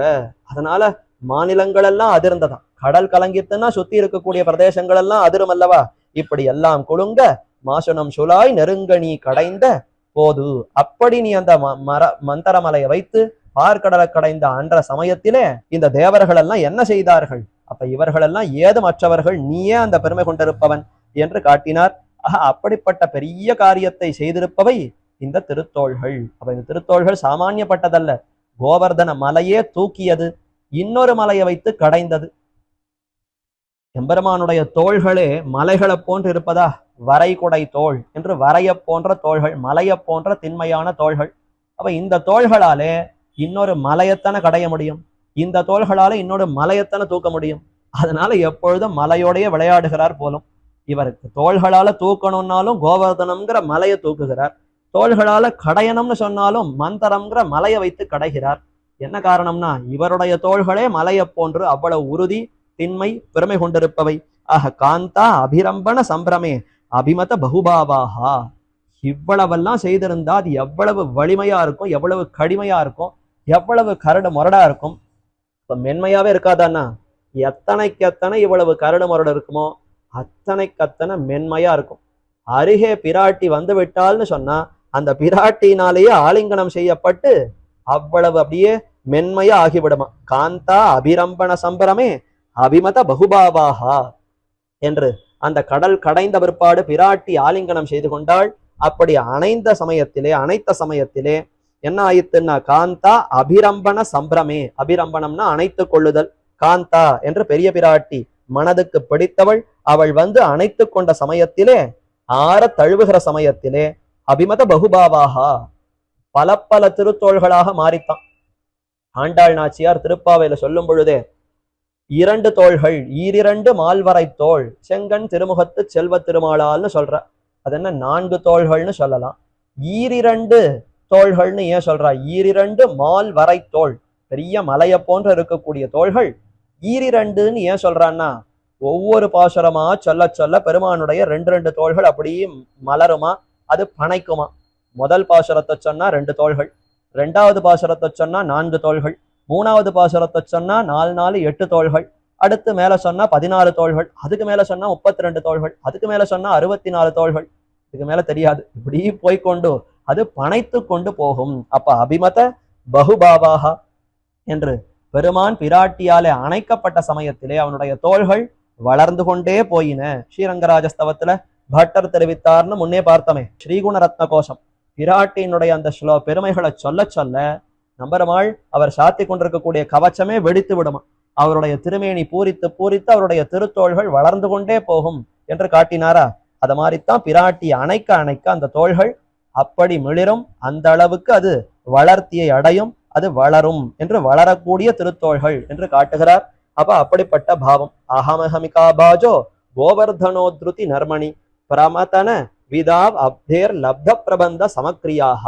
Speaker 2: அதனால மாநிலங்கள் எல்லாம் அதிர்ந்ததாம். கடல் கலங்கித்துன்னா சுத்தி இருக்கக்கூடிய பிரதேசங்கள் எல்லாம் அதிரும் அல்லவா? இப்படி எல்லாம் குலுங்க மாசுனம் சுலாய் நெருங்கணி கடைந்த போது, அப்படி நீ அந்த மந்தரமலையை வைத்து பார்க்கடலை கடைந்த அன்ற சமயத்திலே இந்த தேவர்கள் எல்லாம் என்ன செய்தார்கள்? அப்ப இவர்கள் எல்லாம் ஏது மற்றவர்கள், நீயே அந்த பெருமை கொண்டிருப்பவன் என்று காட்டினார். அப்படிப்பட்ட பெரிய காரியத்தை செய்திருப்பவை இந்த திருத்தோள்கள். அப்ப இந்த திருத்தோள்கள் சாமானியப்பட்டதல்ல. கோவர்தன மலையே தூக்கியது, இன்னொரு மலையை வைத்து கடைந்தது. எம்பெருமானுடைய தோள்களே மலைகளை போன்று இருப்பதா? வரைகுடை தோள் என்று வரைய போன்ற தோள்கள், மலையை போன்ற திண்மையான தோள்கள். அப்ப இந்த தோள்களாலே இன்னொரு மலையத்தான கடைய முடியும், இந்த தோள்களால இன்னொரு மலையத்தான தூக்க முடியும். அதனால எப்பொழுதும் மலையோடைய விளையாடுகிறார் போலும். இவருக்கு தோள்களால தூக்கணும்னாலும் கோவர்தனம்ங்கிற மலையை தூக்குகிறார், தோள்களால கடையணும்னு சொன்னாலும் மந்தரம்ங்கிற மலையை வைத்து கடைகிறார். என்ன காரணம்னா இவருடைய தோள்களே மலையை போன்று அவ்வளவு உறுதி, திண்மை, பெருமை கொண்டிருப்பவை. ஆக காந்தா அபிரம்பண சம்பிரமே அபிமத பகுபாவாகா, இவ்வளவெல்லாம் செய்திருந்தா அது எவ்வளவு வலிமையா இருக்கும், எவ்வளவு கடிமையா இருக்கும், எவ்வளவு கரடு முரடா இருக்கும். இப்ப மென்மையாவே இருக்காதான்னா எத்தனைக்கு எத்தனை இவ்வளவு கரடு முரடு இருக்குமோ அத்தனைக்கத்தனை மென்மையா இருக்கும். அருகே பிராட்டி வந்து விட்டால்னு சொன்னா அந்த பிராட்டினாலேயே ஆலிங்கனம் செய்யப்பட்டு அவ்வளவு அப்படியே மென்மையா ஆகிவிடுமா. காந்தா அபிரம்பண சம்பரமே அபிமத பகுபாவாகா என்று அந்த கடல் கடைந்த பிற்பாடு பிராட்டி ஆலிங்கனம் செய்து கொண்டாள். அப்படி அணைத்த சமயத்திலே என்ன ஆயித்துன்னா காந்தா அபிரம்பண சம்பிரமே, அபிரம்பணம்னா அணைத்து கொள்ளுதல். காந்தா என்று பெரிய பிராட்டி மனதுக்கு பிடித்தவள், அவள் வந்து அணைத்து கொண்ட சமயத்திலே, ஆற தழுவுகிற சமயத்திலே அபிமத பகுபாவாகா பல பல திருத்தோள்களாக மாறித்தான். ஆண்டாள் நாச்சியார் திருப்பாவையில சொல்லும் பொழுதே, இரண்டு தோள்கள் ஈரிரண்டு மால்வரை தோள் செங்கண் திருமுகத்து செல்வ திருமாலால்னு சொல்ற. அது என்ன 4 தோள்கள்னு சொல்லலாம், ஈரிரண்டு தோள்கள்னு ஏன் சொல்றா? ஈரிரண்டு மால்வரை தோள், பெரிய மலையை போன்ற இருக்கக்கூடிய தோள்கள் ஈரிரண்டுன்னு ஏன் சொல்றான்னா ஒவ்வொரு பாசுரமா சொல்ல சொல்ல பெருமானுடைய 2 தோள்கள் அப்படியே மலருமா, அது பனைக்குமா. முதல் பாசுரத்தை சொன்னா 2 தோள்கள், 2வது பாசுரத்தை சொன்னா 4 தோள்கள், 3வது பாசுரத்தை சொன்னா 4 4 8 தோள்கள், அடுத்து மேல சொன்னா 14 தோள்கள், அதுக்கு மேல சொன்னா 32 தோள்கள், அதுக்கு மேல சொன்னா 64 தோள்கள், இதுக்கு மேல தெரியாது. இப்படி போய்கொண்டு அது பனைத்து கொண்டு போகும். அப்ப அபிமத பகுபாவாகா என்று பெருமான் பிராட்டியாலே அணைக்கப்பட்ட சமயத்திலே அவனுடைய தோள்கள் வளர்ந்து கொண்டே போயின. ஸ்ரீரங்கராஜஸ்தவத்துல பட்டர் தெரிவித்தார்னு முன்னே பார்த்தோமே. ஸ்ரீகுண ரத்ன கோஷம் பிராட்டியினுடைய அந்த பெருமைகளை சொல்ல சொல்ல நம்பெருமாள் அவர் சாத்தி கொண்டிருக்கக்கூடிய கவச்சமே வெடித்து விடுமா. அவருடைய திருமேனி பூரித்து பூரித்து அவருடைய திருத்தோள்கள் வளர்ந்து கொண்டே போகும் என்று காட்டினாரா. அது மாதிரித்தான் பிராட்டி அணைக்க அணைக்க அந்த தோள்கள் அப்படி மிளிரும், அந்த அளவுக்கு அது வளர்த்தியை அடையும், அது வளரும் என்று வளரக்கூடிய திருத்தோள்கள் என்று காட்டுகிறார். அப்ப அப்படிப்பட்ட பாவம். அகமஹமிகா பாஜோ கோவர்தனோத்ருதி நர்மணி பிரமதன விதாவ் அப்தேர் லப்த பிரபந்த சமக்ரியாக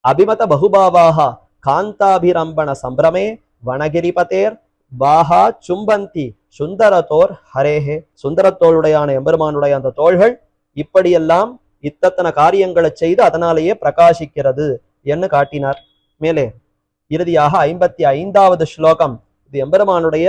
Speaker 2: அபிமத பகுபாவாக காந்தாபிரம்பண சம்பிரமே வனகிரிபதேர் பாஹா சும்பந்தி சுந்தரத்தோர் ஹரேஹே. சுந்தரத்தோளுடையான எம்பெருமானுடைய அந்த தோள்கள் இப்படியெல்லாம் இத்தனை காரியங்களை செய்து அதனாலேயே பிரகாசிக்கிறது என்று காட்டினார். மேலே இறுதியாக 55வது ஸ்லோகம், இது எம்பெருமானுடைய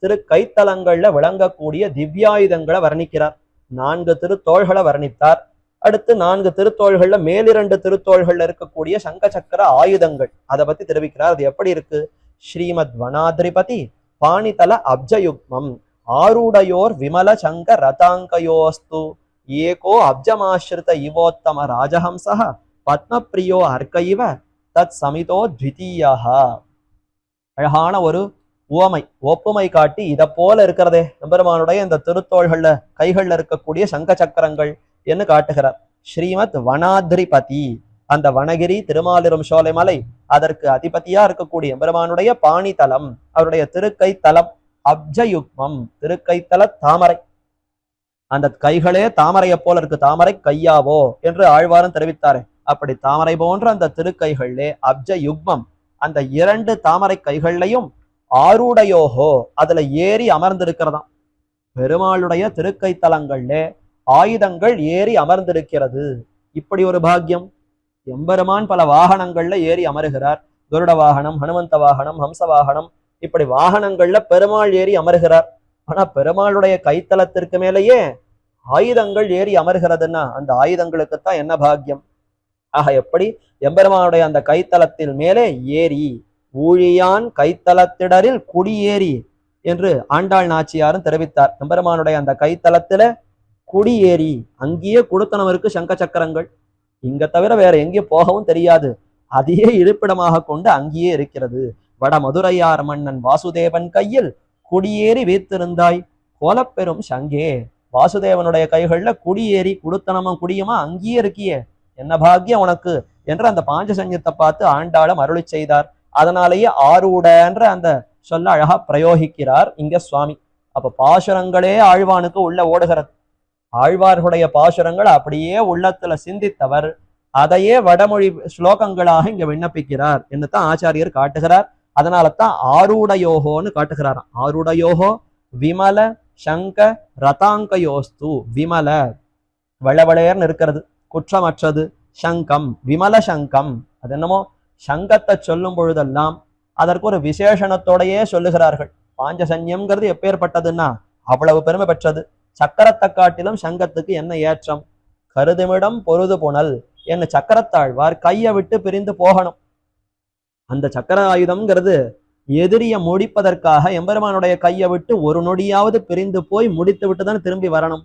Speaker 2: திரு கைத்தலங்கள்ல விளங்கக்கூடிய திவ்யாயுதங்களை வர்ணிக்கிறார். 4 திருத்தோள்களை வர்ணித்தார். அடுத்து 4 திருத்தோள்கள்ல மேலிரண்டு திருத்தோள்கள்ல இருக்கக்கூடிய சங்க சக்கர ஆயுதங்கள் அதை பத்தி தெரிவிக்கிறார். அது எப்படி இருக்கு? ஸ்ரீமத் வனாதிரிபதி பாணிதல அப்ஜயுக்மம் ஆரூடையோர் விமல சங்க ரதாங்கயோஸ்து ஏகோ அப்ஜமாஸ்ருத இவோத்தம ராஜஹம்சஹ பத்மப்ரியோ அர்க்கைவ தத் சமிதோ த்விதீயஹா. அழகான ஒரு உவமை, ஒப்புமை காட்டி இதை போல இருக்கிறதே எம்பெருமானுடைய இந்த திருத்தோள்கள்ல கைகள்ல இருக்கக்கூடிய சங்க சக்கரங்கள் என்று காட்டுகிறார். ஸ்ரீமத் வனாதிரிபதி, அந்த வனகிரி திருமாலிரும் சோலை மலை, அதற்கு அதிபதியா இருக்கக்கூடிய எம்பெருமானுடைய பாணிதலம், அவருடைய திருக்கை தலம், அப்ஜயுக்மம் திருக்கைத்தல தாமரை, அந்த கைகளே தாமரையை போல இருக்கு, தாமரை கையாவோ என்று ஆழ்வாரும் தெரிவித்தாரே, அப்படி தாமரை போன்ற அந்த திருக்கைகளிலே அப்ஜ யுக்மம், அந்த இரண்டு தாமரை கைகள்லையும் ஆருடையோகோ அதுல ஏறி அமர்ந்திருக்கிறதாம். பெருமாளுடைய திருக்கை தலங்கள்ல ஆயுதங்கள் ஏறி அமர்ந்திருக்கிறது. இப்படி ஒரு பாக்கியம். எம்பெருமான் பல வாகனங்கள்ல ஏறி அமருகிறார். கருட வாகனம், ஹனுமந்த வாகனம், ஹம்ச வாகனம், இப்படி வாகனங்கள்ல பெருமாள் ஏறி அமருகிறார். ஆனா பெருமாளுடைய கைத்தலத்திற்கு மேலேயே ஆயுதங்கள் ஏறி அமர்கிறதுன்னா அந்த ஆயுதங்களுக்குத்தான் என்ன பாக்கியம். ஆக எப்படி எம்பெருமானுடைய அந்த கைத்தலத்தில் மேலே ஏறி ஊழியான் கைத்தலத்திடரில் குடியேறி என்று ஆண்டாள் நாச்சியாரும் தெரிவித்தார். எம்பெருமானுடைய அந்த கைத்தலத்துல குடியேறி, அங்கேயே கொடுத்தனவருக்கு சங்க சக்கரங்கள், இங்க தவிர வேற எங்கேயும் போகவும் தெரியாது, அதையே இருப்பிடமாக கொண்டு அங்கேயே இருக்கிறது. வட மதுரையார் மன்னன் வாசுதேவன் கையில் குடியேறி வீத்திருந்தாய் கோலப்பெரும் சங்கே, வாசுதேவனுடைய கைகள்ல குடியேறி குடுத்தனமும் குடியுமா அங்கேயே இருக்கியே, என்ன பாக்கியம் உனக்கு என்று அந்த பாஞ்சசன்யத்தை பார்த்து ஆண்டாளம் அருளி செய்தார். அதனாலேயே ஆரூடன்ற அந்த சொல்ல அழகா பிரயோகிக்கிறார் இங்க சுவாமி. அப்ப பாசுரங்களே ஆழ்வானுக்கு உள்ள ஓடுகிறது. ஆழ்வார்களுடைய பாசுரங்கள் அப்படியே உள்ளத்துல சிந்தித்தவர் அதையே வடமொழி ஸ்லோகங்களாக இங்க விண்ணப்பிக்கிறார் என்று தான் ஆச்சாரியர் காட்டுகிறார். அதனால தான் ஆரூடயோகோன்னு காட்டுகிறார். ஆரூடயோகோ விமல சங்க ரதாங்கயோஸ்து, விமல வளவளையர்னு இருக்கிறது, குற்றமற்றது, சங்கம் விமல சங்கம், அது என்னமோ சங்கத்தை சொல்லும் பொழுதெல்லாம் அதற்கு ஒரு விசேஷணத்தோடையே சொல்லுகிறார்கள். பாஞ்சசன்யம்ங்கிறது எப்பேற்பட்டதுன்னா அவ்வளவு பெருமை பெற்றது. சக்கரத்தை காட்டிலும் சங்கத்துக்கு என்ன ஏற்றம், கருதுமிடம் பொருது புனல் என்ன சக்கரத்தாழ்வார் கையை விட்டு பிரிந்து போகணும். அந்த சக்கர ஆயுதம்ங்கிறது எதிரிய முடிப்பதற்காக எம்பெருமானுடைய கையை விட்டு ஒரு நொடியாவது பிரிந்து போய் முடித்து விட்டு தான் திரும்பி வரணும்.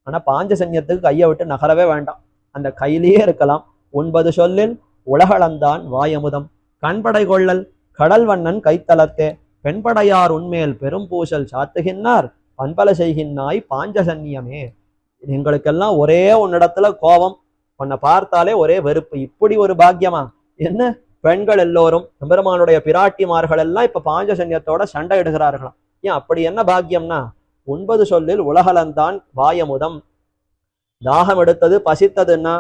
Speaker 2: ஆனா பாஞ்சசன்யத்துக்கு கையை விட்டு நகரவே வேண்டாம், அந்த கையிலேயே இருக்கலாம். 9 சொல்லில் உலகளந்தான் வாயமுதம், கண்படை கொள்ளல் கடல் வண்ணன் கைத்தலத்தே, பெண்படையார் உண்மேல் பெரும் பூசல் சாத்துகின்னார் பண்பல செய்கின்னாய் பாஞ்சசன்யமே. எங்களுக்கெல்லாம் ஒரே உன்னிடத்துல கோபம், உன்னை பார்த்தாலே ஒரே வெறுப்பு. இப்படி ஒரு பாக்கியமா என்ன, பெண்கள் எல்லோரும் எம்பெருமானுடைய பிராட்டிமார்கள் எல்லாம் இப்ப பாஞ்சசன்யத்தோட சண்டை இடுகிறார்களாம். ஏன் அப்படி என்ன பாக்கியம்னா 9 சொல்லில் உலகளந்தான் வாயமுதம், தாகம் எடுத்தது பசித்ததுன்னா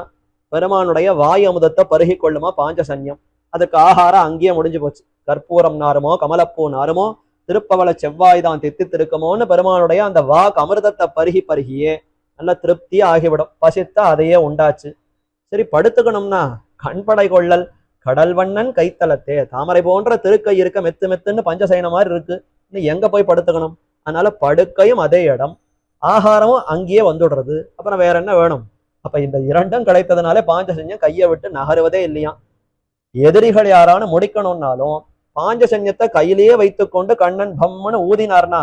Speaker 2: பெருமானுடைய வாயமுதத்தை பருகி கொள்ளுமா பாஞ்சசன்யம். அதுக்கு ஆகாரம் அங்கேயே முடிஞ்சு போச்சு. கற்பூரம் நாருமோ கமலப்பூ நாருமோ திருப்பவள செவ்வாய் தான் தித்தித்திருக்குமோன்னு பெருமானுடைய அந்த வாக்கு அமிர்தத்தை பருகி பருகியே நல்ல திருப்தியா ஆகிவிடும். பசித்தா அதையே உண்டாச்சு. சரி படுத்துக்கணும்னா கண்படை கொள்ளல் கடல் வண்ணன் கைத்தலத்தே, தாமரை போன்ற திருக்கை இருக்க மெத்து மெத்துன்னு பஞ்சசயன மாதிரி இருக்கு, இன்னும் எங்க போய் படுத்துக்கணும். அதனால படுக்கையும் அதே இடம், ஆகாரமும் அங்கேயே வந்துடுறது, அப்புறம் வேற என்ன வேணும். அப்ப இந்த இரண்டும் கிடைத்ததுனாலே பாஞ்சசன்யம் கையை விட்டு நகருவதே இல்லையா. எதிரிகள் யாரானு முடிக்கணும்னாலும் பாஞ்சசன்யத்தை கையிலேயே வைத்துக்கொண்டு கண்ணன் பம்முன்னு ஊதினார்னா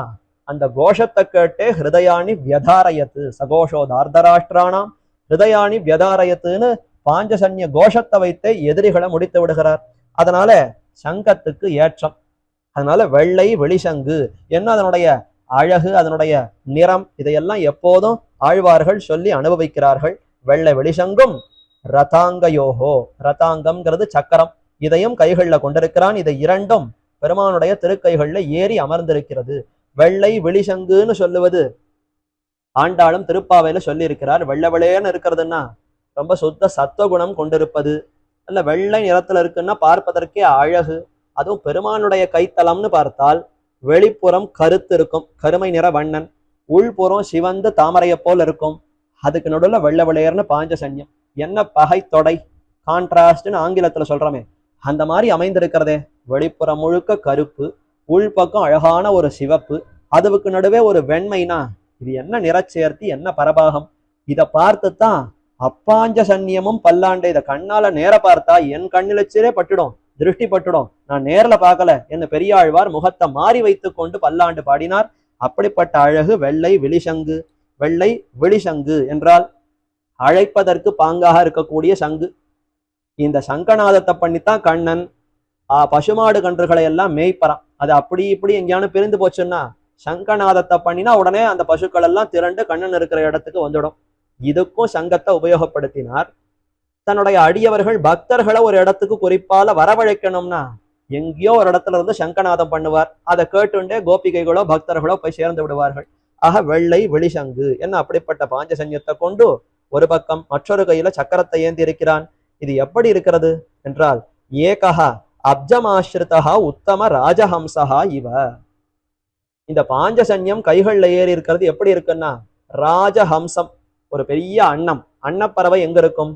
Speaker 2: அந்த கோஷத்தை கேட்டே ஹிருதயாணி வியதாரயத்து, சகோஷோ தார்தராஷ்டிரானாம் ஹிருதயாணி வியதாரயத்துன்னு பாஞ்சசன்ய கோஷத்தை வைத்தே எதிரிகளை முடித்து விடுகிறார். அதனால சங்கத்துக்கு ஏற்றம். அதனால வெள்ளை வெளிசங்கு என்ன, அதனுடைய அழகு, அதனுடைய நிறம், இதையெல்லாம் எப்போதும் ஆழ்வார்கள் சொல்லி அனுபவிக்கிறார்கள். வெள்ளை வெளிசங்கும் ரதாங்கயோகோ, ரதாங்கம்ங்கிறது சக்கரம், இதையும் கைகள்ல கொண்டிருக்கிறான். இதை இரண்டும் பெருமானுடைய திருக்கைகள்ல ஏறி அமர்ந்திருக்கிறது. வெள்ளை வெளிசங்குன்னு சொல்லுவது ஆண்டாளும் திருப்பாவையில சொல்லி இருக்கிறார். வெள்ளை வெள்ளையன்னு இருக்கிறதுன்னா ரொம்ப சுத்த சத்துவகுணம் கொண்டிருப்பது, அல்ல வெள்ளை நிறத்துல இருக்குன்னா பார்ப்பதற்கே அழகு. அதுவும் பெருமானுடைய கைத்தலம்னு பார்த்தால் வெளிப்புறம் கருத்து இருக்கும், கருமை நிற வண்ணன், உள்புறம் சிவந்த தாமரையை போல் இருக்கும். அதுக்கு நடுவுல வெள்ளை வெள்ளையர்னு பாஞ்சசன்யம். என்ன பகை தொடை, கான்ட்ராஸ்ட்னு ஆங்கிலத்துல சொல்றோமே, அந்த மாதிரி அமைந்திருக்கிறதே. வெளிப்புறம் முழுக்க கருப்பு, உள்பக்கம் அழகான ஒரு சிவப்பு, அதுவுக்கு நடுவே ஒரு வெண்மைனா இது என்ன நிறச்சேர்த்தி, என்ன பரபாகம். இதை பார்த்துத்தான் அப்பாஞ்சசன்யமும் பல்லாண்டு. இதை கண்ணால நேர பார்த்தா என் கண்ணிலச்சிலே பட்டுடும், திருஷ்டி பட்டுடும், நான் நேர்ல பார்க்கல என்ன பெரியாழ்வார் முகத்தை மாறி வைத்து கொண்டு பல்லாண்டு பாடினார். அப்படிப்பட்ட அழகு வெள்ளை வெளிசங்கு. வெள்ளை வெளிசங்கு என்றால் அழைப்பதற்கு பாங்காக இருக்கக்கூடிய சங்கு. இந்த சங்கநாதத்தை பண்ணித்தான் கண்ணன் பசுமாடு கன்றுகளை எல்லாம் மேய்ப்பறான். அது அப்படி இப்படி எங்கேயானு பிரிந்து போச்சுன்னா சங்கநாதத்தை பண்ணினா உடனே அந்த பசுக்கள் எல்லாம் திரண்டு கண்ணன் இருக்கிற இடத்துக்கு வந்துடும். இதுக்கும் சங்கத்தை உபயோகப்படுத்தினார். தன்னுடைய அடியவர்கள் பக்தர்களை ஒரு இடத்துக்கு குறிப்பால வரவழைக்கணும்னா எங்கேயோ ஒரு இடத்துல இருந்து சங்கநாதம் பண்ணுவார். அதை கேட்டுண்டே கோபிகைகளோ பக்தர்களோ போய் சேர்ந்து விடுவார்கள். ஆக வெள்ளை வெளிசங்கு என்ன அப்படிப்பட்ட பாஞ்சசன்யத்தை கொண்டு ஒரு பக்கம் மற்றொரு கையில சக்கரத்தை ஏந்தி இருக்கிறான். இது எப்படி இருக்கிறது என்றால், ஏகஹா அப்ஜமாஸ்ரிதா உத்தம ராஜஹம்சஹா இவ. இந்த பாஞ்சசன்யம் கைகள்ல ஏறி இருக்கிறது எப்படி இருக்குன்னா, ராஜஹம்சம், ஒரு பெரிய அன்னப்பறவை எங்க இருக்கும்?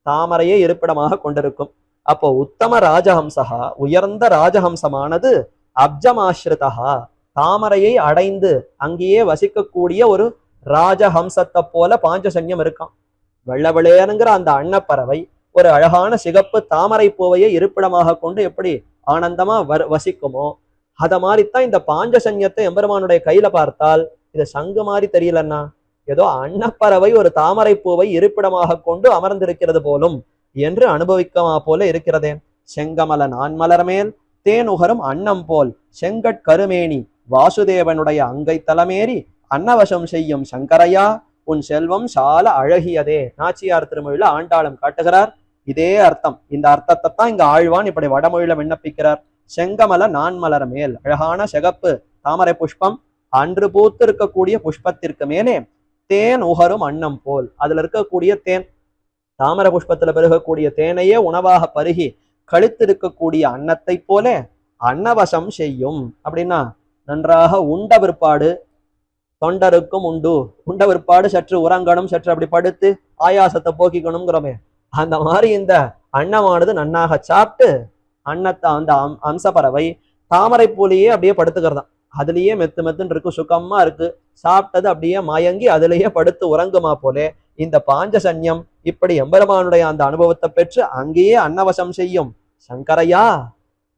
Speaker 2: தாமரையே இருப்பிடமாக கொண்டிருக்கும். அப்போ உத்தம ராஜஹம்சகா, உயர்ந்த ராஜஹம்சமானது அப்ஜமாஸ்ரிதா, தாமரையை அடைந்து அங்கேயே வசிக்கக்கூடிய ஒரு ராஜஹம்சத்தை போல பாஞ்சசன்யம் இருக்கான். வெள்ளவெளேனுங்கிற அந்த அன்னப்பறவை ஒரு அழகான சிகப்பு தாமரை பூவையை இருப்பிடமாக கொண்டு எப்படி ஆனந்தமா வசிக்குமோ, அத மாதிரித்தான் இந்த பாஞ்சசன்யத்தை எம்பெருமானுடைய கையில பார்த்தால் இது சங்கு மாதிரி தெரியலன்னா, ஏதோ அன்னப்பறவை ஒரு தாமரை பூவை இருப்பிடமாக கொண்டு அமர்ந்திருக்கிறது போலும் என்று அனுபவிக்கமா போல இருக்கிறதே. செங்கமல நான்மலர் மேல் தேன் உகரும் அன்னம் போல் செங்கட்கருமேனி வாசுதேவனுடைய அங்கை தலமேறி அன்னவசம் செய்யும் சங்கரையா உன் செல்வம் சால அழகியதே. நாச்சியார் திருமொழியில ஆண்டாளம் காட்டுகிறார் இதே அர்த்தம். இந்த அர்த்தத்தை தான் இங்க ஆழ்வான் இப்படி வடமொழியில விண்ணப்பிக்கிறார். செங்கமல நான்மலர் மேல், அழகான சிகப்பு தாமரை புஷ்பம், அன்று பூத்து இருக்கக்கூடிய புஷ்பத்திற்கு மேலே தேன் உகரும் அன்னம் போல், அதுல இருக்கக்கூடிய தேன், தாமரை புஷ்பத்துல பெருகக்கூடிய தேனையே உணவாக பருகி கழித்திருக்கக்கூடிய அன்னத்தை போல அன்னவசம் செய்யும். அப்படின்னா நன்றாக உண்ட பிற்பாடு தொண்டருக்கும் உண்டு, உண்ட பிற்பாடு சற்று உறங்கணும், சற்று அப்படி படுத்து ஆயாசத்தை போக்கிக்கணுங்கிறோமே, அந்த மாதிரி இந்த அன்னமானது நன்னாக சாப்பிட்டு அன்னத்தை அந்த அம்சப்பறவை தாமரை பூலையே அப்படியே படுத்துக்கிறதாம். அதுலயே மெத்து மெத்துன்னு இருக்கு, சுகமா இருக்கு, சாப்பிட்டது அப்படியே மயங்கி அதுலயே படுத்து உறங்குமா போலே இந்த பாஞ்சசன்யம் இப்படி எம்பெருமானுடைய அந்த அனுபவத்தை பெற்று அங்கேயே அன்னவசம் செய்யும். சங்கரையா,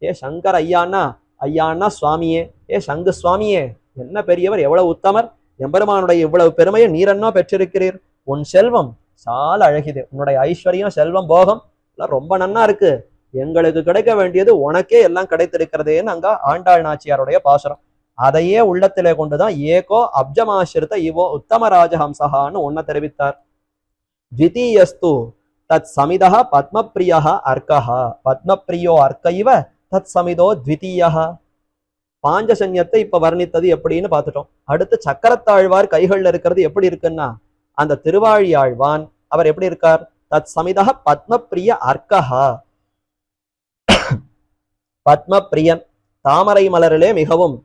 Speaker 2: ஏ சங்கர் ஐயானா, ஐயானா சுவாமியே, ஏ சங்கு சுவாமியே, என்ன பெரியவர், எவ்வளவு உத்தமர், எம்பெருமானுடைய இவ்வளவு பெருமையை நீரென்னோ பெற்றிருக்கிறீர். உன் செல்வம் சால அழகிது, உன்னுடைய ஐஸ்வர்யம் செல்வம் போகம் எல்லாம் ரொம்ப நன்னா இருக்கு, எங்களுக்கு கிடைக்க வேண்டியது உனக்கே எல்லாம் கிடைத்திருக்கிறதேன்னு அங்க ஆண்டாள் நாச்சியாருடைய பாசுரம். அதையே உள்ளத்திலே கொண்டுதான் ஏகோ அப்ஜமாசிரித இவோ உத்தம ராஜஹம்சகான்னு ஒன்ன தெரிவித்தார். த்விதீயஸ்து தத் சமிதா பத்மப்ரியா அர்க்கஹா, பத்மப்ரியோ அர்க்க இவ தத் சமிதோ த்விதீயா. பாஞ்சசன்யத்தை இப்ப வர்ணித்தது எப்படின்னு பார்த்துட்டோம். அடுத்து சக்கரத்தாழ்வார் கைகள்ல இருக்கிறது எப்படி இருக்குன்னா, அந்த திருவாழி ஆழ்வான் அவர் எப்படி இருக்கார்? தத் சமிதா பத்மப்ரிய அர்க்கஹா, பத்மப்ரியன், தாமரை மலரிலே மிகவும்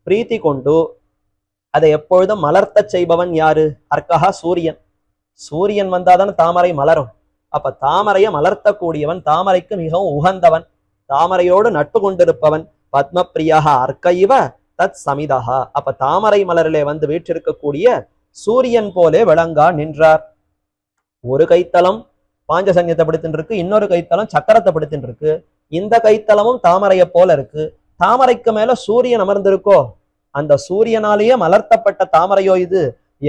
Speaker 2: பிரீத்தி கொண்டு அதை எப்பொழுதும் மலர்த்த செய்பவன் யாரு? அர்க்கஹா சூரியன். சூரியன் வந்தாதான தாமரை மலரும். அப்ப தாமரையை மலர்த்தக்கூடியவன், தாமரைக்கு மிகவும் உகந்தவன், தாமரையோடு நட்பு கொண்டிருப்பவன். பத்மப்ரியா அர்க்க இவ தத் சமிதா, அப்ப தாமரை மலரிலே வந்து வீற்றிருக்கக்கூடிய சூரியன் போலே விளங்கா நின்றார். ஒரு கைத்தலம் பாஞ்சசன்யத்தை படுத்தின்னு இருக்கு, இன்னொரு கைத்தலம் சக்கரத்தை படுத்தின்னு இருக்கு. இந்த கைத்தலமும் தாமரையை போல இருக்கு. தாமரைக்கு மேல சூரியன் அமர்ந்திருக்கோ, அந்த சூரியனாலேயே மலர்த்தப்பட்ட தாமரையோ இது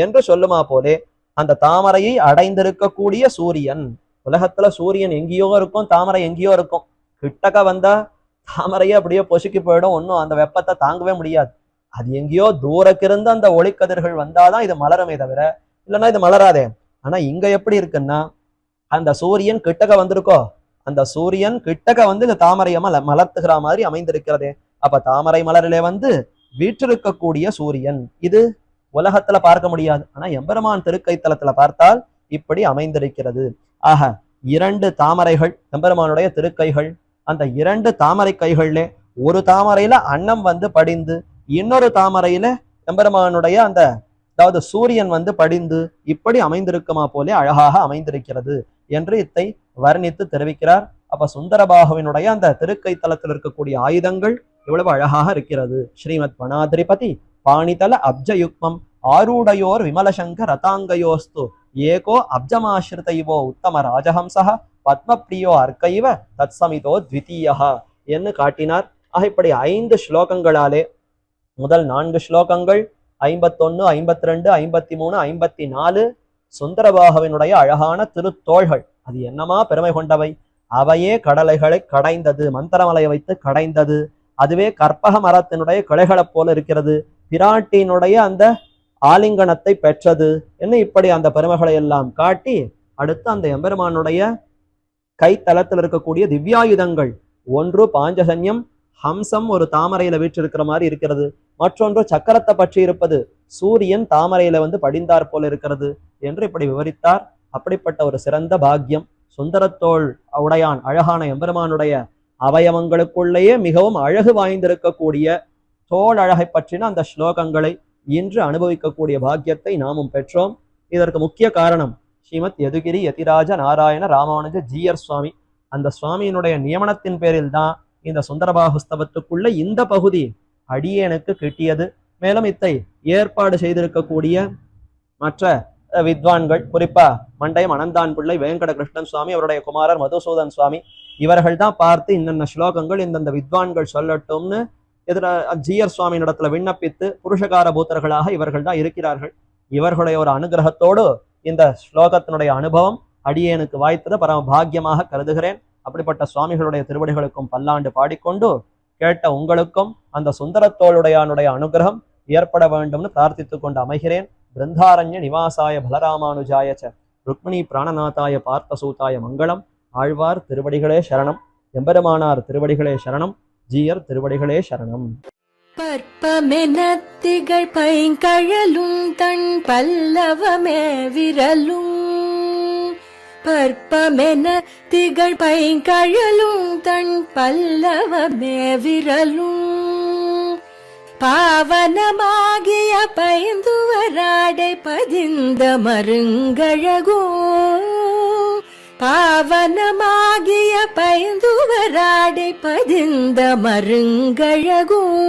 Speaker 2: என்று சொல்லுமா போலே அந்த தாமரையை அடைந்திருக்கக்கூடிய சூரியன். உலகத்துல சூரியன் எங்கேயோ இருக்கும், தாமரை எங்கேயோ இருக்கும். கிட்டக்க வந்தா தாமரையே அப்படியே பொசுக்கி போயிடும், ஒன்றும் அந்த வெப்பத்தை தாங்கவே முடியாது. அது எங்கேயோ தூரக்கிருந்து அந்த ஒளிக்கதிர்கள் வந்தாதான் இது மலருமே தவிர இல்லைன்னா இது மலராதே. ஆனா இங்க எப்படி இருக்குன்னா, அந்த சூரியன் கிட்டக்க வந்திருக்கோ, அந்த சூரியன் கிட்டக்க வந்து இந்த தாமரையை மலர்த்துகிற மாதிரி அமைந்திருக்கிறதே. அப்ப தாமரை மலரிலே வந்து வீற்றிருக்கக்கூடிய சூரியன் இது உலகத்துல பார்க்க முடியாது. ஆனா எம்பெருமான் திருக்கைத்தலத்துல பார்த்தால் இப்படி அமைந்திருக்கிறது. ஆக இரண்டு தாமரைகள் எம்பெருமானுடைய திருக்கைகள். அந்த இரண்டு தாமரை கைகள்ல ஒரு தாமரையில அன்னம் வந்து படிந்து, இன்னொரு தாமரையில எம்பெருமானுடைய அந்த அதாவது சூரியன் வந்து படிந்து இப்படி அமைந்திருக்குமா போலே அழகாக அமைந்திருக்கிறது என்று இத்தை வர்ணித்து தெரிவிக்கிறார். அப்ப சுந்தரபாகுவினுடைய அந்த திருக்கைத்தலத்தில் இருக்கக்கூடிய ஆயுதங்கள் இவ்வளவு அழகாக இருக்கிறது. ஸ்ரீமத் வனாதிரிபதி பாணிதல அப்ஜயுக்மம் ஆரூடையோர் விமலசங்க ரதாங்கயோஸ்து ஏகோ அப்ஜமாஸ்ரித இவோ உத்தம ராஜஹம்சஹ பத்மப்ரியோ அர்க்கைவ தத் சமிதோ த்விதீயா என்று காட்டினார். ஆக இப்படி 5 ஸ்லோகங்களாலே, முதல் 4 ஸ்லோகங்கள் 51, 52, 53, 54 சுந்தரபாகுவினுடைய அழகான திருத்தோள்கள். அது என்னமா பெருமை கொண்டவை. அவையே கடலைகளை கடைந்தது, மந்திரமலையை வைத்து கடைந்தது. அதுவே கற்பக மரத்தினுடைய கிளைகளை போல இருக்கிறது. பிராட்டியினுடைய அந்த ஆலிங்கனத்தை பெற்றது என்ன, இப்படி அந்த பெருமைகளை எல்லாம் காட்டி அடுத்து அந்த எம்பெருமானுடைய கைத்தலத்தில் இருக்கக்கூடிய திவ்யாயுதங்கள். ஒன்று பாஞ்சசன்யம், ஹம்சம் ஒரு தாமரையில வீற்றிருக்கிற மாதிரி இருக்கிறது. மற்றொன்று சக்கரத்தை பற்றி இருப்பது, சூரியன் தாமரையில படிந்தார் போல இருக்கிறது என்று இப்படி விவரித்தார். அப்படிப்பட்ட ஒரு சிறந்த பாக்கியம் சுந்தரத்தோள் உடையான் அழகான எம்பெருமானுடைய அவயவங்களுக்குள்ளேயே மிகவும் அழகு வாய்ந்திருக்கக்கூடிய தோள் அழகை பற்றின அந்த ஸ்லோகங்களை இன்று அனுபவிக்கக்கூடிய பாக்கியத்தை நாமும் பெற்றோம். இதற்கு முக்கிய காரணம் ஸ்ரீமத் யதுகிரி யதிராஜ நாராயண ராமானுஜ ஜீயர் சுவாமி. அந்த சுவாமியினுடைய நியமனத்தின் பேரில் தான் இந்த சுந்தரபாகுஸ்தவத்துக்குள்ள இந்த பகுதி அடியேனுக்கு கிட்டியது. மேலும் இத்தை ஏற்பாடு செய்திருக்கக்கூடிய மற்ற வித்வான்கள், குறிப்பா மண்டையம் அனந்தான் பிள்ளை, வேங்கட கிருஷ்ணன் சுவாமி, அவருடைய குமாரர் மதுசூதன் சுவாமி, இவர்கள் தான் பார்த்து இன்னென்ன ஸ்லோகங்கள் இந்தந்த வித்வான்கள் சொல்லட்டும்னு ஜீயர் சுவாமியின் இடத்துல விண்ணப்பித்து புருஷகார பூத்தர்களாக இவர்கள் தான் இருக்கிறார்கள். இவர்களுடைய ஒரு அனுகிரகத்தோடு இந்த ஸ்லோகத்தினுடைய அனுபவம் அடியேனுக்கு வாய்த்தது பரம பாக்கியமாக கருதுகிறேன். அப்படிப்பட்ட சுவாமிகளுடைய திருவடிகளுக்கும் பல்லாண்டு பாடிக்கொண்டு கேட்ட உங்களுக்கும் அந்த சுந்தரத்தோளுடையானுடைய அனுகிரகம் ஏற்பட வேண்டும்னு பிரார்த்தித்துக் கொண்டு அமைகிறேன். பிருந்தாரண்ய நிவாசாய பலராமானுஜாய ருக்மிணி பிராணநாதாய பார்த்தசூதாய மங்களம். ஆழ்வார் திருவடிகளே சரணம், எம்பெருமானார் திருவடிகளே சரணம், ஜீயர் திருவடிகளே சரணம்.
Speaker 1: பற்பமென திகழ் பைங்கழலும் தன் பல்லவமே விரலும். பற்பமென திகழ் பைங்கழலும் தன் பல்லவமே விரலும். பாவனமாகிய பைந்துவராடை பதிந்த மருங்கழகோ. பாவனமாகிய பைந்துவராடை பதிந்த மருங்கழகும்.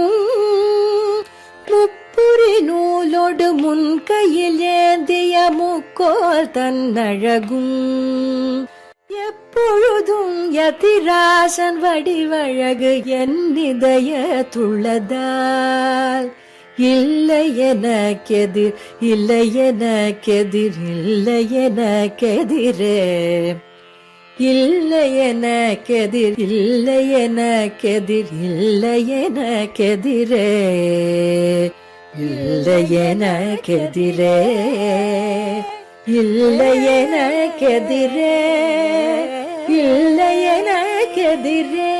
Speaker 1: முப்புரி நூலோடு முன் கையில் ஏந்திய முக்கோல் தன்னழகும். எப்பொழுதும் யதிராசன் வடிவழகு என் இதய துள்ளதால். இல்லை எனக்கெதிர், இல்லை எனக்கெதிர், இல்லை எனக்கெதிரே. இல்லை எனக்கெதிர், இல்லை எனக்கெதிர், இல்லை எனக்கெதிரே. இல்லை எனக்கெதிரே, இல்லை எனக்கெதிரே, இல்லை எனக்கெதிரே.